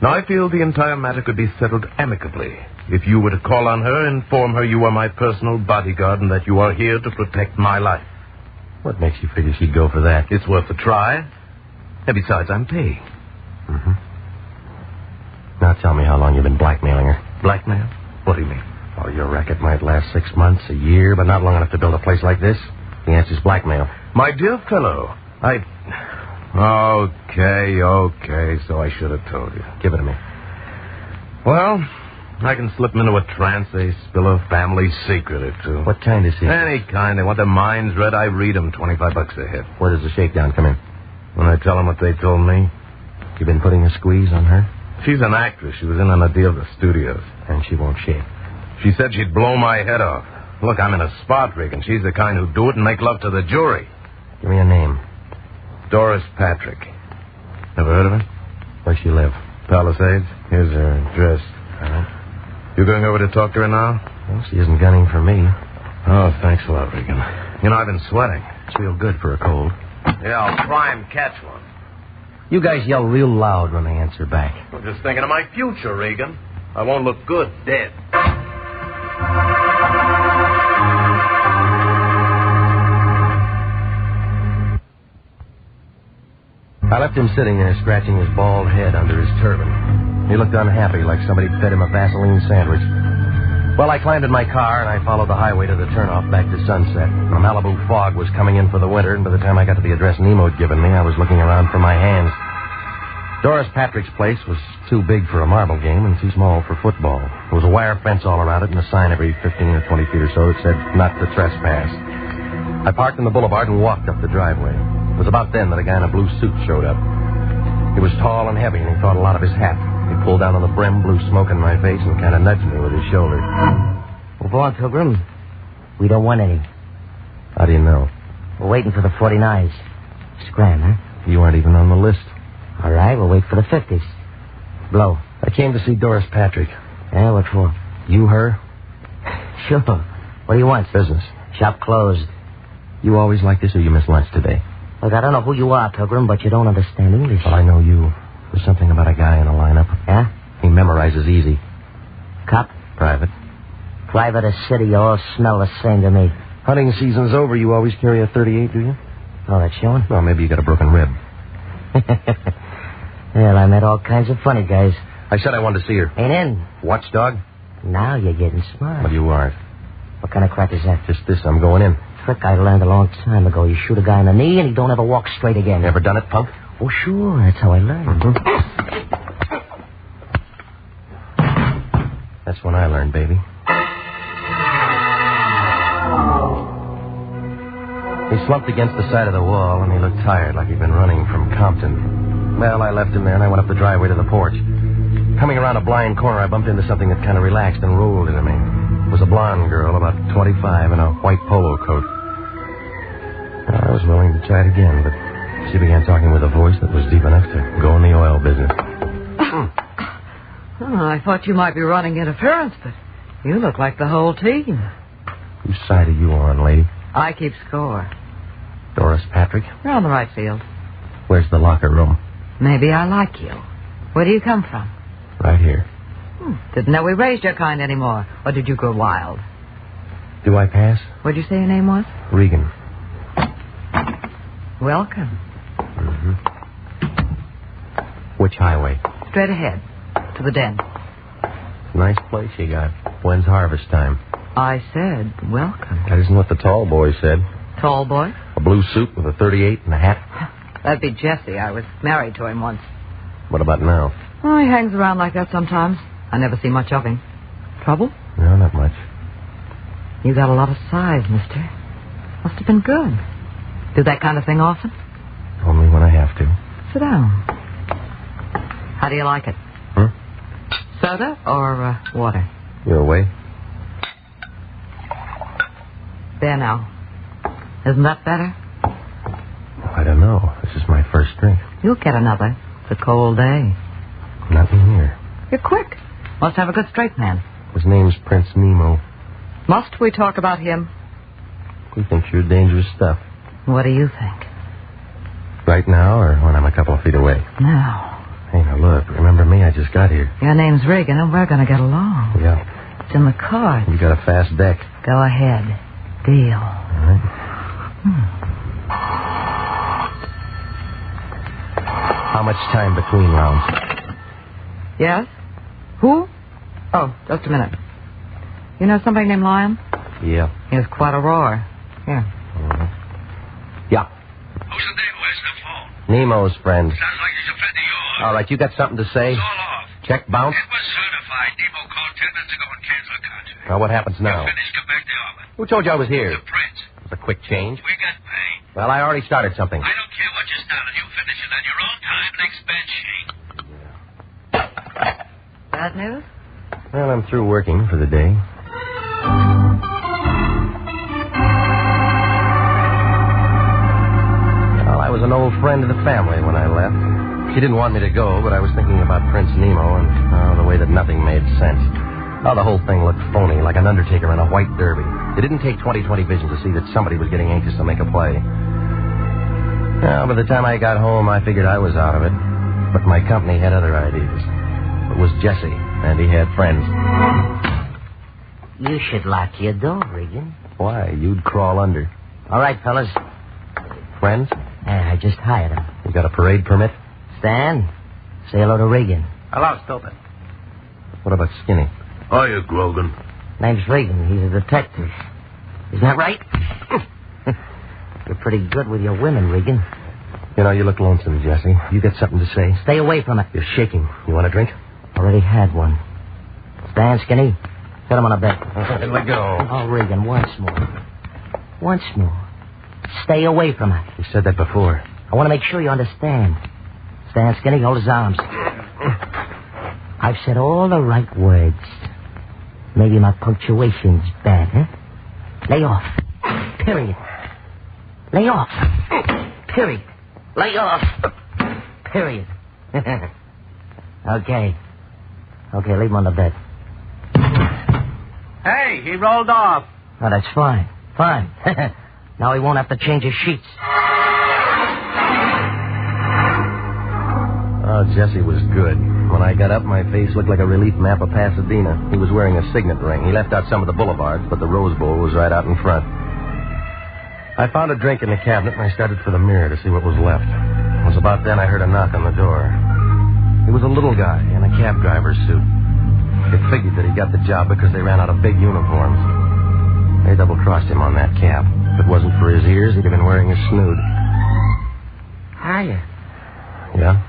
Now, I feel the entire matter could be settled amicably if you were to call on her and inform her you are my personal bodyguard and that you are here to protect my life. What makes you figure she'd go for that? It's worth a try. And besides, I'm paying. Mm-hmm. Now tell me how long you've been blackmailing her. Blackmail? What do you mean? Oh, your racket might last 6 months, a year, but not long enough to build a place like this. The answer's blackmail. My dear fellow, Okay, so I should have told you. Give it to me. Well, I can slip them into a trance. They spill a family secret or two. What kind of secret? Any kind. They want their minds read. I read them. $25 a head. Where does the shakedown come in? When I tell them what they told me. You been putting a squeeze on her? She's an actress. She was in on a deal at the studios. And she won't shake. She said she'd blow my head off. Look, I'm in a spot, Regan. She's the kind who'd do it and make love to the jury. Give me a name. Doris Patrick. Ever heard of her? Where's she live? Palisades. Here's her address. All right. You going over to talk to her now? Well, she isn't gunning for me. Oh, thanks a lot, Regan. You know, I've been sweating. It's real good for a cold. Yeah, I'll try and catch one. You guys yell real loud when they answer back. I'm just thinking of my future, Regan. I won't look good dead. I left him sitting there scratching his bald head under his turban. He looked unhappy, like somebody fed him a Vaseline sandwich. Well, I climbed in my car, and I followed the highway to the turnoff back to Sunset. The Malibu fog was coming in for the winter, and by the time I got to the address Nemo had given me, I was looking around for my hands. Doris Patrick's place was too big for a marble game and too small for football. There was a wire fence all around it and a sign every 15 or 20 feet or so that said, not to trespass. I parked on the boulevard and walked up the driveway. It was about then that a guy in a blue suit showed up. He was tall and heavy, and he caught a lot of his hat. He pulled down on the brim, blew smoke in my face, and kind of nudged me with his shoulder. Well, go on, Pilgrim. We don't want any. How do you know? We're waiting for the 49s. Scram, huh? You aren't even on the list. All right, we'll wait for the 50s. Blow. I came to see Doris Patrick. Yeah, what for? You, her? Sure. What do you want? Business. Shop closed. You always like this, or you missed lunch today? Look, I don't know who you are, Pilgrim, but you don't understand English. Well, I know you. The was something about a guy in a lineup. Yeah? He memorizes easy. Cop? Private. Private or city all smell the same to me. Hunting season's over. You always carry a 38, do you? Oh, that's showing? Well, maybe you got a broken rib. Well, I met all kinds of funny guys. I said I wanted to see her. Ain't in. Watchdog? Now you're getting smart. Well, you aren't. What kind of crack is that? Just this. I'm going in. Trick I learned a long time ago. You shoot a guy in the knee and he don't ever walk straight again. Ever done it, punk? Oh, sure. That's how I learned. That's when I learned, baby. He slumped against the side of the wall, and he looked tired, like he'd been running from Compton. Well, I left him there, and I went up the driveway to the porch. Coming around a blind corner, I bumped into something that kind of relaxed and rolled into me. It was a blonde girl, about 25, in a white polo coat. I was willing to try it again, but she began talking with a voice that was deep enough to go in the oil business. Oh, I thought you might be running interference, but you look like the whole team. Whose side are you on, lady? I keep score. Doris Patrick? You're on the right field. Where's the locker room? Maybe I like you. Where do you come from? Right here. Didn't know we raised your kind anymore. Or did you go wild? Do I pass? What'd you say your name was? Regan. Welcome. Mm-hmm. Which highway? Straight ahead. To the den. Nice place you got. When's harvest time? I said welcome. That isn't what the tall boy said. Tall boy? A blue suit with a 38 and a hat. That'd be Jesse. I was married to him once. What about now? Oh, he hangs around like that sometimes. I never see much of him. Trouble? No, not much. You got a lot of size, mister. Must have been good. Do that kind of thing often? Only when I have to. Sit down. How do you like it? Soda or water? Your way? There now. Isn't that better? I don't know. This is my first drink. You'll get another. It's a cold day. Nothing here. You're quick. Must have a good straight man. His name's Prince Nemo. Must we talk about him? He thinks you're dangerous stuff. What do you think? Right now or when I'm a couple of feet away? Now. Hey, now look. Remember me? I just got here. Your name's Regan, and we're going to get along. Yeah. It's in the cards. You got a fast deck. Go ahead. Deal. All right. How much time between rounds? Yes? Who? Oh, just a minute. You know somebody named Lion? Yeah. He has quite a roar. Here. Yeah. Who's the name? Where's the phone? Nemo's friend. Sounds like he's a friend of yours. All right, you got something to say? It's all off. Check bounce? It was certified. Nemo called 10 minutes ago and canceled the contract. Now, what happens now? Finished, come back to the office. Who told you I was here? The Prince. It was a quick change. We got paid. Well, I already started something. I don't care what you started. You finish it on your own time. Next bad shake. Bad news? Well, I'm through working for the day. Well, I was an old friend of the family when I left. She didn't want me to go, but I was thinking about Prince Nemo and the way that nothing made sense. Oh, the whole thing looked phony, like an undertaker in a white derby. It didn't take 20/20 vision to see that somebody was getting anxious to make a play. Well, by the time I got home, I figured I was out of it. But my company had other ideas. It was Jesse, and he had friends. You should lock your door, Regan. Why? You'd crawl under. All right, fellas. Friends? I just hired him. You got a parade permit? Stan, say hello to Regan. Hello, stupid. What about Skinny? Hiya, Grogan. Name's Regan. He's a detective. Isn't that right? You're pretty good with your women, Regan. You know, you look lonesome, Jesse. You got something to say? Stay away from it. You're shaking. You want a drink? Already had one. Stan, Skinny, set him on a bed. Let go. Oh, Regan, once more. Once more. Stay away from it. You said that before. I want to make sure you understand. Stan, Skinny, hold his arms. I've said all the right words. Maybe my punctuation's bad, huh? Lay off. Period. Lay off. Period. Lay off. Period. Okay. Okay, leave him on the bed. Hey, he rolled off. Oh, that's fine. Fine. Now he won't have to change his sheets. Oh, Jesse was good. When I got up, my face looked like a relief map of Pasadena. He was wearing a signet ring. He left out some of the boulevards, but the Rose Bowl was right out in front. I found a drink in the cabinet, and I started for the mirror to see what was left. It was about then I heard a knock on the door. He was a little guy in a cab driver's suit. It figured that he got the job because they ran out of big uniforms. They double-crossed him on that cab. If it wasn't for his ears, he'd have been wearing a snood. Hiya. Yeah?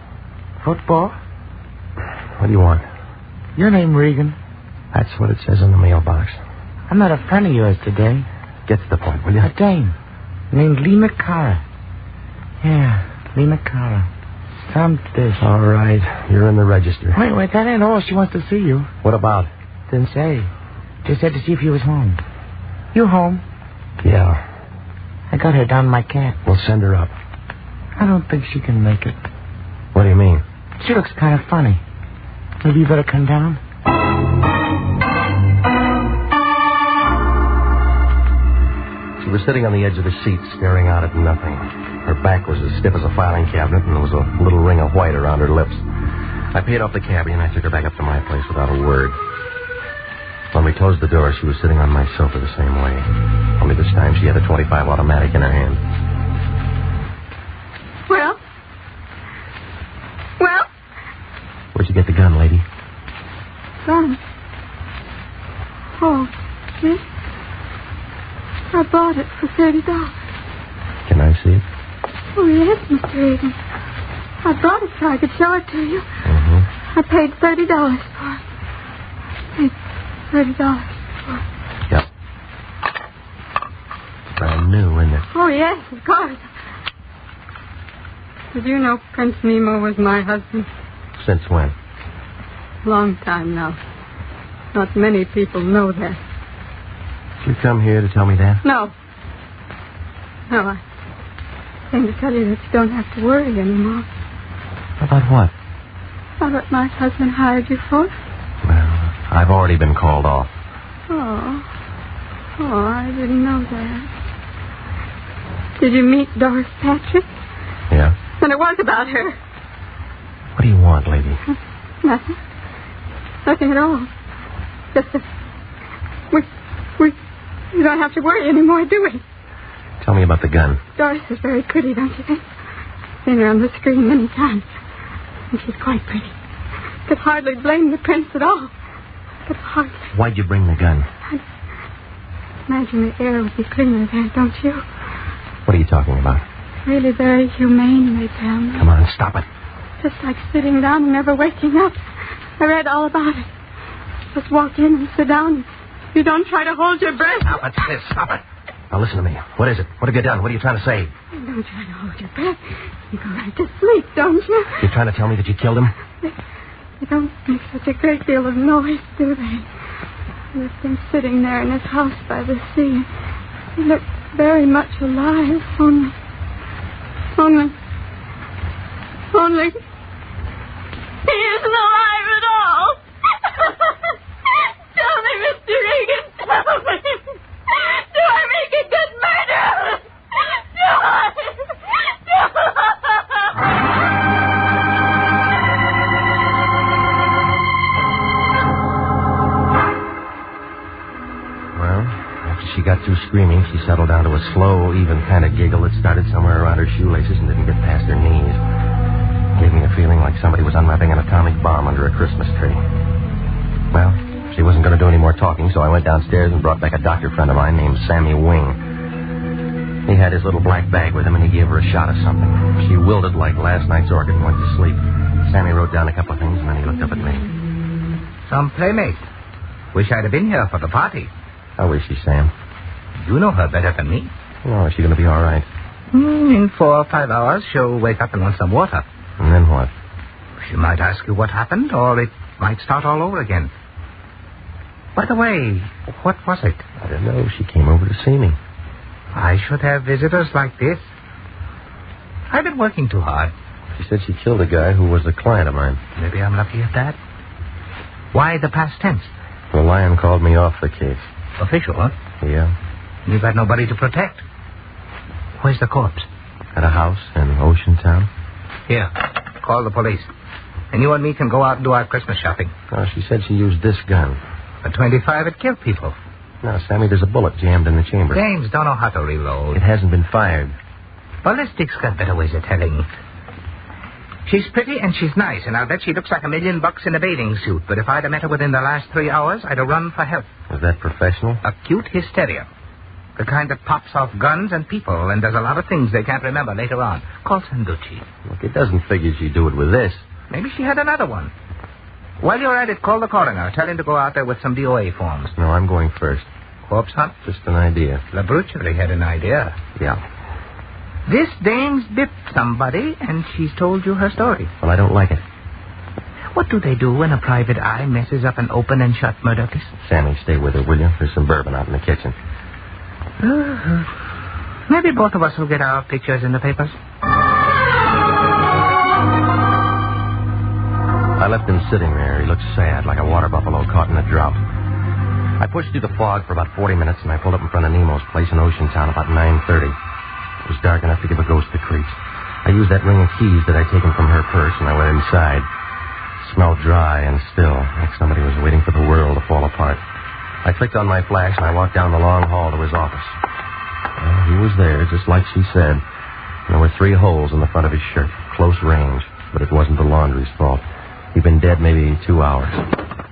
Football? What do you want? Your name, Regan. That's what it says in the mailbox. I met a friend of yours today. Get to the point, will you? A dame named Lee McCara. Yeah, Lee McCara. Some fish. All right. You're in the register. Wait, that ain't all. She wants to see you. What about? Didn't say. Just said to see if you was home. You home? Yeah. I got her down in my cab. We'll send her up. I don't think she can make it. What do you mean? She looks kind of funny. Maybe you better come down. She was sitting on the edge of the seat, staring out at nothing. Her back was as stiff as a filing cabinet, and there was a little ring of white around her lips. I paid off the cabbie, and I took her back up to my place without a word. When we closed the door, she was sitting on my sofa the same way. Only this time she had a .25 automatic in her hand. Well? Where'd you get the gun, lady? Gun? Oh, yes. I bought it for $30. Can I see it? Oh, yes, Mr. Regan. I brought it so I could show it to you. Mm-hmm. I paid $30 for it. $30 for it. Yep. Brand new, isn't it? Oh, yes, of course. Did you know Prince Nemo was my husband? Since when? Long time now. Not many people know that. Did you come here to tell me that? No, I came to tell you that you don't have to worry anymore. About what? About what my husband hired you for. Well, I've already been called off. Oh, I didn't know that. Did you meet Doris Patrick? Yeah. And it was about her. What do you want, lady? Nothing. Nothing at all. Just that we don't have to worry anymore, do we? Tell me about the gun. Doris is very pretty, don't you think? Seen her on the screen many times. And she's quite pretty. Could hardly blame the prince at all. Could hardly. Why'd you bring the gun? I imagine the air would be cleaner there, don't you? What are you talking about? Really very humane, they tell me. Come on, stop it. Just like sitting down and never waking up. I read all about it. Just walk in and sit down. You don't try to hold your breath. Stop it, sis. Stop it. Now listen to me. What is it? What have you done? What are you trying to say? You don't try to hold your breath. You go right to sleep, don't you? You're trying to tell me that you killed him? They don't make such a great deal of noise, do they? He was been sitting there in his house by the sea. He looked very much alive, only... He isn't alive at all. Tell me, Mr. Regan, tell me. Do I make a good murderer? Do I? Well, after she got through screaming, she settled down to a slow, even kind of giggle that started somewhere around her shoelaces and didn't get past her knees. Gave me a feeling like somebody was unwrapping an atomic bomb under a Christmas tree. Well, she wasn't going to do any more talking, so I went downstairs and brought back a doctor friend of mine named Sammy Wing. He had his little black bag with him, and he gave her a shot of something. She wilted like last night's orchid and went to sleep. Sammy wrote down a couple of things, and then he looked up at me. Some playmate. Wish I'd have been here for the party. How is she, Sam? You know her better than me. Oh, is she going to be all right? In 4 or 5 hours, she'll wake up and want some water. And then what? She might ask you what happened, or it might start all over again. By the way, what was it? I don't know. She came over to see me. I should have visitors like this. I've been working too hard. She said she killed a guy who was a client of mine. Maybe I'm lucky at that. Why the past tense? The Lion called me off the case. Official, huh? Yeah. You've got nobody to protect. Where's the corpse? At a house in Ocean Town. Here, call the police. And you and me can go out and do our Christmas shopping. Oh, she said she used this gun. A .25, it killed people. No, Sammy, there's a bullet jammed in the chamber. James don't know how to reload. It hasn't been fired. Ballistics got better ways of telling. She's pretty and she's nice, and I'll bet she looks like $1 million in a bathing suit. But if I'd have met her within the last 3 hours, I'd have run for help. Was that professional? Acute hysteria. The kind that pops off guns and people and does a lot of things they can't remember later on. Call Sanducci. Look, it doesn't figure she'd do it with this. Maybe she had another one. While you're at it, call the coroner. Tell him to go out there with some DOA forms. No, I'm going first. Corpse hunt? Just an idea. LaBruce had an idea. Yeah. This dame's dipped somebody, and she's told you her story. Well, I don't like it. What do they do when a private eye messes up an open and shut murder case? Sammy, stay with her, will you? There's some bourbon out in the kitchen. Maybe both of us will get our pictures in the papers. I left him sitting there. He looked sad, like a water buffalo caught in a drought. I pushed through the fog for about 40 minutes, and I pulled up in front of Nemo's place in Oceantown about 9:30. It was dark enough to give a ghost the creeps. I used that ring of keys that I'd taken from her purse, and I went inside. It smelled dry and still, like somebody was waiting for the world to fall apart. I clicked on my flash, and I walked down the long hall to his office. Well, he was there, just like she said. And there were 3 holes in the front of his shirt, close range, but it wasn't the laundry's fault. He'd been dead maybe 2 hours.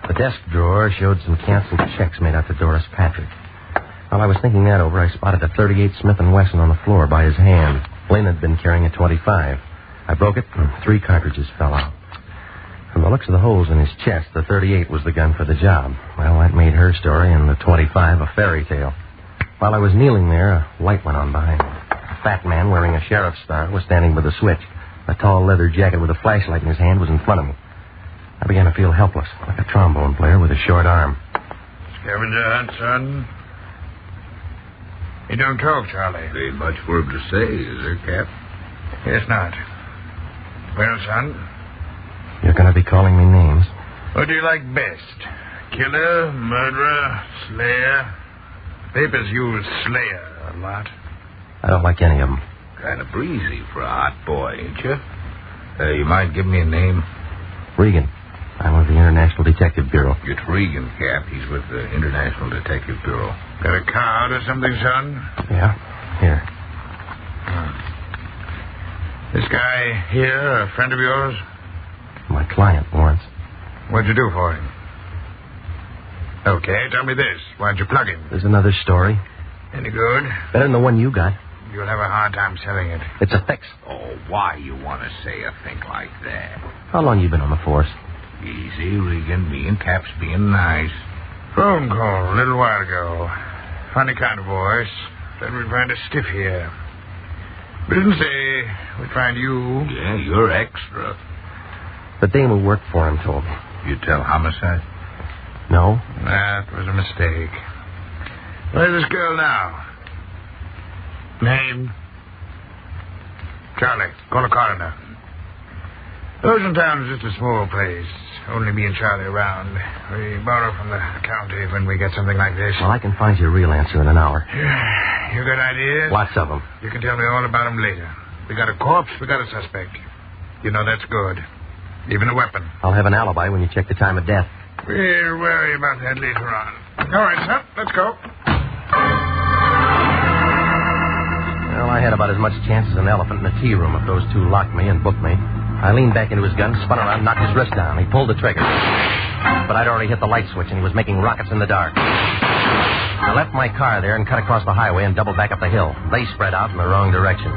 The desk drawer showed some canceled checks made out to Doris Patrick. While I was thinking that over, I spotted a .38 Smith & Wesson on the floor by his hand. Lynn had been carrying a .25. I broke it, and 3 cartridges fell out. From the looks of the holes in his chest, the .38 was the gun for the job. Well, that made her story and the .25 a fairy tale. While I was kneeling there, a light went on behind me. A fat man wearing a sheriff's star was standing by the switch. A tall leather jacket with a flashlight in his hand was in front of me. I began to feel helpless, like a trombone player with a short arm. Scavenger hunt, son? You don't talk, Charlie. Ain't much for him to say, is there, Cap? Yes, not. Well, son? You're going to be calling me names. What do you like best? Killer, murderer, slayer? Papers use slayer a lot. I don't like any of them. Kind of breezy for a hot boy, ain't you? You might give me a name? Regan. I'm with the International Detective Bureau. It's Regan, Cap. He's with the International Detective Bureau. Got a card or something, son? Yeah. Here. This guy here, a friend of yours? My client, Lawrence. What'd you do for him? Okay, tell me this. Why'd you plug him? There's another story. Any good? Better than the one you got. You'll have a hard time selling it. It's a fix. Oh, why you want to say a thing like that? How long you been on the force? Easy, Regan. Me and Cap's being nice. Phone call a little while ago. Funny kind of voice. Said we'd find a stiff here. We didn't say we'd find you. Yeah, you're extra. The dame who worked for him told me. You tell Homicide? No. That was a mistake. Where's this girl now? Name? Charlie, call a coroner. Oceantown is just a small place. Only me and Charlie around. We borrow from the county when we get something like this. Well, I can find you a real answer in an hour. You got ideas? Lots of them. You can tell me all about them later. We got a corpse, we got a suspect. You know that's good. Even a weapon. I'll have an alibi when you check the time of death. We'll worry about that later on. All right, son. Let's go. Well, I had about as much chance as an elephant in a tea room if those 2 locked me and booked me. I leaned back into his gun, spun around, knocked his wrist down. He pulled the trigger. But I'd already hit the light switch, and he was making rockets in the dark. I left my car there and cut across the highway and doubled back up the hill. They spread out in the wrong direction.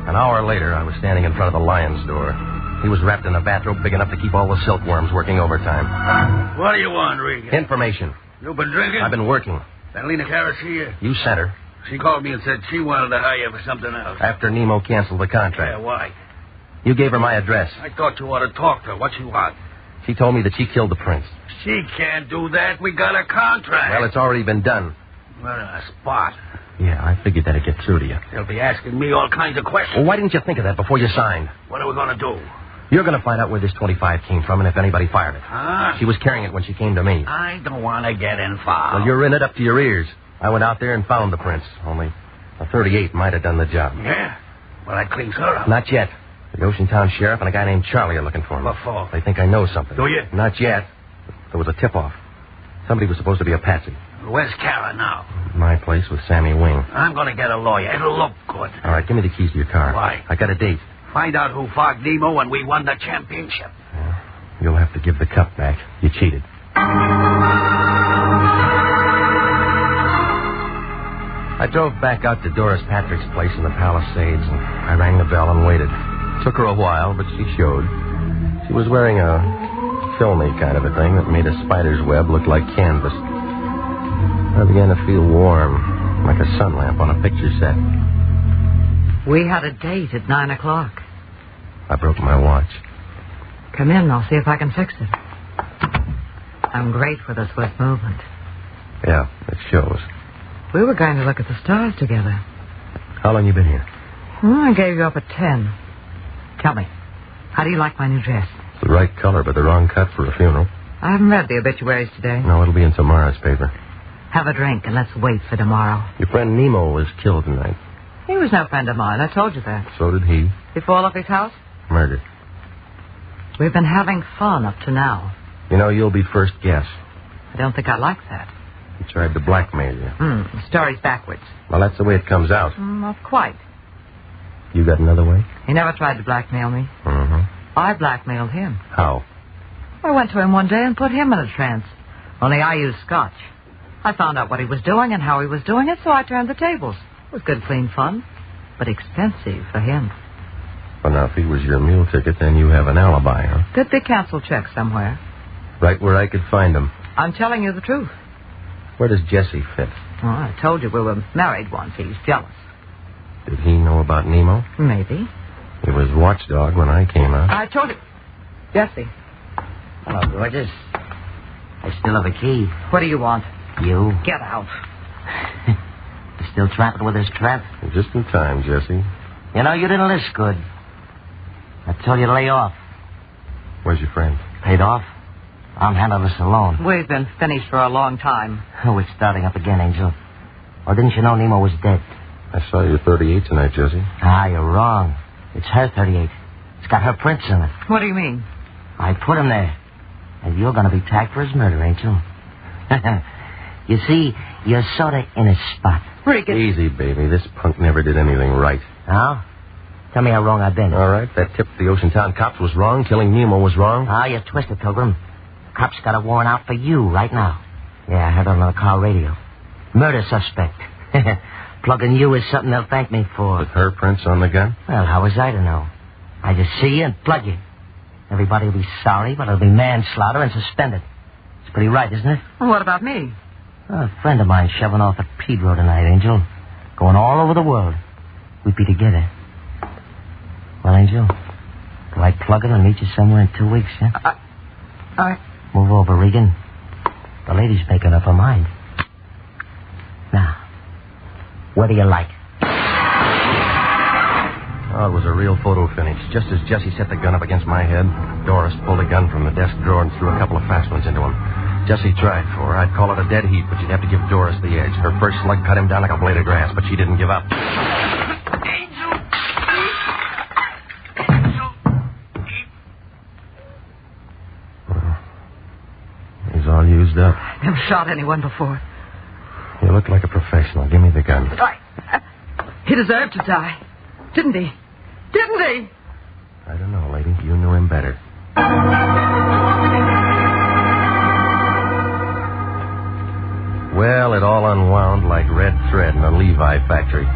An hour later, I was standing in front of the lion's door. He was wrapped in a bathrobe big enough to keep all the silkworms working overtime. What do you want, Regan? Information. You been drinking? I've been working. That Lena Carrot see you? You sent her. She called me and said she wanted to hire you for something else. After Nemo canceled the contract. Yeah, why? You gave her my address. I thought you ought to talk to her. What you want? She told me that she killed the prince. She can't do that. We got a contract. Well, it's already been done. We're in a spot. Yeah, I figured that'd get through to you. They'll be asking me all kinds of questions. Well, why didn't you think of that before you signed? What are we going to do? You're going to find out where this 25 came from and if anybody fired it. Huh? She was carrying it when she came to me. I don't want to get involved. Well, you're in it up to your ears. I went out there and found the prince. Only A .38 might have done the job. Yeah? Well, that cleans her up. Not yet. The Oceantown sheriff and a guy named Charlie are looking for me. What for? They think I know something. Do you? Not yet. There was a tip-off. Somebody was supposed to be a patsy. Where's Kara now? My place with Sammy Wing. I'm going to get a lawyer. It'll look good. All right, give me the keys to your car. Why? I got a date. Find out who fogged Nemo when we won the championship. You'll have to give the cup back. You cheated. I drove back out to Doris Patrick's place in the Palisades, and I rang the bell and waited. Took her a while, but she showed. She was wearing a filmy kind of a thing that made a spider's web look like canvas. I began to feel warm, like a sun lamp on a picture set. We had a date at 9 o'clock. I broke my watch. Come in, I'll see if I can fix it. I'm great with a swift movement. Yeah, it shows. We were going to look at the stars together. How long you been here? I gave you up at 10. Tell me, how do you like my new dress? It's the right color, but the wrong cut for a funeral. I haven't read the obituaries today. No, it'll be in tomorrow's paper. Have a drink and let's wait for tomorrow. Your friend Nemo was killed tonight. He was no friend of mine. I told you that. So did he. You fall off his house? Murdered. We've been having fun up to now. You know, you'll be first guess. I don't think I like that. He tried to blackmail you. The story's backwards. Well, that's the way it comes out. Not quite. You got another way? He never tried to blackmail me. Mm-hmm. I blackmailed him. How? I went to him one day and put him in a trance. Only I used scotch. I found out what he was doing and how he was doing it, so I turned the tables. It was good, clean fun, but expensive for him. Well, now, if he was your mule ticket, then you have an alibi, huh? Could be canceled check somewhere. Right where I could find him. I'm telling you the truth. Where does Jesse fit? Oh, I told you we were married once. He's jealous. Did he know about Nemo? Maybe. He was watchdog when I came out. I told you. Jesse. Hello, gorgeous. I still have a key. What do you want? You. Get out. You still trapping with this trap? Just in time, Jesse. You know, you didn't list good. I told you to lay off. Where's your friend? Paid off. I'm handling this alone. We've been finished for a long time. Oh, it's starting up again, Angel. Or didn't you know Nemo was dead? I saw your .38 tonight, Jesse. Ah, you're wrong. It's her .38. It's got her prints in it. What do you mean? I put him there. And you're going to be tagged for his murder, Angel. You see, you're sort of in a spot. Regan. Easy, baby. This punk never did anything right. Huh? Tell me how wrong I've been. All right, that tip to the Oceantown cops was wrong. Killing Nemo was wrong. Ah, you're twisted, Pilgrim. Cops got a warrant out for you right now. Yeah, I heard on the car radio. Murder suspect. Plugging you is something they'll thank me for. With her prints on the gun? Well, how was I to know? I just see you and plug you. Everybody will be sorry, but it'll be manslaughter and suspended. It's pretty right, isn't it? Well, what about me? A friend of mine shoving off at Pedro tonight, Angel. Going all over the world. We'd be together. Well, Angel, do I plug it and meet you somewhere in 2 weeks, huh? Move over, Regan. The lady's making up her mind. Now, what do you like? Oh, it was a real photo finish. Just as Jesse set the gun up against my head, Doris pulled a gun from the desk drawer and threw a couple of fast ones into him. Jesse tried for her. I'd call it a dead heat, but you'd have to give Doris the edge. Her first slug cut him down like a blade of grass, but she didn't give up. He's all used up. Never shot anyone before. You look like a professional. Give me the gun. He deserved to die. Didn't he? Didn't he? I don't know, lady. You knew him better. Well, it all unwound like red thread in a Levi factory.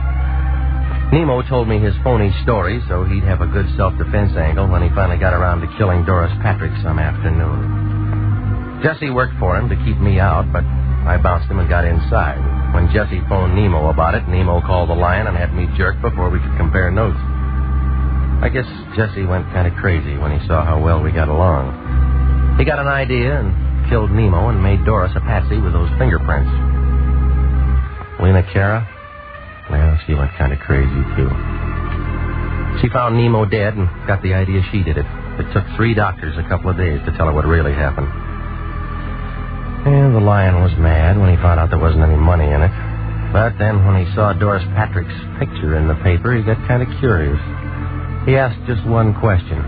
Nemo told me his phony story so he'd have a good self-defense angle when he finally got around to killing Doris Patrick some afternoon. Jesse worked for him to keep me out, but I bounced him and got inside. When Jesse phoned Nemo about it, Nemo called the Lion and had me jerked before we could compare notes. I guess Jesse went kind of crazy when he saw how well we got along. He got an idea and killed Nemo and made Doris a patsy with those fingerprints. Lena Cara? Well, she went kind of crazy, too. She found Nemo dead and got the idea she did it. It took 3 doctors a couple of days to tell her what really happened. And the Lion was mad when he found out there wasn't any money in it. But then when he saw Doris Patrick's picture in the paper, he got kind of curious. He asked just one question.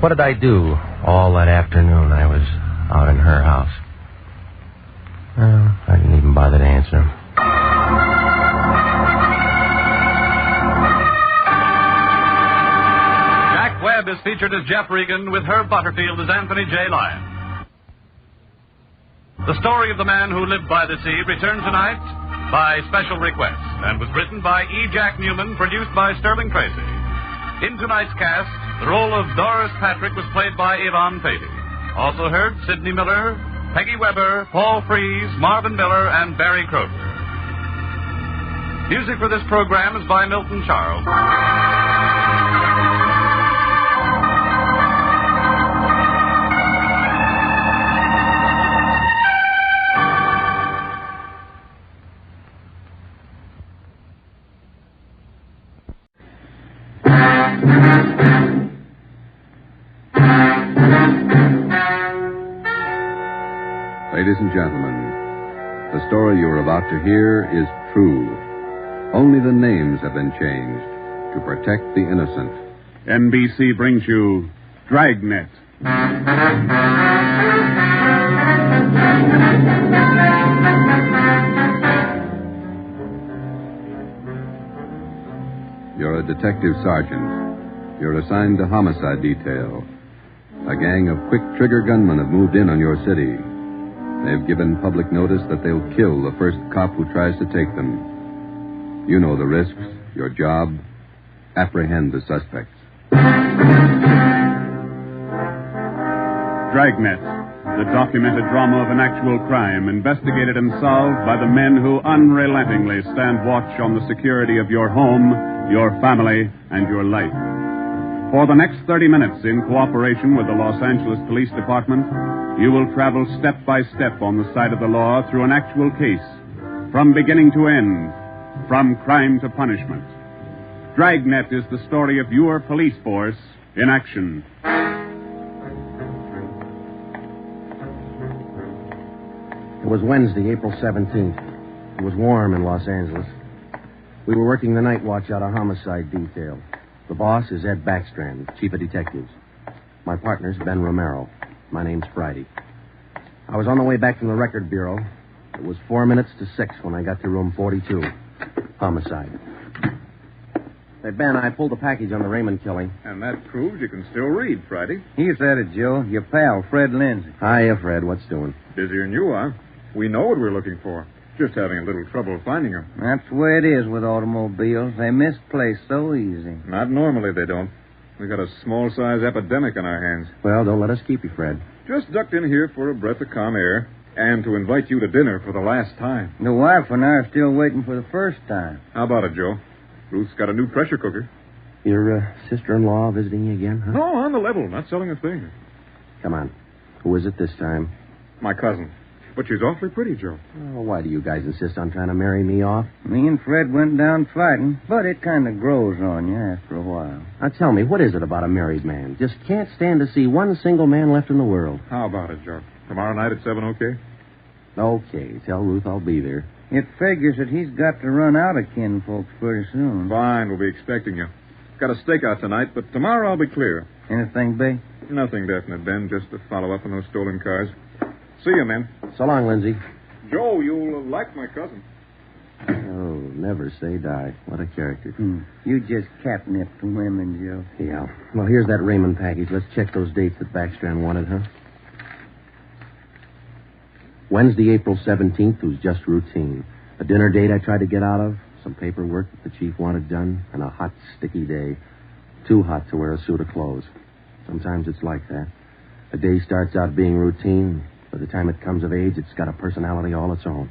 What did I do all that afternoon I was out in her house? Well, I didn't even bother to answer him. Jack Webb is featured as Jeff Regan with Herb Butterfield as Anthony J. Lyon. The story of the man who lived by the sea returns tonight by special request and was written by E. Jack Newman, produced by Sterling Tracy. In tonight's cast, the role of Doris Patrick was played by Yvonne Patey. Also heard Sidney Miller, Peggy Weber, Paul Freese, Marvin Miller, and Barry Crozer. Music for this program is by Milton Charles. Ladies and gentlemen, the story you are about to hear is true. Only the names have been changed to protect the innocent. NBC brings you Dragnet. You're a detective sergeant. You're assigned to homicide detail. A gang of quick trigger gunmen have moved in on your city. They've given public notice that they'll kill the first cop who tries to take them. You know the risks. Your job, apprehend the suspects. Dragnet, the documented drama of an actual crime, investigated and solved by the men who unrelentingly stand watch on the security of your home, your family, and your life. For the next 30 minutes, in cooperation with the Los Angeles Police Department, you will travel step by step on the side of the law through an actual case, from beginning to end, from crime to punishment. Dragnet is the story of your police force in action. It was Wednesday, April 17th. It was warm in Los Angeles. We were working the night watch out of homicide detail. The boss is Ed Backstrand, chief of detectives. My partner's Ben Romero. My name's Friday. I was on the way back from the record bureau. It was 4 minutes to 6 when I got to room 42. Homicide. Hey, Ben, I pulled the package on the Raymond killing. And that proves you can still read, Friday. He's at it, Joe. Your pal, Fred Lindsay. Hiya, Fred. What's doing? Busier than you are. We know what we're looking for. Just having a little trouble finding them. That's the way it is with automobiles. They misplace so easy. Not normally, they don't. We've got a small-size epidemic on our hands. Well, don't let us keep you, Fred. Just ducked in here for a breath of calm air and to invite you to dinner for the last time. The wife and I are still waiting for the first time. How about it, Joe? Ruth's got a new pressure cooker. Your sister-in-law visiting you again, huh? No, on the level. Not selling a thing. Come on. Who is it this time? My cousin. But she's awfully pretty, Joe. Oh, why do you guys insist on trying to marry me off? Me and Fred went down fighting, but it kind of grows on you after a while. Now, tell me, what is it about a married man? Just can't stand to see one single man left in the world. How about it, Joe? Tomorrow night at 7, okay? Okay. Tell Ruth I'll be there. It figures that he's got to run out of kinfolks pretty soon. Fine, we'll be expecting you. Got a stakeout tonight, but tomorrow I'll be clear. Anything big? Nothing definite, Ben. Just to follow up on those stolen cars. See you, men. So long, Lindsay. Joe, you'll like my cousin. Oh, never say die. What a character. You just catnip the women, Joe. Yeah. Well, here's that Raymond package. Let's check those dates that Backstrand wanted, huh? Wednesday, April 17th was just routine. A dinner date I tried to get out of, some paperwork that the chief wanted done, and a hot, sticky day. Too hot to wear a suit of clothes. Sometimes it's like that. A day starts out being routine. By the time it comes of age, it's got a personality all its own.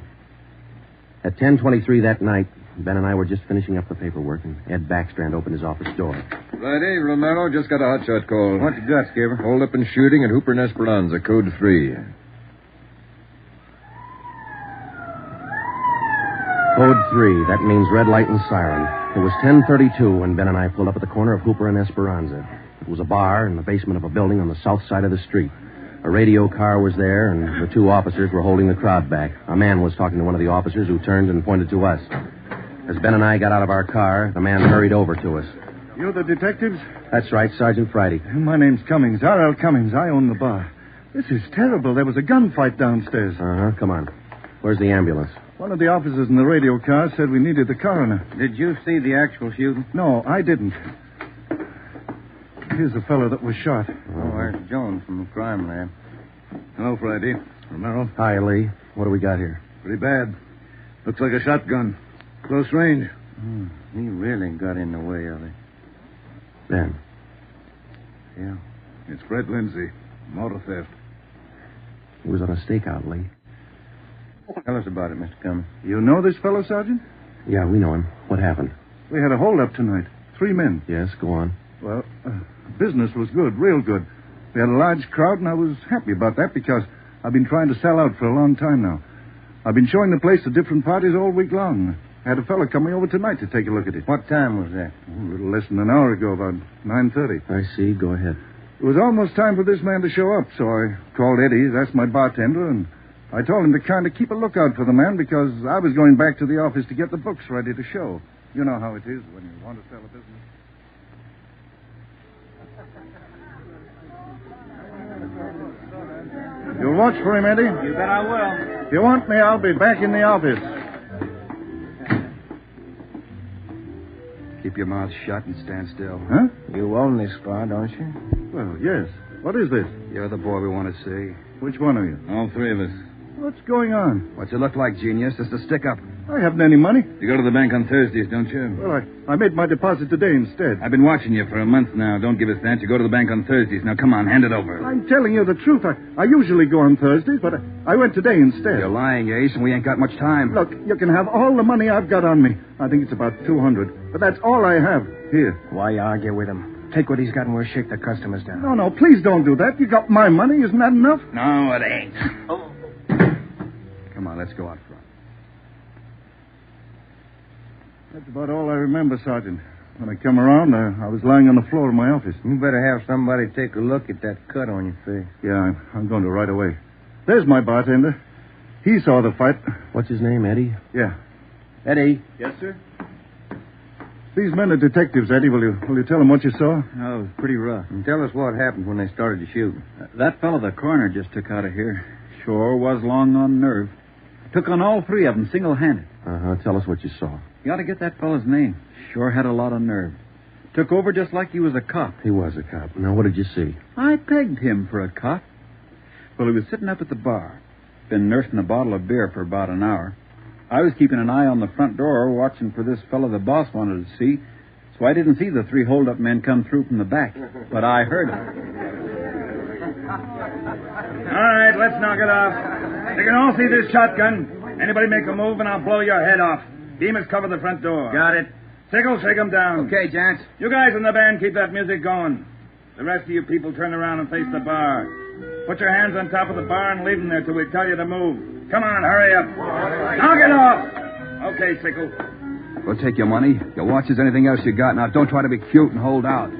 At 10:23 that night, Ben and I were just finishing up the paperwork, and Ed Backstrand opened his office door. Friday, Romero, just got a hotshot call. What you got, Skipper? Hold up and shooting at Hooper and Esperanza, code 3. Code 3, that means red light and siren. It was 10:32 when Ben and I pulled up at the corner of Hooper and Esperanza. It was a bar in the basement of a building on the south side of the street. A radio car was there, and the two officers were holding the crowd back. A man was talking to one of the officers who turned and pointed to us. As Ben and I got out of our car, the man hurried over to us. You're the detectives? That's right, Sergeant Friday. My name's Cummings, R.L. Cummings. I own the bar. This is terrible. There was a gunfight downstairs. Uh-huh, come on. Where's the ambulance? One of the officers in the radio car said we needed the coroner. Did you see the actual shooting? No, I didn't. Here's the fellow that was shot. Oh, there's Jones from the crime lab. Hello, Friday. Romero. Hi, Lee. What do we got here? Pretty bad. Looks like a shotgun. Close range. He really got in the way of it. Ben. Yeah. It's Fred Lindsay. Motor theft. He was on a stakeout, Lee. Tell us about it, Mr. Cummings. You know this fellow, Sergeant? Yeah, we know him. What happened? We had a holdup tonight. 3 men. Yes, go on. Well, business was good, real good. We had a large crowd, and I was happy about that because I've been trying to sell out for a long time now. I've been showing the place to different parties all week long. I had a fellow coming over tonight to take a look at it. What time was that? A little less than an hour ago, about 9:30. I see. Go ahead. It was almost time for this man to show up, so I called Eddie, that's my bartender, and I told him to kind of keep a lookout for the man because I was going back to the office to get the books ready to show. You know how it is when you want to sell a business. You'll watch for him, Eddie? You bet I will. If you want me, I'll be back in the office. Keep your mouth shut and stand still. Huh? You own this bar, don't you? Well, yes. What is this? You're the boy we want to see. Which one are you? All 3 of us. What's going on? What's it look like, genius? Just a stick-up. I haven't any money. You go to the bank on Thursdays, don't you? Well, I made my deposit today instead. I've been watching you for a month now. Don't give us that. You go to the bank on Thursdays. Now, come on, hand it over. I'm telling you the truth. I usually go on Thursdays, but I went today instead. You're lying, Ace, and we ain't got much time. Look, you can have all the money I've got on me. I think it's about $200. But that's all I have. Here. Why argue with him? Take what he's got and we'll shake the customers down. No, please don't do that. You got my money. Isn't that enough? No, it ain't. Oh. Come on, let's go out front. That's about all I remember, Sergeant. When I come around, I was lying on the floor of my office. You better have somebody take a look at that cut on your face. Yeah, I'm going to right away. There's my bartender. He saw the fight. What's his name, Eddie? Yeah. Eddie. Yes, sir? These men are detectives, Eddie. Will you tell them what you saw? Oh, it was pretty rough. And tell us what happened when they started to shoot. That fellow the coroner just took out of here sure was long on nerve. Took on all 3 of them single-handed. Uh-huh. Tell us what you saw. You ought to get that fellow's name. Sure had a lot of nerve. Took over just like he was a cop. He was a cop. Now, what did you see? I pegged him for a cop. Well, he was sitting up at the bar. Been nursing a bottle of beer for about an hour. I was keeping an eye on the front door, watching for this fellow the boss wanted to see, so I didn't see the 3 hold-up men come through from the back. But I heard them. All right, let's knock it off. You can all see this shotgun. Anybody make a move, and I'll blow your head off. Beamers cover the front door. Got it. Sickle, shake them down. Okay, gents. You guys in the band, keep that music going. The rest of you people turn around and face the bar. Put your hands on top of the bar and leave them there till we tell you to move. Come on, hurry up. Knock it off. Okay, Sickle. We'll take your money, your watches, anything else you got. Now, don't try to be cute and hold out.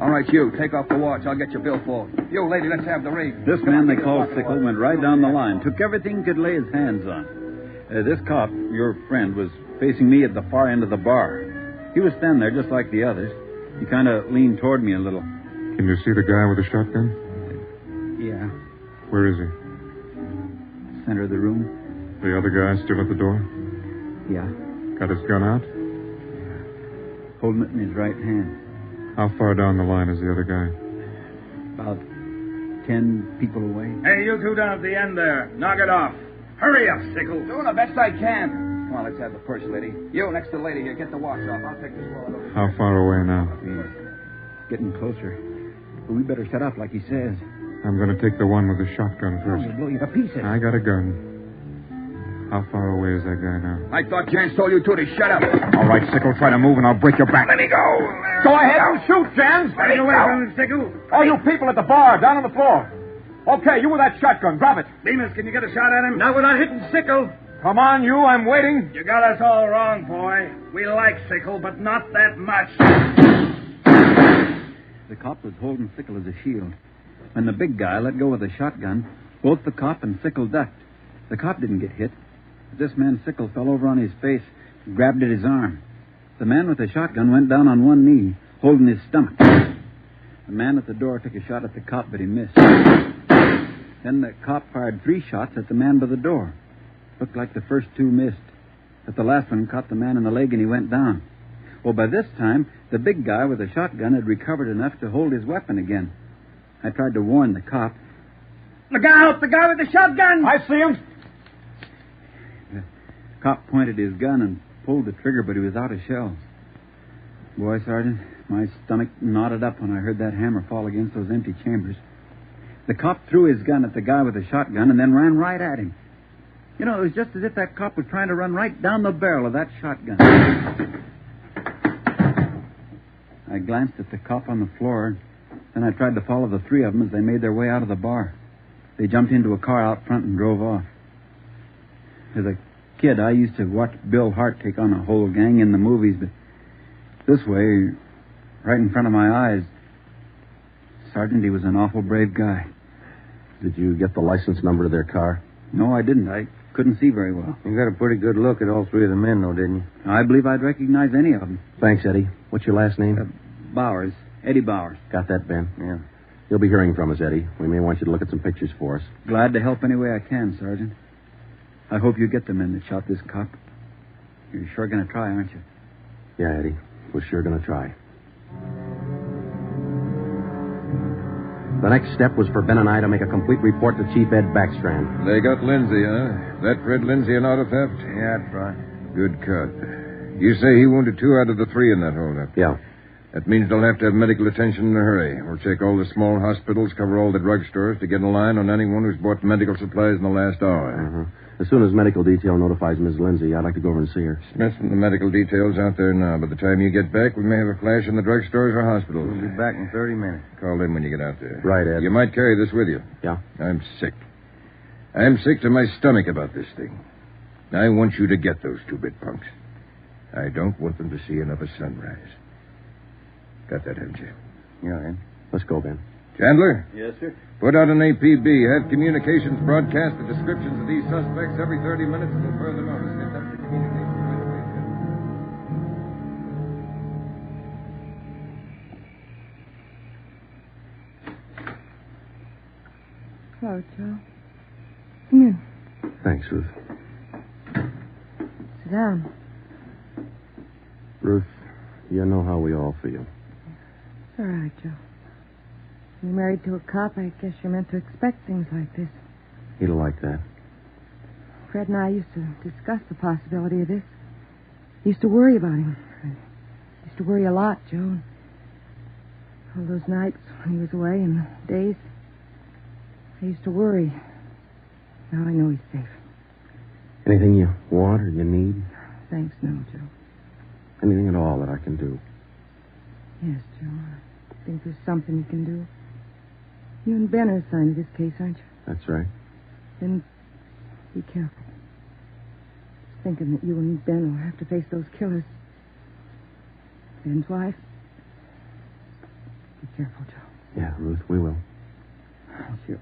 All right, you, take off the watch. I'll get your billfold. You, lady, let's have the ring. This man they called Sickle went right down the line. Took everything he could lay his hands on. This cop, your friend, was facing me at the far end of the bar. He was standing there just like the others. He kind of leaned toward me a little. Can you see the guy with the shotgun? Yeah. Where is he? Center of the room. The other guy still at the door? Yeah. Got his gun out? Yeah. Holding it in his right hand. How far down the line is the other guy? About 10 people away. Hey, you 2 down at the end there. Knock it off. Hurry up, Sickle. Doing the best I can. Come on, let's have the purse, lady. You, next to the lady here, get the watch off. I'll take this wallet over. How far away now? Getting closer. But we better set up like he says. I'm going to take the one with the shotgun first. He'll blow you to pieces. I got a gun. How far away is that guy now? I thought Jans told you two to shut up. All right, Sickle, try to move and I'll break your back. Let me go. Go ahead and shoot, Jans. Get away from him, Sickle. All you people at the bar, down on the floor. Okay, you with that shotgun, grab it. Bemis, can you get a shot at him? Not without hitting Sickle. Come on, you, I'm waiting. You got us all wrong, boy. We like Sickle, but not that much. The cop was holding Sickle as a shield. When the big guy let go of the shotgun, both the cop and Sickle ducked. The cop didn't get hit. But this man Sickle fell over on his face and grabbed at his arm. The man with the shotgun went down on one knee, holding his stomach. The man at the door took a shot at the cop, but he missed. Then the cop fired 3 shots at the man by the door. Looked like the first 2 missed. But the last one caught the man in the leg and he went down. Well, by this time, the big guy with the shotgun had recovered enough to hold his weapon again. I tried to warn the cop. Look out! The guy with the shotgun! I see him! The cop pointed his gun and pulled the trigger, but he was out of shells. Boy, Sergeant, my stomach knotted up when I heard that hammer fall against those empty chambers. The cop threw his gun at the guy with the shotgun and then ran right at him. You know, it was just as if that cop was trying to run right down the barrel of that shotgun. I glanced at the cop on the floor, then I tried to follow the 3 of them as they made their way out of the bar. They jumped into a car out front and drove off. As a kid, I used to watch Bill Hart take on a whole gang in the movies, but this way, right in front of my eyes, Sergeant, he was an awful brave guy. Did you get the license number of their car? No, I didn't. I couldn't see very well. You got a pretty good look at all 3 of the men, though, didn't you? I believe I'd recognize any of them. Thanks, Eddie. What's your last name? Bowers. Eddie Bowers. Got that, Ben? Yeah. You'll be hearing from us, Eddie. We may want you to look at some pictures for us. Glad to help any way I can, Sergeant. I hope you get the men that shot this cop. You're sure going to try, aren't you? Yeah, Eddie. We're sure going to try. The next step was for Ben and I to make a complete report to Chief Ed Backstrand. They got Lindsay, huh? That Fred Lindsay an auto theft? Yeah, that's right. Good cut. You say he wounded 2 out of the 3 in that holdup? Yeah. That means they'll have to have medical attention in a hurry. We'll check all the small hospitals, cover all the drugstores to get a line on anyone who's bought medical supplies in the last hour. Uh-huh. As soon as medical detail notifies Miss Lindsay, I'd like to go over and see her. Smith's and the medical details out there now. By the time you get back, we may have a flash in the drugstores or hospitals. We'll be back in 30 minutes. Call in when you get out there. Right, Ed. You might carry this with you. Yeah? I'm sick. I'm sick to my stomach about this thing. I want you to get those 2-bit punks. I don't want them to see another sunrise. Got that, haven't you? Yeah, Ed. Let's go, Ben. Chandler? Yes, sir. Put out an APB. Have communications broadcast the descriptions of these suspects every 30 minutes until further notice. Get them to communicate right away. Hello, Joe. Come in. Thanks, Ruth. Sit down. Ruth, you know how we all feel. It's all right, Joe. You're married to a cop. I guess you're meant to expect things like this. He'd like that. Fred and I used to discuss the possibility of this. I used to worry about him. I used to worry a lot, Joe. All those nights when he was away and the days, I used to worry. Now I know he's safe. Anything you want or you need? Thanks, no, Joe. Anything at all that I can do? Yes, Joe. I think there's something you can do. You and Ben are assigned to this case, aren't you? That's right. Then be careful. Thinking that you and Ben will have to face those killers. Ben's wife. Be careful, Joe. Yeah, Ruth, we will. Sure.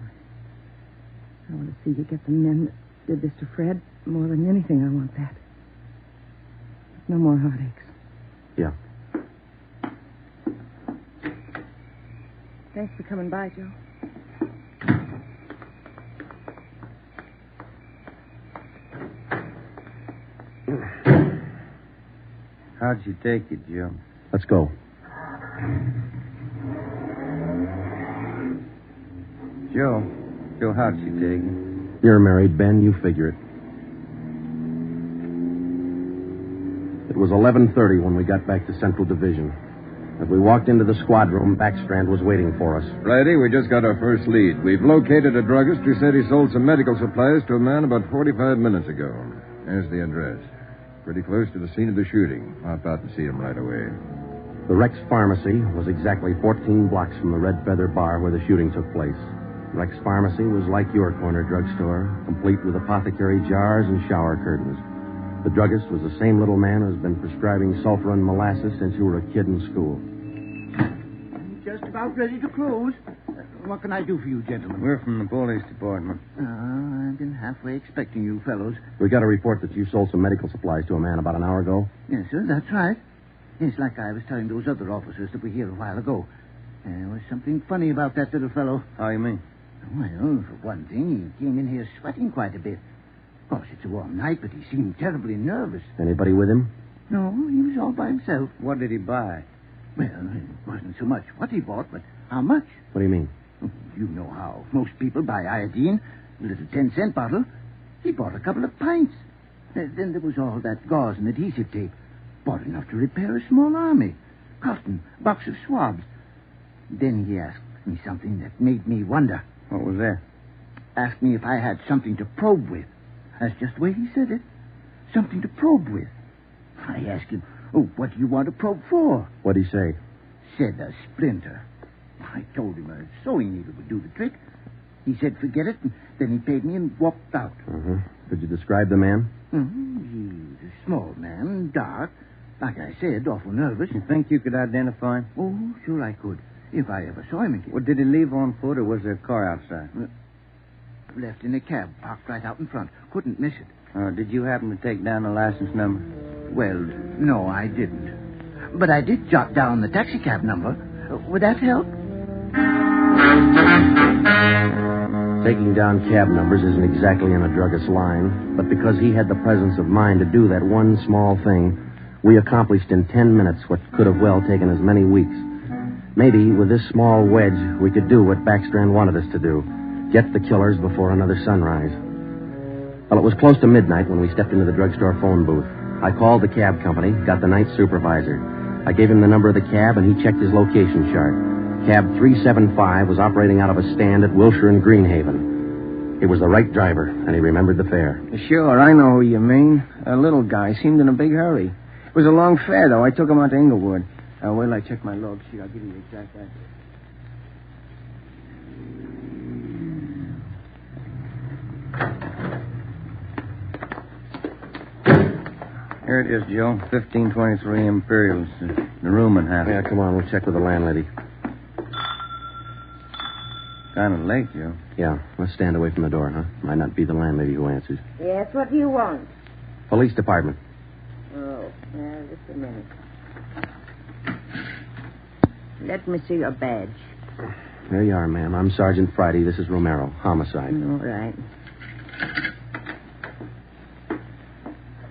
I want to see you get the men that did this to Fred. More than anything, I want that. No more heartaches. Yeah. Thanks for coming by, Joe. How'd you take it, Joe? Let's go. Joe, how'd you take it? You're married, Ben. You figure it. It was 11:30 when we got back to Central Division. As we walked into the squad room, Backstrand was waiting for us. Righty, we just got our first lead. We've located a druggist who said he sold some medical supplies to a man about 45 minutes ago. There's the address. Pretty close to the scene of the shooting. Hop out and see him right away. The Rex Pharmacy was exactly 14 blocks from the Red Feather Bar where the shooting took place. Rex Pharmacy was like your corner drugstore, complete with apothecary jars and shower curtains. The druggist was the same little man who's been prescribing sulfur and molasses since you were a kid in school. just about ready to close. What can I do for you, gentlemen? We're from the police department. I've been halfway expecting you fellows. We got a report that you sold some medical supplies to a man about an hour ago. Yes, sir, that's right. It's like I was telling those other officers that were here a while ago. There was something funny about that little fellow. How you mean? Well, for one thing, he came in here sweating quite a bit. Of course, it's a warm night, but he seemed terribly nervous. Anybody with him? No, he was all by himself. What did he buy? Well, it wasn't so much what he bought, but how much. What do you mean? You know how most people buy iodine, a little 10-cent bottle. He bought a couple of pints. Then there was all that gauze and adhesive tape. Bought enough to repair a small army. Cotton, box of swabs. Then he asked me something that made me wonder. What was that? Asked me if I had something to probe with. That's just the way he said it. Something to probe with. I asked him, what do you want to probe for? What'd he say? Said a splinter. I told him a sewing needle would do the trick. He said forget it, and then he paid me and walked out. Uh-huh. Could you describe the man? He's a small man, dark. Like I said, awful nervous. You think you could identify him? Oh, sure I could. If I ever saw him again. Well, did he leave on foot, or was there a car outside? Left in a cab, parked right out in front. Couldn't miss it. Did you happen to take down the license number? Well, no, I didn't. But I did jot down the taxicab number. Would that help? Taking down cab numbers isn't exactly in a druggist's line, but because he had the presence of mind to do that one small thing, we accomplished in 10 minutes what could have well taken as many weeks. Maybe with this small wedge, we could do what Backstrand wanted us to do, get the killers before another sunrise. Well, it was close to midnight when we stepped into the drugstore phone booth. I called the cab company, got the night supervisor. I gave him the number of the cab, and he checked his location chart. Cab 375 was operating out of a stand at Wilshire and Greenhaven. He was the right driver, and he remembered the fare. Sure, I know who you mean. A little guy seemed in a big hurry. It was a long fare, though. I took him out to Inglewood. Wait till I check my log sheet. I'll give you the exact address. Here it is, Joe. 1523 Imperials. The rooming house. Yeah, come on. We'll check with the landlady. Kind of late, Joe. Yeah, let's stand away from the door, huh? Might not be the landlady who answers. Yes, what do you want? Police department. Oh, just a minute. Let me see your badge. There you are, ma'am. I'm Sergeant Friday. This is Romero. Homicide. All right.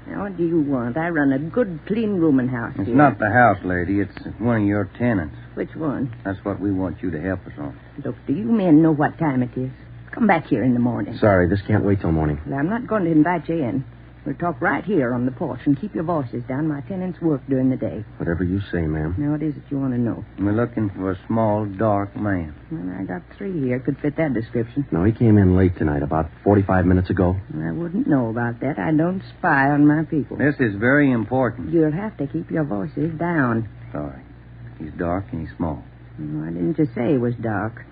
Now, what do you want? I run a good, clean rooming house It's here. not the house, lady. It's one of your tenants. Which one? That's what we want you to help us on. Look, do you men know what time it is? Come back here in the morning. Sorry, this can't wait till morning. Well, I'm not going to invite you in. We'll talk right here on the porch and keep your voices down. My tenants work during the day. Whatever you say, ma'am. Now, what is it you want to know? We're looking for a small, dark man. Well, I got 3 here. Could fit that description. No, he came in late tonight, about 45 minutes ago. I wouldn't know about that. I don't spy on my people. This is very important. You'll have to keep your voices down. Sorry. He's dark and he's small. Why didn't you say he was dark?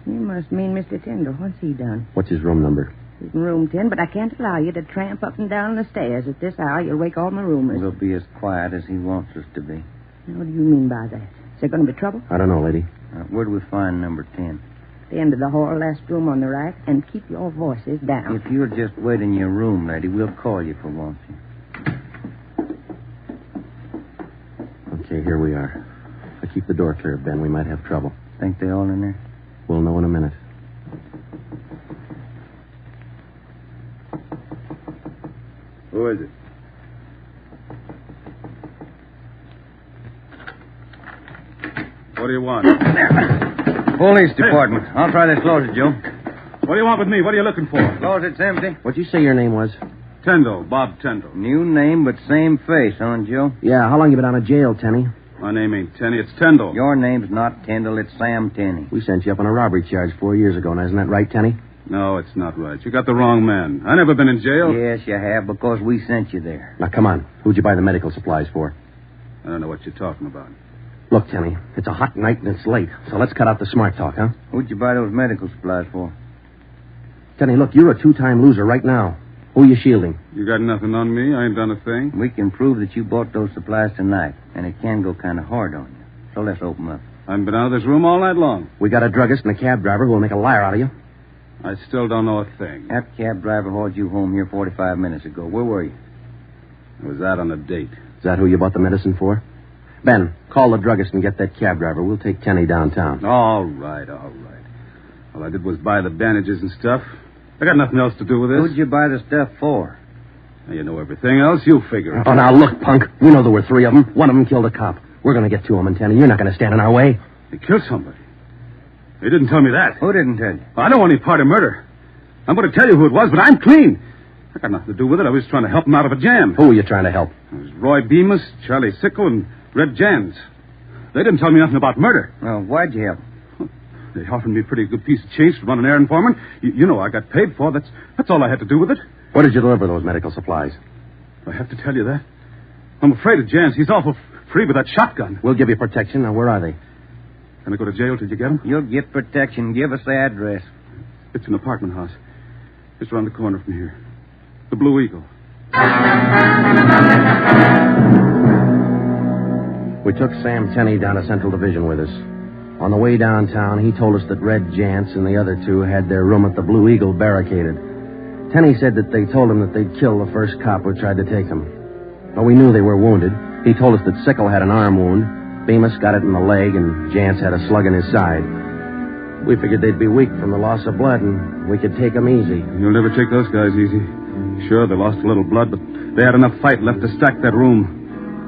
You must mean Mr. Tyndall. What's he done? What's his room number? He's in room 10, but I can't allow you to tramp up and down the stairs at this hour. You'll wake all my roomers. We'll be as quiet as he wants us to be. Now, what do you mean by that? Is there going to be trouble? I don't know, lady. Where do we find number 10? The end of the hall, last room on the right, and keep your voices down. If you'll just wait in your room, lady, we'll call you for once. Okay, here we are. If I keep the door clear, Ben, we might have trouble. Think they all in there? We'll know in a minute. Who is it? What do you want? Police department. I'll try this closet, Joe. What do you want with me? What are you looking for? Closet's empty. What'd you say your name was? Tyndall, Bob Tyndall. New name, but same face, huh, Joe? Yeah, how long you been out of jail, Tenny? My name ain't Tenney, it's Tyndall. Your name's not Tyndall, it's Sam Tenney. We sent you up on a robbery charge 4 years ago. Now, isn't that right, Tenny? No, it's not right. You got the wrong man. I never been in jail. Yes, you have, because we sent you there. Now, come on. Who'd you buy the medical supplies for? I don't know what you're talking about. Look, Tenny, it's a hot night and it's late, so let's cut out the smart talk, huh? Who'd you buy those medical supplies for? Tenny, look, you're a 2-time loser right now. Who are you shielding? You got nothing on me? I ain't done a thing. We can prove that you bought those supplies tonight, and it can go kind of hard on you. So let's open up. I've been out of this room all night long. We got a druggist and a cab driver who will make a liar out of you. I still don't know a thing. That cab driver hauled you home here 45 minutes ago. Where were you? I was out on a date. Is that who you bought the medicine for? Ben, call the druggist and get that cab driver. We'll take Tenny downtown. All right. All I did was buy the bandages and stuff. I got nothing else to do with this. Who'd you buy the stuff for? Now, you know everything else. You figure it. Oh, now look, punk. We know there were 3 of them. One of them killed a cop. We're going to get to him, and Tenny, you're not going to stand in our way. They killed somebody. They didn't tell me that. Who didn't tell you? I don't want any part of murder. I'm going to tell you who it was, but I'm clean. I got nothing to do with it. I was trying to help him out of a jam. Who were you trying to help? It was Roy Bemis, Charlie Sickle, and Red Jans. They didn't tell me nothing about murder. Well, why'd you help? They offered me a pretty good piece of change to run an errand for them. You know I got paid for. That's all I had to do with it. Where did you deliver those medical supplies? I have to tell you that. I'm afraid of Jans. He's awful free with that shotgun. We'll give you protection. Now, where are they? Can I go to jail till you get them? You'll get protection. Give us the address. It's an apartment house. Just around the corner from here. The Blue Eagle. We took Sam Tenney down to Central Division with us. On the way downtown, he told us that Red Jantz and the other 2 had their room at the Blue Eagle barricaded. Tenney said that they told him that they'd kill the first cop who tried to take them. Well, we knew they were wounded. He told us that Sickle had an arm wound, Bemis got it in the leg, and Jantz had a slug in his side. We figured they'd be weak from the loss of blood, and we could take them easy. You'll never take those guys easy. Sure, they lost a little blood, but they had enough fight left to stack that room.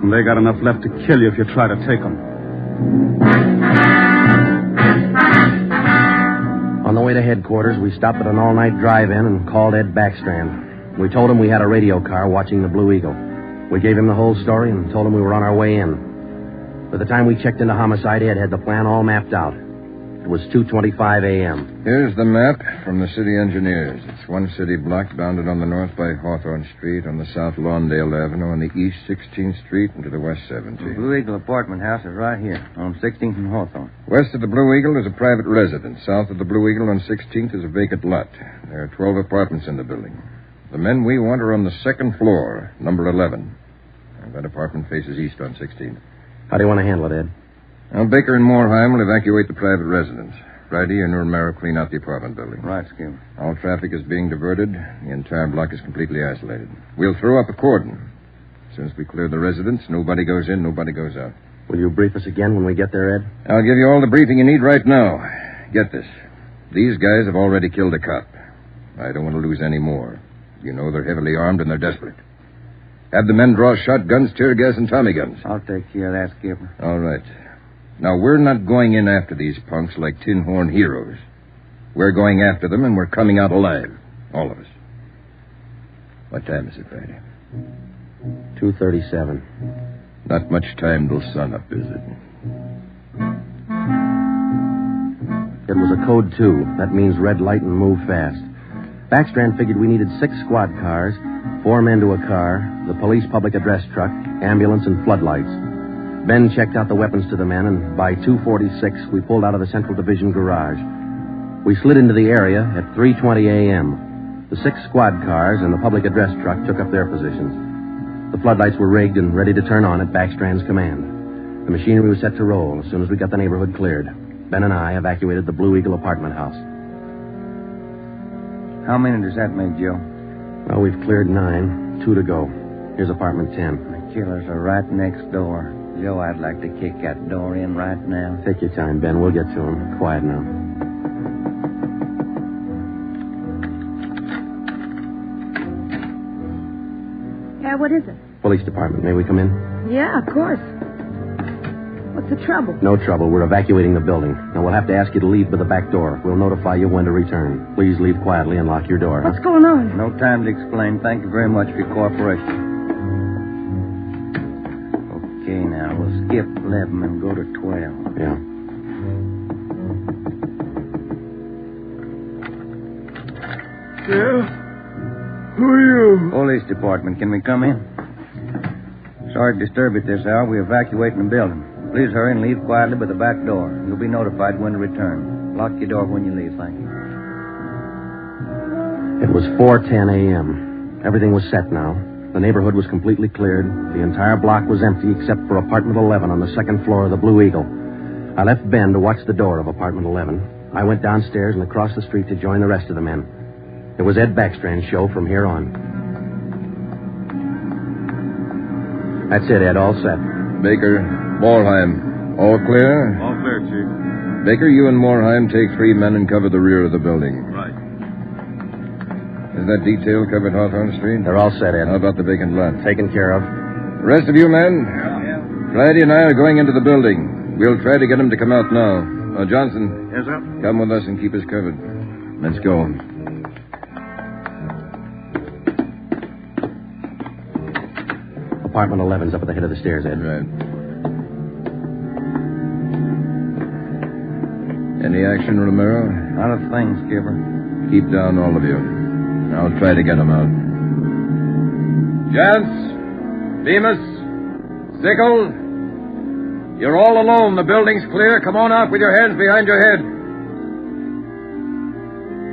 And they got enough left to kill you if you try to take them. On the way to headquarters, we stopped at an all-night drive-in and called Ed Backstrand. We told him we had a radio car watching the Blue Eagle. We gave him the whole story and told him we were on our way in. By the time we checked into Homicide, Ed had the plan all mapped out. It was 2:25 a.m. Here's the map from the city engineers. It's one city block bounded on the north by Hawthorne Street, on the south Lawndale Avenue, on the east 16th Street, and to the west 17th. The Blue Eagle apartment house is right here, on 16th and Hawthorne. West of the Blue Eagle is a private residence. South of the Blue Eagle on 16th is a vacant lot. There are 12 apartments in the building. The men we want are on the second floor, number 11. And that apartment faces east on 16th. How do you want to handle it, Ed? Now, Baker and Moorheim will evacuate the private residence. Friday, and Romero clean out the apartment building. Right, Skip. All traffic is being diverted. The entire block is completely isolated. We'll throw up a cordon. As soon as we clear the residence, nobody goes in, nobody goes out. Will you brief us again when we get there, Ed? I'll give you all the briefing you need right now. Get this. These guys have already killed a cop. I don't want to lose any more. You know they're heavily armed and they're desperate. Have the men draw shotguns, tear gas, and Tommy guns. I'll take care of that, Skipper. All right. Now, we're not going in after these punks like tin horn heroes. We're going after them, and we're coming out alive. All of us. What time is it, Friday? 2:37. Not much time till sunup, is it? It was a code 2. That means red light and move fast. Backstrand figured we needed 6 squad cars, 4 men to a car, the police public address truck, ambulance, and floodlights. Ben checked out the weapons to the men, and by 2:46, we pulled out of the Central Division garage. We slid into the area at 3:20 a.m. The 6 squad cars and the public address truck took up their positions. The floodlights were rigged and ready to turn on at Backstrand's command. The machinery was set to roll as soon as we got the neighborhood cleared. Ben and I evacuated the Blue Eagle apartment house. How many does that make, Joe? Well, we've cleared 9. 2 to go. Here's apartment 10. The killers are right next door. Joe, I'd like to kick that door in right now. Take your time, Ben. We'll get to him. Quiet now. Yeah, what is it? Police department. May we come in? Yeah, of course. What's the trouble? No trouble. We're evacuating the building. Now, we'll have to ask you to leave by the back door. We'll notify you when to return. Please leave quietly and lock your door. What's going on? No time to explain. Thank you very much for your cooperation. Okay, now, we'll skip 11 and go to 12. Yeah. Yeah? Who are you? Police department. Can we come in? Sorry to disturb you at this hour. We're evacuating the building. Please hurry and leave quietly by the back door. You'll be notified when to return. Lock your door when you leave, thank you. It was 4:10 a.m. Everything was set now. The neighborhood was completely cleared. The entire block was empty except for apartment 11 on the second floor of the Blue Eagle. I left Ben to watch the door of apartment 11. I went downstairs and across the street to join the rest of the men. It was Ed Backstrand's show from here on. That's it, Ed. All set. Baker, Morheim, all clear? All clear, Chief. Baker, you and Morheim take 3 men and cover the rear of the building. Right. Is that detail covered Hawthorne Street? They're all set, Ed. How about the vacant lot? Taken care of. The rest of you men? Yeah. Friday and I are going into the building. We'll try to get him to come out now. Johnson. Yes, sir? Come with us and keep us covered. Let's go. Apartment 11's up at the head of the stairs, Ed. Right. Any action, Romero? Not a thing, Skipper. Keep down, all of you. I'll try to get him out. Gents, Bemis, Sickle, you're all alone. The building's clear. Come on out with your hands behind your head.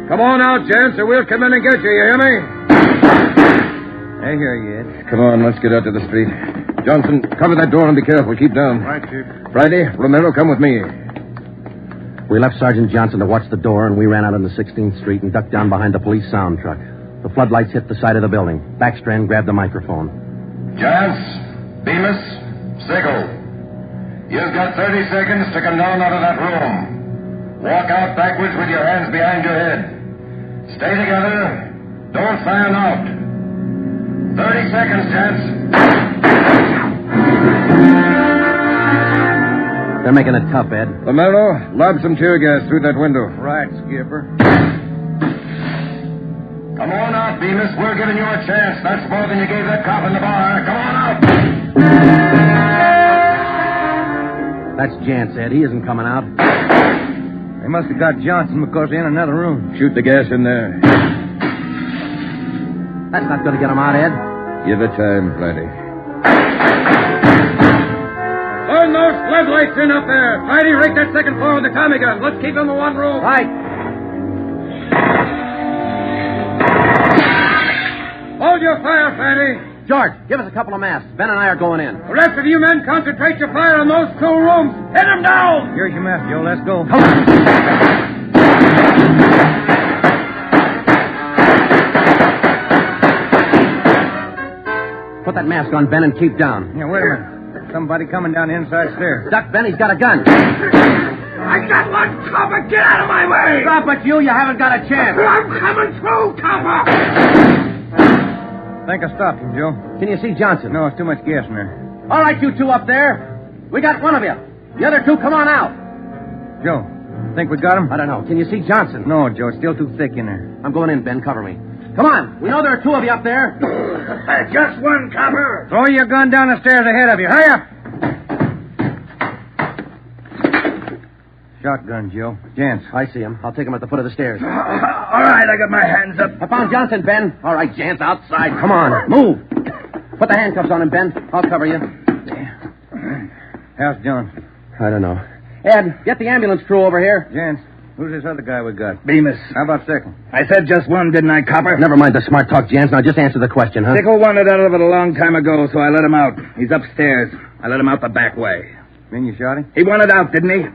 Come on out, gents, or we'll come in and get you. You hear me? I hear you, Ed. Come on, let's get out to the street. Johnson, cover that door and be careful. Keep down. Right, Chief. Friday, Romero, come with me. We left Sergeant Johnson to watch the door, and we ran out on the 16th Street and ducked down behind the police sound truck. The floodlights hit the side of the building. Backstrand grabbed the microphone. Gents, Bemis, Sickle, you've got 30 seconds to come down out of that room. Walk out backwards with your hands behind your head. Stay together. Don't fan out. 30 seconds, gents. They're making it tough, Ed. Romero, lob some tear gas through that window. Right, Skipper. Come on out, Bemis. We're giving you a chance. That's more than you gave that cop in the bar. Come on out. That's Jance, Ed. He isn't coming out. They must have got Johnson because they're in another room. Shoot the gas in there. That's not going to get him out, Ed. Give it time, Friday. Burn those floodlights in up there. Friday, rake that second floor with the Tommy gun. Let's keep them in one room. Right. Hold your fire, Friday. George, give us a couple of masks. Ben and I are going in. The rest of you men concentrate your fire on those 2 rooms. Hit them down! Here's your mask, Joe. Let's go. Come on. Put that mask on, Ben, and keep down. Yeah, wait a minute. Somebody coming down the inside stairs. Duck, Ben, he's got a gun. I got one, copper. Get out of my way. Stop it, you. You haven't got a chance. I'm coming through, copper. Think I stopped him, Joe. Can you see Johnson? No, it's too much gas in there. All right, you 2 up there. We got one of you. The other 2, come on out. Joe, think we got him? I don't know. Can you see Johnson? No, Joe. It's still too thick in there. I'm going in, Ben. Cover me. Come on. We know there are 2 of you up there. Just one, copper. Throw your gun down the stairs ahead of you. Hurry up. Shotgun, Joe. Jance. I see him. I'll take him at the foot of the stairs. All right, I got my hands up. I found Johnson, Ben. All right, Jance, outside. Come on. Move. Put the handcuffs on him, Ben. I'll cover you. How's Johnson? I don't know. Ed, get the ambulance crew over here. Jance, who's this other guy we got? Bemis. How about second? I said just one, didn't I, copper? Never mind the smart talk, Jance. Now just answer the question, huh? Sickle wanted out of it a long time ago, so I let him out. He's upstairs. I let him out the back way. Then you shot him? He wanted out, didn't he?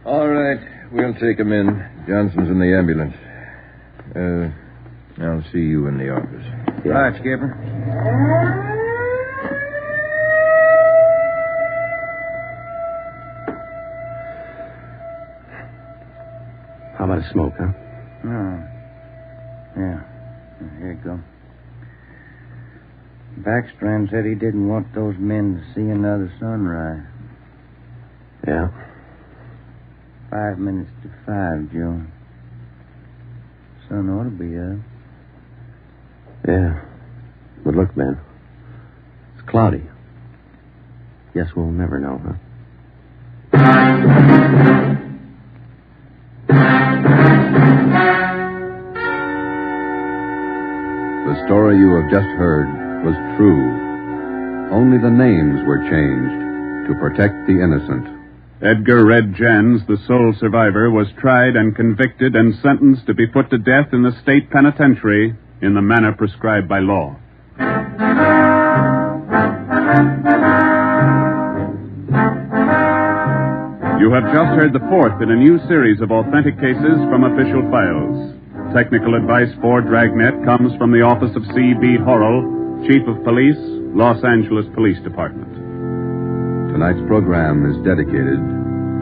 All right. We'll take him in. Johnson's in the ambulance. I'll see you in the office. Yeah. Right, Skipper. How about a smoke, huh? No. Yeah. Here you go. Backstrand said he didn't want those men to see another sunrise. Yeah. 5 minutes to 5, Joe. Sun ought to be up. Yeah. But look, Ben. It's cloudy. Guess we'll never know, huh? The story you have just heard was true. Only the names were changed to protect the innocent. Edgar Red Jans, the sole survivor, was tried and convicted and sentenced to be put to death in the state penitentiary in the manner prescribed by law. You have just heard the fourth in a new series of authentic cases from official files. Technical advice for Dragnet comes from the office of C.B. Horrell, Chief of Police, Los Angeles Police Department. Tonight's program is dedicated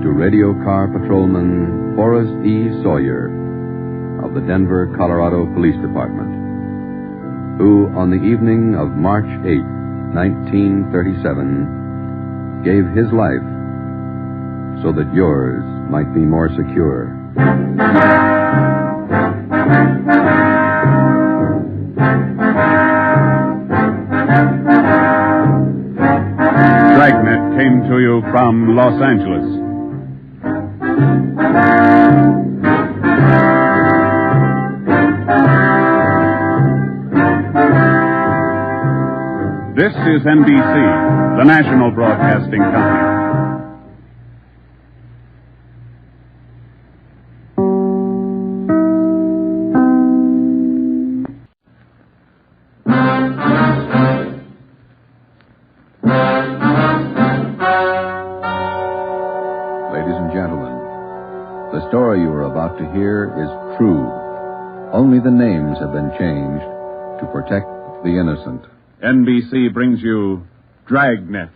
to Radio Car Patrolman Forrest E. Sawyer of the Denver, Colorado Police Department, who, on the evening of March 8, 1937, gave his life so that yours might be more secure. Dragnet came to you from Los Angeles. This is NBC, the national broadcasting company. Ladies and gentlemen, the story you are about to hear is true. Only the names have been changed to protect the innocent. NBC brings you Dragnet.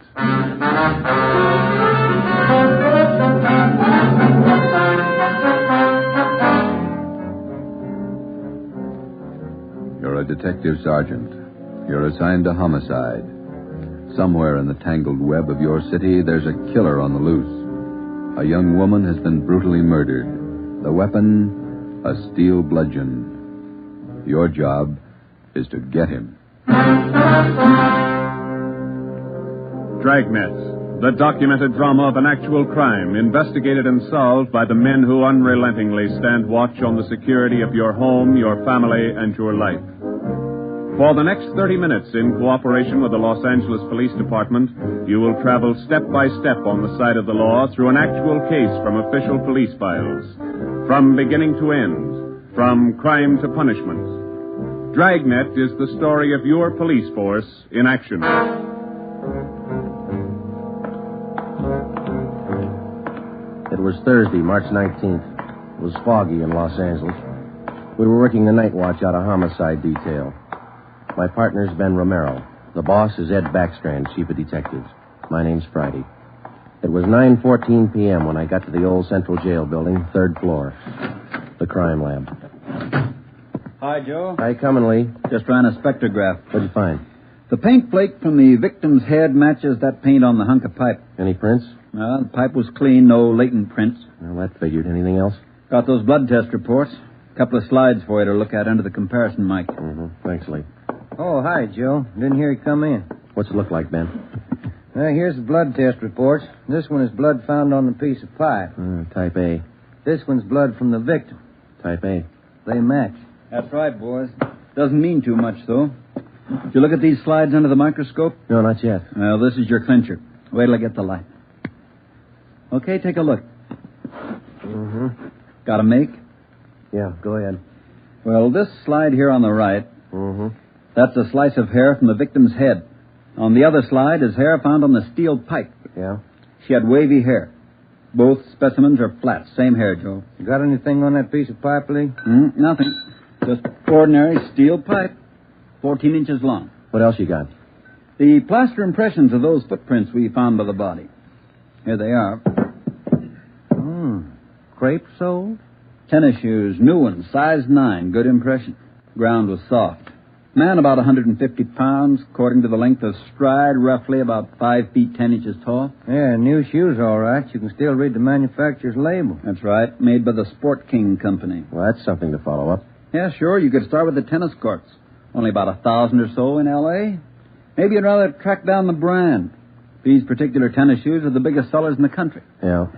You're a detective sergeant. You're assigned to homicide. Somewhere in the tangled web of your city, there's a killer on the loose. A young woman has been brutally murdered. The weapon, a steel bludgeon. Your job is to get him. Dragnet, the documented drama of an actual crime, investigated and solved by the men who unrelentingly stand watch on the security of your home, your family, and your life. For the next 30 minutes, in cooperation with the Los Angeles Police Department, you will travel step by step on the side of the law through an actual case from official police files. From beginning to end, from crime to punishment. Dragnet is the story of your police force in action. It was Thursday, March 19th. It was foggy in Los Angeles. We were working the night watch out of Homicide detail. My partner's Ben Romero. The boss is Ed Backstrand, Chief of Detectives. My name's Friday. It was 9:14 p.m. when I got to the old Central Jail building, 3rd floor. The crime lab. Hi, Joe. How you coming, Lee? Just ran a spectrograph. What'd you find? The paint flake from the victim's head matches that paint on the hunk of pipe. Any prints? The pipe was clean, no latent prints. Well, that figured. Anything else? Got those blood test reports. A couple of slides for you to look at under the comparison mic. Mm-hmm. Thanks, Lee. Oh, hi, Joe. Didn't hear you come in. What's it look like, Ben? Here's the blood test reports. This one is blood found on the piece of pipe. Type A. This one's blood from the victim. Type A. They match. That's right, boys. Doesn't mean too much, though. Did you look at these slides under the microscope? No, not yet. Well, this is your clincher. Wait till I get the light. Okay, take a look. Mm-hmm. Got a make? Yeah, go ahead. Well, this slide here on the right, that's a slice of hair from the victim's head. On the other slide is hair found on the steel pipe. Yeah? She had wavy hair. Both specimens are flat. Same hair, Joe. You got anything on that piece of pipe, Lee? Nothing. Just ordinary steel pipe. 14 inches long. What else you got? The plaster impressions of those footprints we found by the body. Here they are. Crepe soled? Tennis shoes, new ones, size 9, good impression. Ground was soft. Man about 150 pounds, according to the length of stride, roughly about 5 feet 10 inches tall. Yeah, new shoes, all right. You can still read the manufacturer's label. That's right, made by the Sport King Company. Well, that's something to follow up. Yeah, sure, you could start with the tennis courts. Only about 1,000 or so in L.A. Maybe you'd rather track down the brand. These particular tennis shoes are the biggest sellers in the country. Yeah.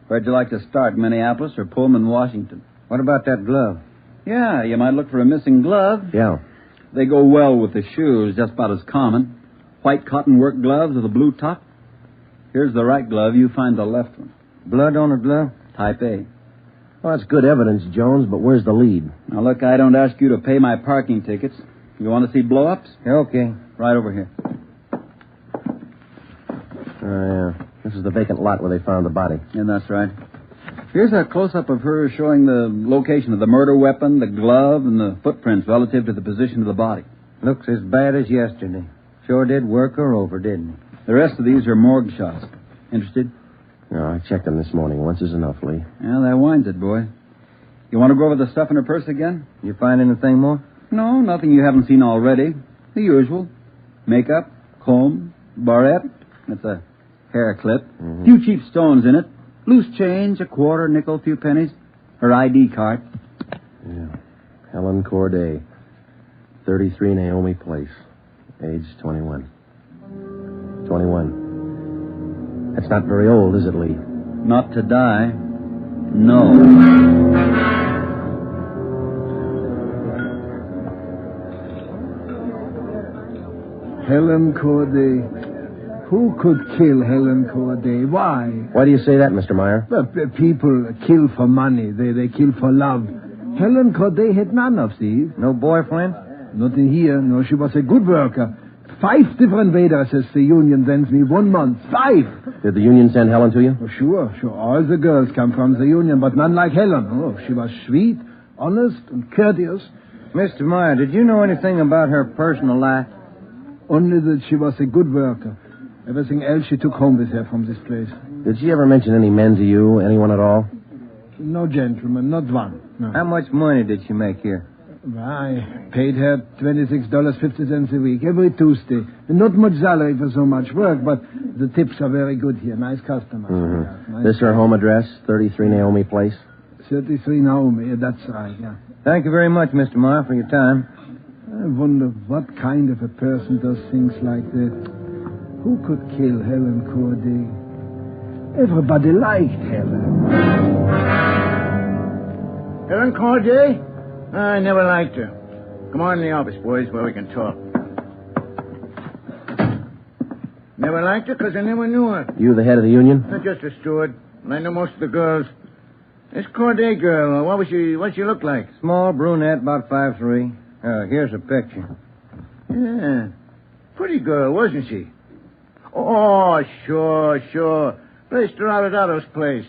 Where'd you like to start, Minneapolis or Pullman, Washington? What about that glove? Yeah, you might look for a missing glove. Yeah. They go well with the shoes, just about as common. White cotton work gloves with a blue top. Here's the right glove. You find the left one. Blood on the glove? Type A. Well, that's good evidence, Jones, but where's the lead? Now, look, I don't ask you to pay my parking tickets. You want to see blow-ups? Okay. Right over here. Yeah. This is the vacant lot where they found the body. Yeah, that's right. Here's a close-up of her showing the location of the murder weapon, the glove, and the footprints relative to the position of the body. Looks as bad as yesterday. Sure did work her over, didn't he? The rest of these are morgue shots. Interested? No, I checked them this morning. Once is enough, Lee. Yeah, that winds it, boy. You want to go over the stuff in her purse again? You find anything more? No, nothing you haven't seen already. The usual. Makeup, comb, barrette. That's a hair clip. Mm-hmm. Few cheap stones in it. Loose change, a quarter, nickel, few pennies. Her ID card. Yeah. Helen Corday. 33 Naomi Place. Age 21. 21. That's not very old, is it, Lee? Not to die. No. Helen Corday. Who could kill Helen Corday? Why? Why do you say that, Mr. Meyer? People kill for money. They kill for love. Helen Corday had none of these. No boyfriend? Nothing here. No, she was a good worker. 5 different waitresses the union sends me 1 month. 5! Did the union send Helen to you? Oh, sure. All the girls come from the union, but none like Helen. Oh, she was sweet, honest, and courteous. Mr. Meyer, did you know anything about her personal life? Only that she was a good worker. Everything else she took home with her from this place. Did she ever mention any men to you? Anyone at all? No gentleman, not one. No. How much money did she make here? I paid her $26.50 a week, every Tuesday. Not much salary for so much work, but the tips are very good here. Nice customers. Mm-hmm. Nice This her home address, 33 Naomi Place? 33 Naomi, yeah, that's right, yeah. Thank you very much, Mr. Meyer, for your time. I wonder what kind of a person does things like that. Who could kill Helen Corday? Everybody liked Helen. Helen Corday? I never liked her. Come on in the office, boys, where we can talk. Never liked her because I never knew her. You the head of the union? Not just a steward. I know most of the girls. This Corday girl, what'd she look like? Small brunette, about 5'3". Here's a picture. Yeah. Pretty girl, wasn't she? Oh, sure. Placed her out at Otto's place.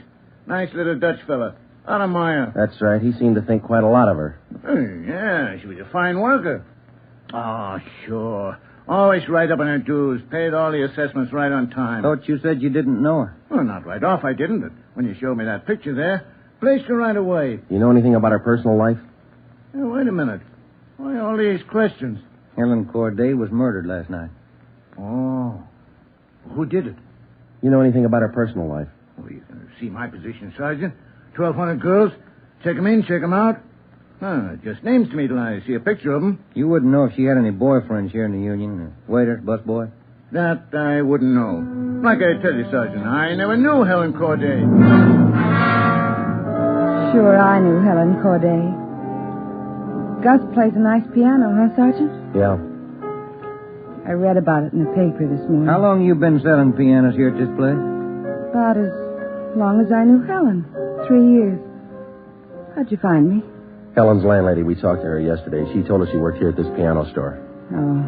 Nice little Dutch fella. Otto Meyer. That's right. He seemed to think quite a lot of her. Yeah, she was a fine worker. Oh, sure. Always right up on her dues. Paid all the assessments right on time. Thought you said you didn't know her. Well, not right off, I didn't. But when you showed me that picture there, placed her right away. You know anything about her personal life? Hey, wait a minute. Why all these questions? Helen Corday was murdered last night. Oh. Who did it? You know anything about her personal life? Well, you can see my position, Sergeant. 1,200 girls. Check them in, check them out. Just names to me till I see a picture of them. You wouldn't know if she had any boyfriends here in the union? Waiters, busboy? That I wouldn't know. Like I tell you, Sergeant, I never knew Helen Corday. Sure, I knew Helen Corday. Gus plays a nice piano, huh, Sergeant? Yeah. I read about it in the paper this morning. How long you been selling pianos here at this place? About as long as I knew Helen. 3 years. How'd you find me? Helen's landlady, we talked to her yesterday. She told us you worked here at this piano store. Oh.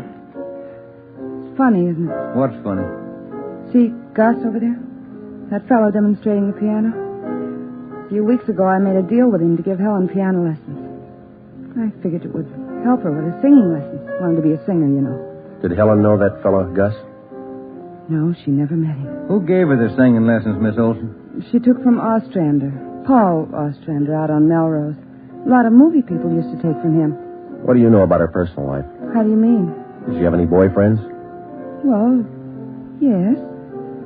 It's funny, isn't it? What's funny? See Gus over there? That fellow demonstrating the piano? A few weeks ago, I made a deal with him to give Helen piano lessons. I figured it would help her with her singing lessons. Wanted to be a singer, you know. Did Helen know that fellow, Gus? No, she never met him. Who gave her the singing lessons, Miss Olson? She took from Ostrander. Paul Ostrander out on Melrose. A lot of movie people used to take from him. What do you know about her personal life? How do you mean? Does she have any boyfriends? Well, yes.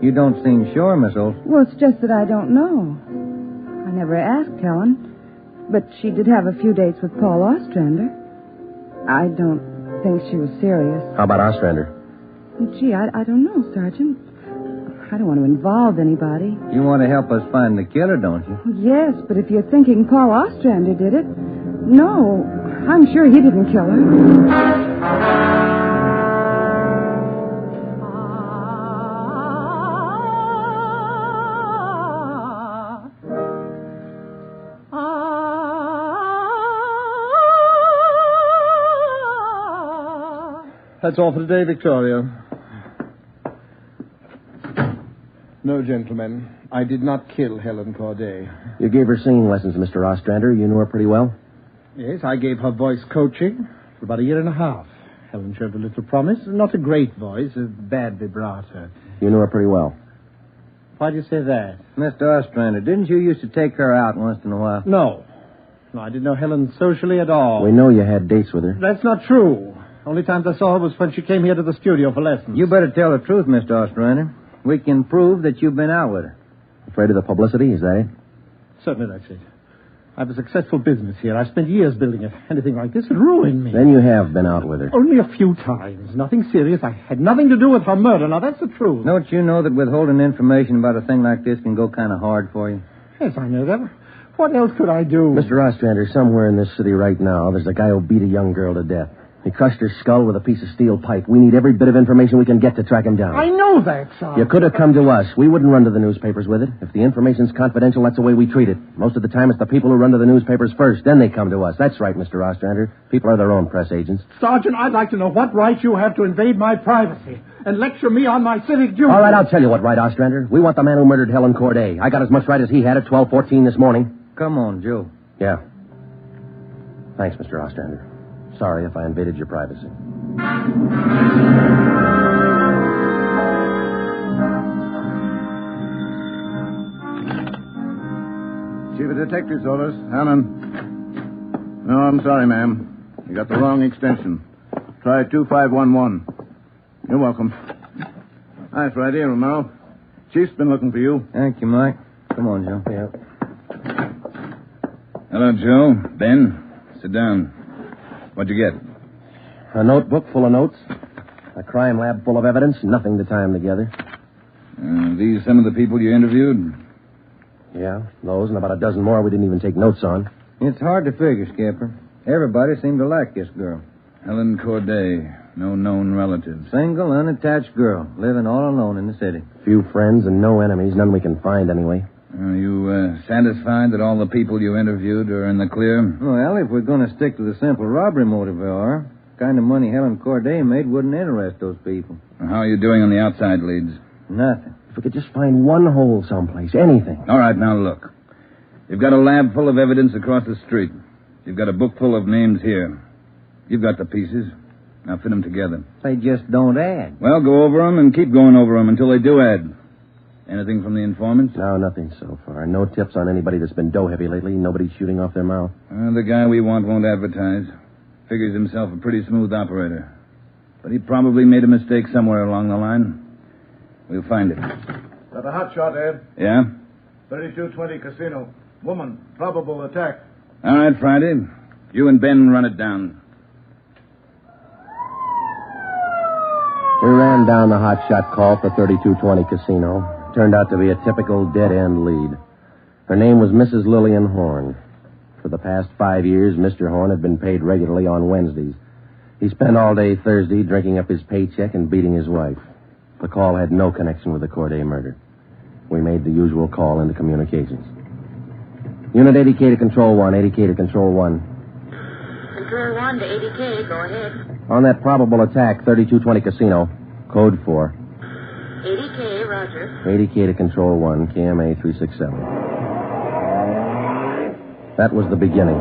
You don't seem sure, Miss Olson. Well, it's just that I don't know. I never asked Helen. But she did have a few dates with Paul Ostrander. I don't think she was serious. How about Ostrander? Gee, I don't know, Sergeant. I don't want to involve anybody. You want to help us find the killer, don't you? Yes, but if you're thinking Paul Ostrander did it, no, I'm sure he didn't kill her. That's all for today, Victoria. No, gentlemen. I did not kill Helen Corday. You gave her singing lessons, Mr. Ostrander. You knew her pretty well? Yes, I gave her voice coaching for about a year and a half. Helen showed a little promise. Not a great voice, a bad vibrato. You knew her pretty well. Why do you say that? Mr. Ostrander, didn't you used to take her out once in a while? No, I didn't know Helen socially at all. We know you had dates with her. That's not true. Only times I saw her was when she came here to the studio for lessons. You better tell the truth, Mr. Ostrander. We can prove that you've been out with her. Afraid of the publicity, is that it? Certainly that's it. I have a successful business here. I spent years building it. Anything like this would ruin me. Then you have been out with her. Only a few times. Nothing serious. I had nothing to do with her murder. Now, that's the truth. Don't you know that withholding information about a thing like this can go kind of hard for you? Yes, I know that. What else could I do? Mr. Ostrander, somewhere in this city right now, there's a guy who beat a young girl to death. He crushed her skull with a piece of steel pipe. We need every bit of information we can get to track him down. I know that, sir. You could have come to us. We wouldn't run to the newspapers with it. If the information's confidential, that's the way we treat it. Most of the time, it's the people who run to the newspapers first. Then they come to us. That's right, Mr. Ostrander. People are their own press agents. Sergeant, I'd like to know what right you have to invade my privacy and lecture me on my civic duty. All right, I'll tell you what right, Ostrander. We want the man who murdered Helen Corday. I got as much right as he had at 12:14 this morning. Come on, Joe. Yeah. Thanks, Mr. Ostrander. Sorry if I invaded your privacy. Chief of Detectives orders. Helen. No, I'm sorry, ma'am. You got the wrong extension. Try 2511. You're welcome. Nice right here, Romero. Chief's been looking for you. Thank you, Mike. Come on, Joe. Yeah. Hello, Joe. Ben. Sit down. What'd you get? A notebook full of notes. A crime lab full of evidence. Nothing to tie them together. These some of the people you interviewed? Yeah, those and about a dozen more we didn't even take notes on. It's hard to figure, Skipper. Everybody seemed to like this girl. Helen Corday. No known relatives. Single, unattached girl, living all alone in the city. Few friends and no enemies. None we can find anyway. Are you satisfied that all the people you interviewed are in the clear? Well, if we're going to stick to the simple robbery motive, we are. The kind of money Helen Corday made wouldn't interest those people. How are you doing on the outside leads? Nothing. If we could just find one hole someplace, anything. All right, now look. You've got a lab full of evidence across the street. You've got a book full of names here. You've got the pieces. Now fit them together. They just don't add. Well, go over them and keep going over them until they do add. Anything from the informants? No, nothing so far. No tips on anybody that's been dough heavy lately. Nobody shooting off their mouth. The guy we want won't advertise. Figures himself a pretty smooth operator. But he probably made a mistake somewhere along the line. We'll find it. Got a hot shot, Ed. Yeah? 3220 Casino. Woman. Probable attack. All right, Friday. You and Ben run it down. We ran down the hot shot call for 3220 Casino. Turned out to be a typical dead-end lead. Her name was Mrs. Lillian Horn. For the past 5 years, Mr. Horn had been paid regularly on Wednesdays. He spent all day Thursday drinking up his paycheck and beating his wife. The call had no connection with the Corday murder. We made the usual call into communications. Unit 80K to Control 1, 80K to Control 1. Control 1 to 80K, go ahead. On that probable attack, 3220 Casino, Code 4. 80K, roger. 80K to Control 1, KMA 367. That was the beginning.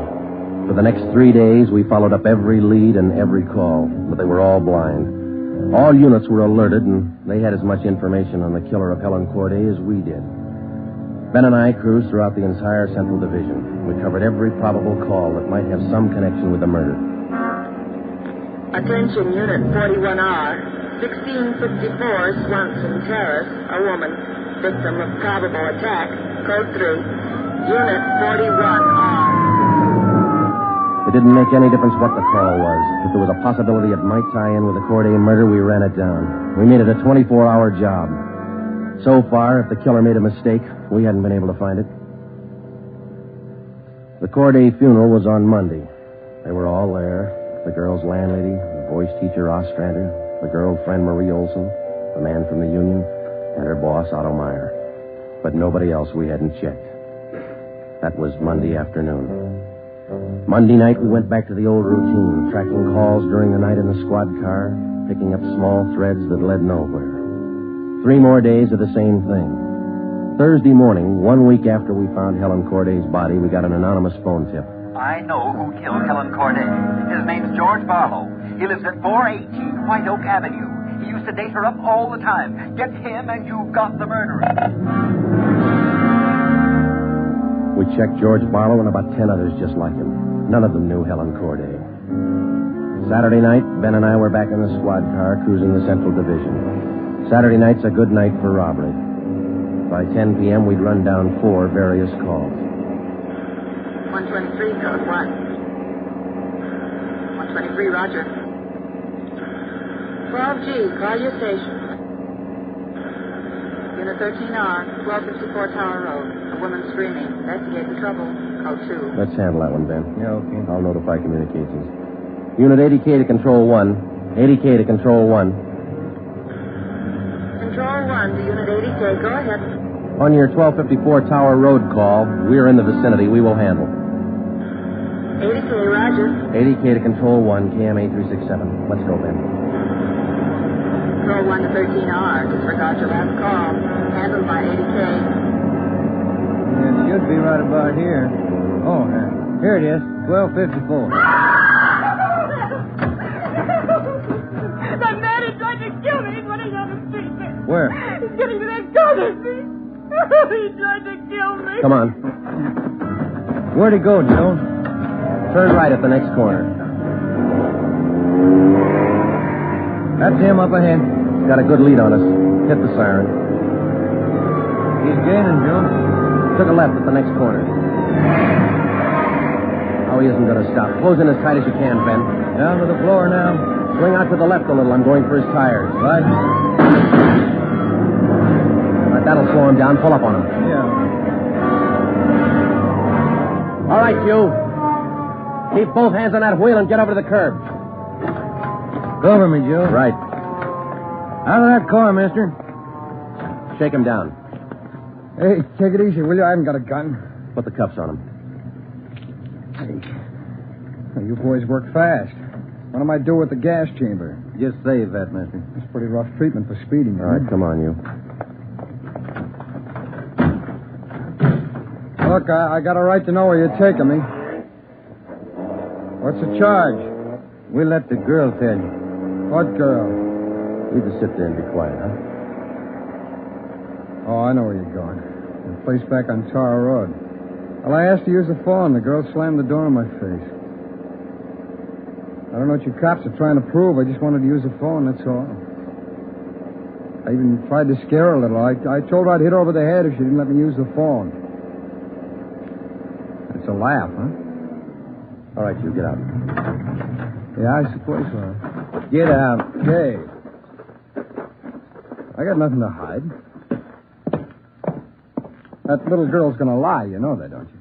For the next 3 days, we followed up every lead and every call, but they were all blind. All units were alerted, and they had as much information on the killer of Helen Corday as we did. Ben and I cruised throughout the entire Central Division. We covered every probable call that might have some connection with the murder. Attention, Unit 41R. 1654 Swanson Terrace, a woman, victim of probable attack, Code 3. Unit 41R. It didn't make any difference what the call was. If there was a possibility it might tie in with the Corday murder, we ran it down. We made it a 24-hour job. So far, if the killer made a mistake, we hadn't been able to find it. The Corday funeral was on Monday. They were all there. The girl's landlady, the voice teacher Ostrander, the girlfriend Marie Olson, the man from the union, and her boss Otto Meyer. But nobody else we hadn't checked. That was Monday afternoon. Monday night, we went back to the old routine, tracking calls during the night in the squad car, picking up small threads that led nowhere. 3 more days of the same thing. Thursday morning, 1 week after we found Helen Corday's body, we got an anonymous phone tip. I know who killed Helen Corday. His name's George Barlow. He lives at 418 White Oak Avenue. He used to date her up all the time. Get him and you've got the murderer. We checked George Barlow and about 10 others just like him. None of them knew Helen Corday. Saturday night, Ben and I were back in the squad car cruising the Central Division. Saturday night's a good night for robbery. By 10 p.m., we'd run down 4 various calls. 123, code 1. 123, roger. 12G, call your station. Unit 13R, 1254 Tower Road. A woman screaming. Investigate the trouble. Code 2. Let's handle that one, Ben. Yeah, okay. I'll notify communications. Unit 80K to Control 1. 80K to Control 1. Control 1 to Unit 80K. Go ahead. On your 1254 Tower Road call, we're in the vicinity. We will handle. 80K, roger. 80K to Control 1, KMA 367. Let's go, Ben. Control 1 to 13R. Disregard your last call. Handled by 80K. Yeah, it should be right about here. Oh, here it is. 1254. That man is trying to kill me. He's running down the street. Where? He's getting to that corner street. He's trying to kill me. Come on. Where'd he go, Joe? Turn right at the next corner. That's him up ahead. He's got a good lead on us. Hit the siren. He's gaining, Joe. Took a left at the next corner. Oh, he isn't going to stop. Close in as tight as you can, Ben. Down to the floor now. Swing out to the left a little. I'm going for his tires. Right. All right, that'll slow him down. Pull up on him. Yeah. All right, you. Keep both hands on that wheel and get over to the curb. Cover me, Joe. Right. Out of that car, mister. Shake him down. Hey, take it easy, will you? I haven't got a gun. Put the cuffs on him. Hey. Well, you boys work fast. What am I do with the gas chamber? Just save that, mister. It's pretty rough treatment for speeding. All right, come on, you. Look, I got a right to know where you're taking me. What's the charge? We'll let the girl tell you. What girl? You just sit there and be quiet, huh? Oh, I know where you're going. The place back on Tower Road. Well, I asked to use the phone. The girl slammed the door in my face. I don't know what you cops are trying to prove. I just wanted to use the phone, that's all. I even tried to scare her a little. I told her I'd hit her over the head if she didn't let me use the phone. It's a laugh, huh? All right, you get out. Yeah, I suppose so. Get out. Hey. I got nothing to hide. That little girl's going to lie. You know that, don't you?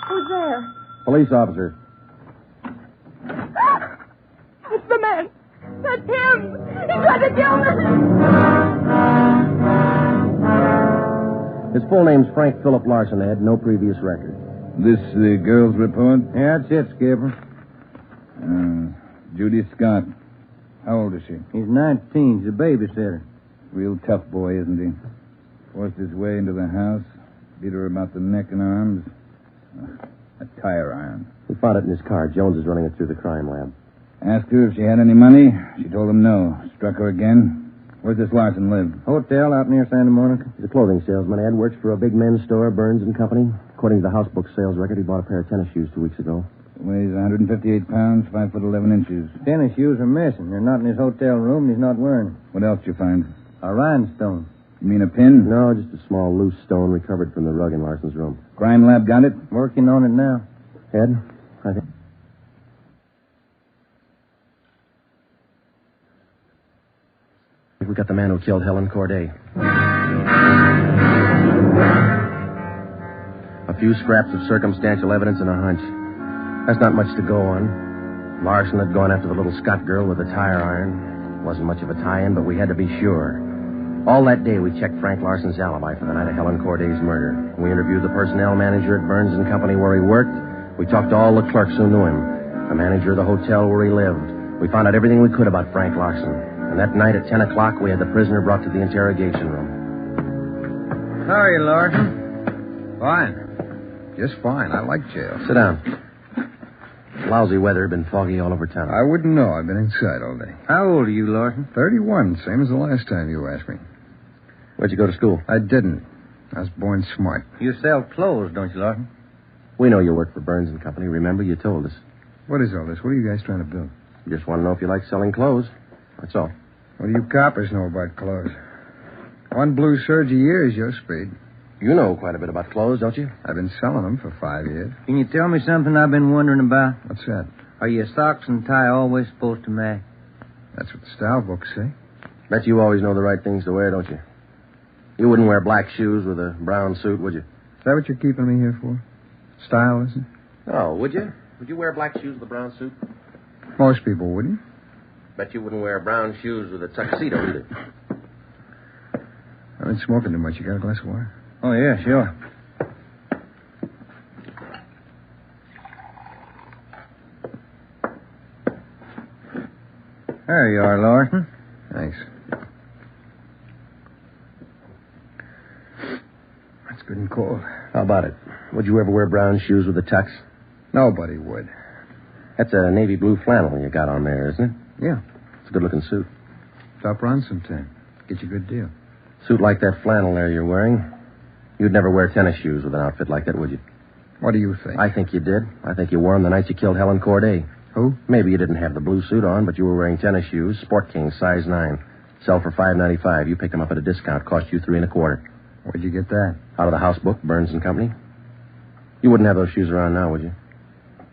Who's there? Police officer. It's the man. That's him. He's trying to kill me. His full name's Frank Philip Larson. They had no previous record. This the girl's report? Yeah, that's it, Skipper. Judy Scott. How old is she? He's 19. He's a babysitter. Real tough boy, isn't he? Forced his way into the house, beat her about the neck and arms. A tire iron. We found it in his car. Jones is running it through the crime lab. Asked her if she had any money. She told him no. Struck her again. Where's this Larson live? Hotel out near Santa Monica. He's a clothing salesman, Ed. Works for a big men's store, Burns and Company. According to the house book sales record, he bought a pair of tennis shoes 2 weeks ago. Weighs 158 pounds, 5 foot 11 inches. Tennis shoes are missing. They're not in his hotel room, and he's not wearing them. What else did you find? A rhinestone. You mean a pin? No, just a small loose stone recovered from the rug in Larson's room. Crime lab got it? Working on it now. Ed, I think... We got the man who killed Helen Corday. A few scraps of circumstantial evidence and a hunch. That's not much to go on. Larson had gone after the little Scott girl with a tire iron. Wasn't much of a tie-in, but we had to be sure. All that day, we checked Frank Larson's alibi for the night of Helen Corday's murder. We interviewed the personnel manager at Burns and Company where he worked. We talked to all the clerks who knew him. The manager of the hotel where he lived. We found out everything we could about Frank Larson. And that night at 10 o'clock, we had the prisoner brought to the interrogation room. How are you, Larson? Fine. Just fine. I like jail. Sit down. Lousy weather, been foggy all over town. I wouldn't know. I've been inside all day. How old are you, Larson? 31, same as the last time you asked me. Where'd you go to school? I didn't. I was born smart. You sell clothes, don't you, Larson? We know you work for Burns and Company. Remember, you told us. What is all this? What are you guys trying to build? Just want to know if you like selling clothes. That's all. What do you coppers know about clothes? One blue serge a year is your speed. You know quite a bit about clothes, don't you? I've been selling them for 5 years. Can you tell me something I've been wondering about? What's that? Are your socks and tie always supposed to match? That's what the style books say. Bet you always know the right things to wear, don't you? You wouldn't wear black shoes with a brown suit, would you? Is that what you're keeping me here for? Style, is it? Oh, would you? Would you wear black shoes with a brown suit? Most people wouldn't. Bet you wouldn't wear brown shoes with a tuxedo either. I've been smoking too much. You got a glass of water? Oh, yeah, sure. There you are, Larson. Thanks. That's good and cold. How about it? Would you ever wear brown shoes with a tux? Nobody would. That's a navy blue flannel you got on there, isn't it? Yeah. It's a good-looking suit. Stop around sometime. Get you a good deal. Suit like that flannel there you're wearing, you'd never wear tennis shoes with an outfit like that, would you? What do you think? I think you did. I think you wore them the night you killed Helen Corday. Who? Maybe you didn't have the blue suit on, but you were wearing tennis shoes, Sport King, size 9. Sell for $5.95. You picked them up at a discount. Cost you $3.25. Where'd you get that? Out of the house book, Burns and Company. You wouldn't have those shoes around now, would you?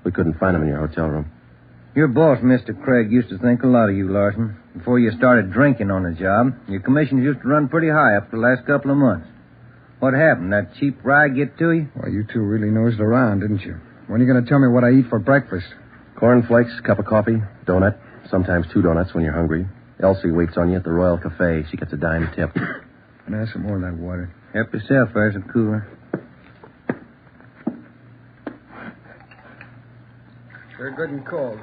We couldn't find them in your hotel room. Your boss, Mr. Craig, used to think a lot of you, Larson. Before you started drinking on the job, your commissions used to run pretty high up the last couple of months. What happened? That cheap rye get to you? Well, you two really nosed around, didn't you? When are you going to tell me what I eat for breakfast? Cornflakes, cup of coffee, donut, sometimes 2 donuts when you're hungry. Elsie waits on you at the Royal Cafe. She gets a dime tip. Can I have some more of that water? Help yourself, there's a cooler. They're good and cold.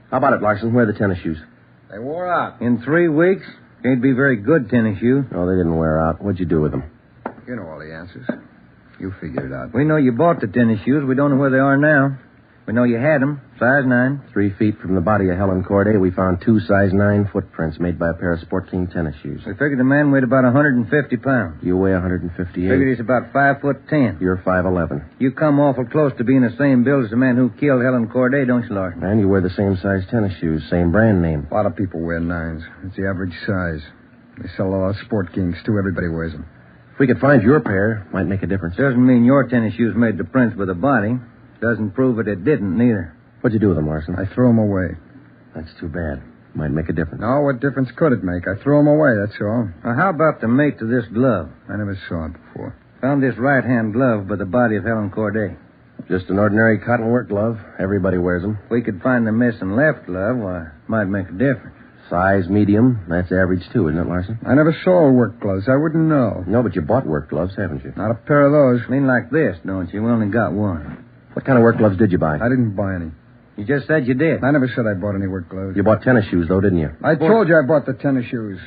How about it, Larson? Where are the tennis shoes? They wore out. In 3 weeks? Can't be very good tennis shoes. Oh, they didn't wear out. What'd you do with them? You know all the answers. You figure it out. We know you bought the tennis shoes. We don't know where they are now. We know you had them, size 9. 3 feet from the body of Helen Corday, we found 2 size 9 footprints made by a pair of Sport King tennis shoes. We figured the man weighed about 150 pounds. You weigh 158. Figured he's about 5'10". You're 5'11". You come awful close to being the same build as the man who killed Helen Corday, don't you, Larson? And you wear the same size tennis shoes, same brand name. A lot of people wear 9s. It's the average size. They sell a lot of Sport Kings, too. Everybody wears them. If we could find your pair, might make a difference. Doesn't mean your tennis shoes made the prints with the body. Doesn't prove it didn't, neither. What'd you do with them, Larson? I threw them away. That's too bad. Might make a difference. No, what difference could it make? I threw them away, that's all. Now, how about the mate to this glove? I never saw it before. Found this right-hand glove by the body of Helen Corday. Just an ordinary cotton work glove. Everybody wears them. If we could find the missing left glove, why, it might make a difference. Size medium. That's average, too, isn't it, Larson? I never saw work gloves. I wouldn't know. No, but you bought work gloves, haven't you? Not a pair of those. Mean like this, don't you? We only got one. What kind of work gloves did you buy? I didn't buy any. You just said you did. I never said I bought any work gloves. You bought tennis shoes, though, didn't you? I told you I bought the tennis shoes.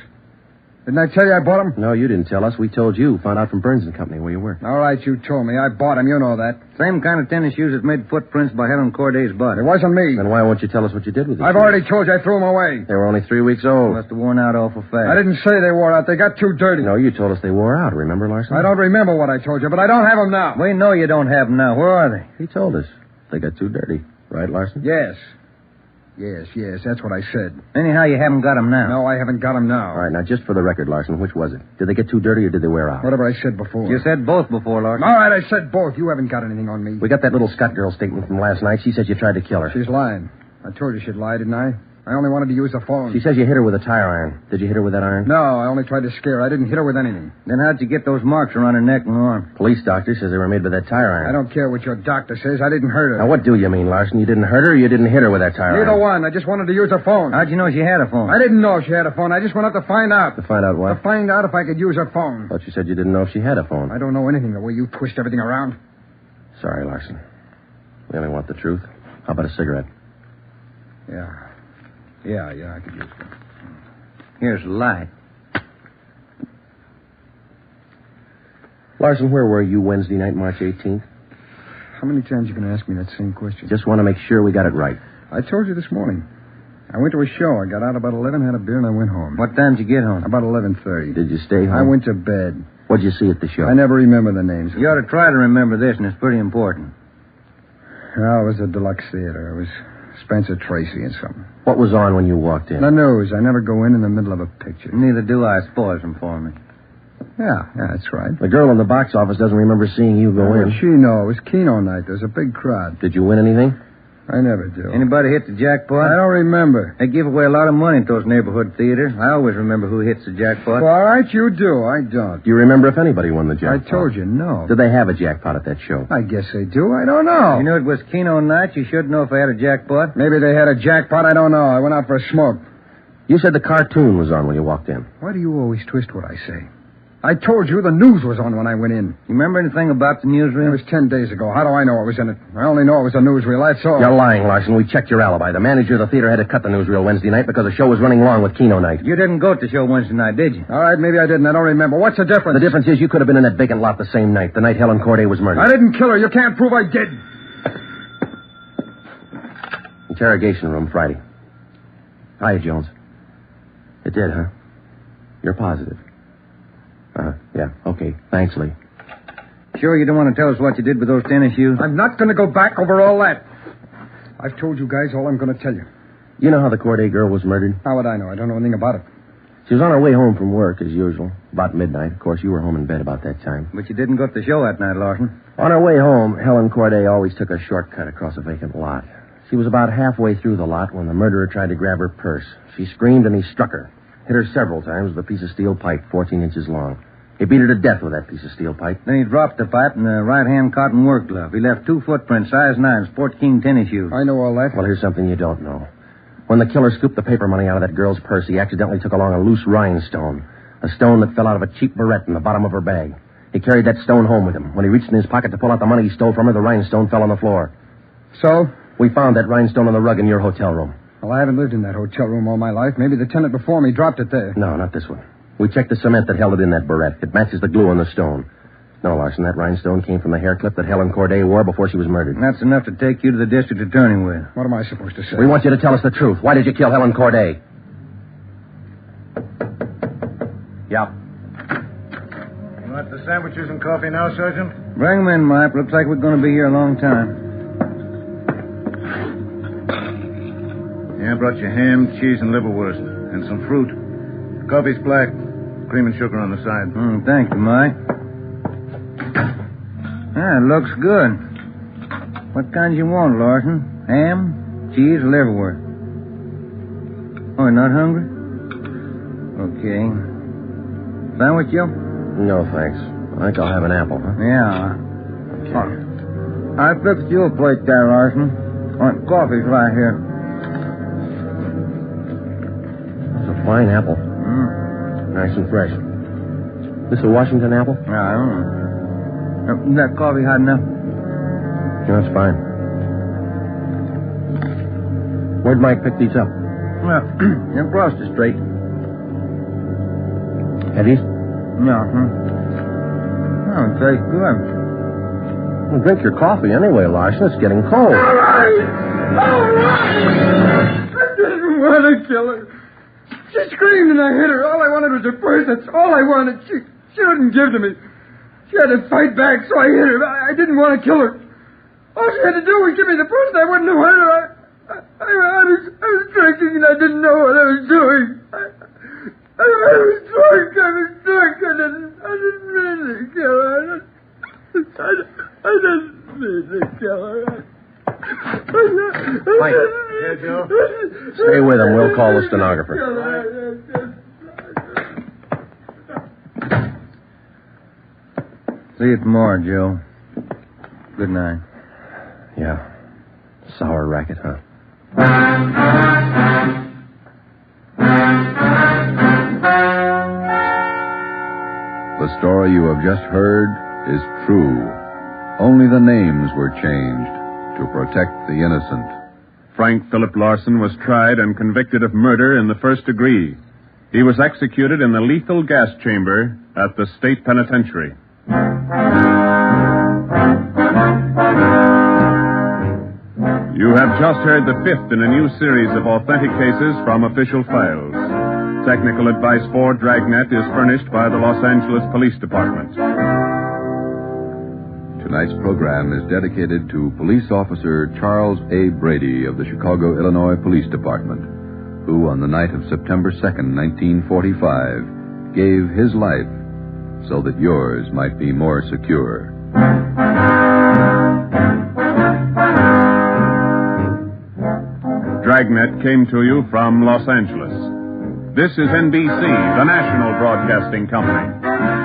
Didn't I tell you I bought them? No, you didn't tell us. We told you. Found out from Burns and Company where you were. All right, you told me. I bought them. You know that. Same kind of tennis shoes that made footprints by Helen Corday's body. It wasn't me. Then why won't you tell us what you did with them? I've already told you I threw them away. They were only 3 weeks old. Must have worn out awful fast. I didn't say they wore out. They got too dirty. No, you told us they wore out. Remember, Larson? I don't remember what I told you, but I don't have them now. We know you don't have them now. Where are they? He told us. They got too dirty. Right, Larson? Yes. Yes, that's what I said. Anyhow, you haven't got them now. No, I haven't got them now. All right, now, just for the record, Larson, which was it? Did they get too dirty or did they wear out? Whatever I said before. You said both before, Larson. All right, I said both. You haven't got anything on me. We got that little Scott girl statement from last night. She said you tried to kill her. She's lying. I told you she'd lie, didn't I? I only wanted to use the phone. She says you hit her with a tire iron. Did you hit her with that iron? No, I only tried to scare her. I didn't hit her with anything. Then how'd you get those marks around her neck and arm? Police doctor says they were made by that tire iron. I don't care what your doctor says. I didn't hurt her. Now, what do you mean, Larson? You didn't hurt her or you didn't hit her with that tire iron? Neither one. I just wanted to use her phone. How'd you know she had a phone? I didn't know she had a phone. I just went up to find out. To find out what? To find out if I could use her phone. Thought you said you didn't know if she had a phone. I don't know anything the way you twist everything around. Sorry, Larson. We only want the truth. How about a cigarette? Yeah, I could use one. Here's the light. Larson, where were you Wednesday night, March 18th? How many times are you going to ask me that same question? Just want to make sure we got it right. I told you this morning. I went to a show. I got out about 11, had a beer, and I went home. What time did you get home? About 11:30. Did you stay home? I went to bed. What'd you see at the show? I never remember the names. You ought to try to remember this, and it's pretty important. Oh, it was a deluxe theater. It was Spencer Tracy and something. What was on when you walked in? The news. I never go in the middle of a picture. Neither do I. Spoils them for me. Yeah, that's right. The girl in the box office doesn't remember seeing you go in. She know. It was Keno night. There was a big crowd. Did you win anything? I never do. Anybody hit the jackpot? I don't remember. They give away a lot of money at those neighborhood theaters. I always remember who hits the jackpot. Well, all right, you do. I don't. Do you remember if anybody won the jackpot? I told you, no. Did they have a jackpot at that show? I guess they do. I don't know. You knew it was Keno night. You should know if they had a jackpot. Maybe they had a jackpot. I don't know. I went out for a smoke. You said the cartoon was on when you walked in. Why do you always twist what I say? I told you the news was on when I went in. You remember anything about the newsreel? It was 10 days ago. How do I know it was in it? I only know it was a newsreel. That's all. You're lying, Larson. We checked your alibi. The manager of the theater had to cut the newsreel Wednesday night because the show was running long with Keno night. You didn't go to the show Wednesday night, did you? All right, maybe I didn't. I don't remember. What's the difference? The difference is you could have been in that vacant lot the same night, the night Helen Corday was murdered. I didn't kill her. You can't prove I did. Interrogation room Friday. Hiya, Jones. It did, huh? You're positive. Yeah, okay. Thanks, Lee. Sure you don't want to tell us what you did with those tennis shoes? I'm not going to go back over all that. I've told you guys all I'm going to tell you. You know how the Corday girl was murdered? How would I know? I don't know anything about it. She was on her way home from work, as usual, about midnight. Of course, you were home in bed about that time. But you didn't go to the show that night, Larson. On her way home, Helen Corday always took a shortcut across a vacant lot. She was about halfway through the lot when the murderer tried to grab her purse. She screamed and he struck her. Hit her several times with a piece of steel pipe 14 inches long. He beat her to death with that piece of steel pipe. Then he dropped the pipe in the right-hand cotton work glove. He left 2 footprints, size 9, Sport King tennis shoes. I know all that. Well, here's something you don't know. When the killer scooped the paper money out of that girl's purse, he accidentally took along a loose rhinestone. A stone that fell out of a cheap barrette in the bottom of her bag. He carried that stone home with him. When he reached in his pocket to pull out the money he stole from her, the rhinestone fell on the floor. So? We found that rhinestone on the rug in your hotel room. Well, I haven't lived in that hotel room all my life. Maybe the tenant before me dropped it there. No, not this one. We checked the cement that held it in that barrette. It matches the glue on the stone. No, Larson, that rhinestone came from the hair clip that Helen Corday wore before she was murdered. And that's enough to take you to the district attorney with. What am I supposed to say? We want you to tell us the truth. Why did you kill Helen Corday? Yeah. You want the sandwiches and coffee now, Sergeant? Bring them in, Mike. Looks like we're going to be here a long time. Yeah, I brought you ham, cheese, and liverwurst, and some fruit. Coffee's black, cream and sugar on the side. Thank you, Mike. Ah, it looks good. What kind you want, Larson? Ham, cheese, or liverwurst? Oh, you're not hungry? Okay. Sandwich, Joe? No, thanks. I think I'll have an apple, huh? Yeah. Okay. I fixed you a plate there, Larson. Coffee's right here. It's a fine apple. Nice and fresh. This a Washington apple? Yeah, I don't know. Is that coffee hot enough? Yeah, that's fine. Where'd Mike pick these up? Well, across the street. Eddie's? Yeah, Oh, it tastes good. Well, drink your coffee anyway, Larson. It's getting cold. All right! I didn't want to kill her. She screamed and I hit her. All I wanted was her purse. That's all I wanted. She wouldn't give to me. She had to fight back, so I hit her. I didn't want to kill her. All she had to do was give me the purse and I wouldn't have hurt her. I was drinking and I didn't know what I was doing. I was drunk. I didn't mean to kill her. I didn't mean to kill her. Mike. Yeah, Joe? Stay with him. We'll call the stenographer. See you tomorrow, Joe. Good night. Yeah. Sour racket, huh? The story you have just heard is true. Only the names were changed to protect the innocent. Frank Philip Larson was tried and convicted of murder in the first degree. He was executed in the lethal gas chamber at the state penitentiary. You have just heard the fifth in a new series of authentic cases from official files. Technical advice for Dragnet is furnished by the Los Angeles Police Department. Tonight's program is dedicated to Police Officer Charles A. Brady of the Chicago, Illinois Police Department, who on the night of September 2nd, 1945, gave his life so that yours might be more secure. Dragnet came to you from Los Angeles. This is NBC, the national broadcasting company.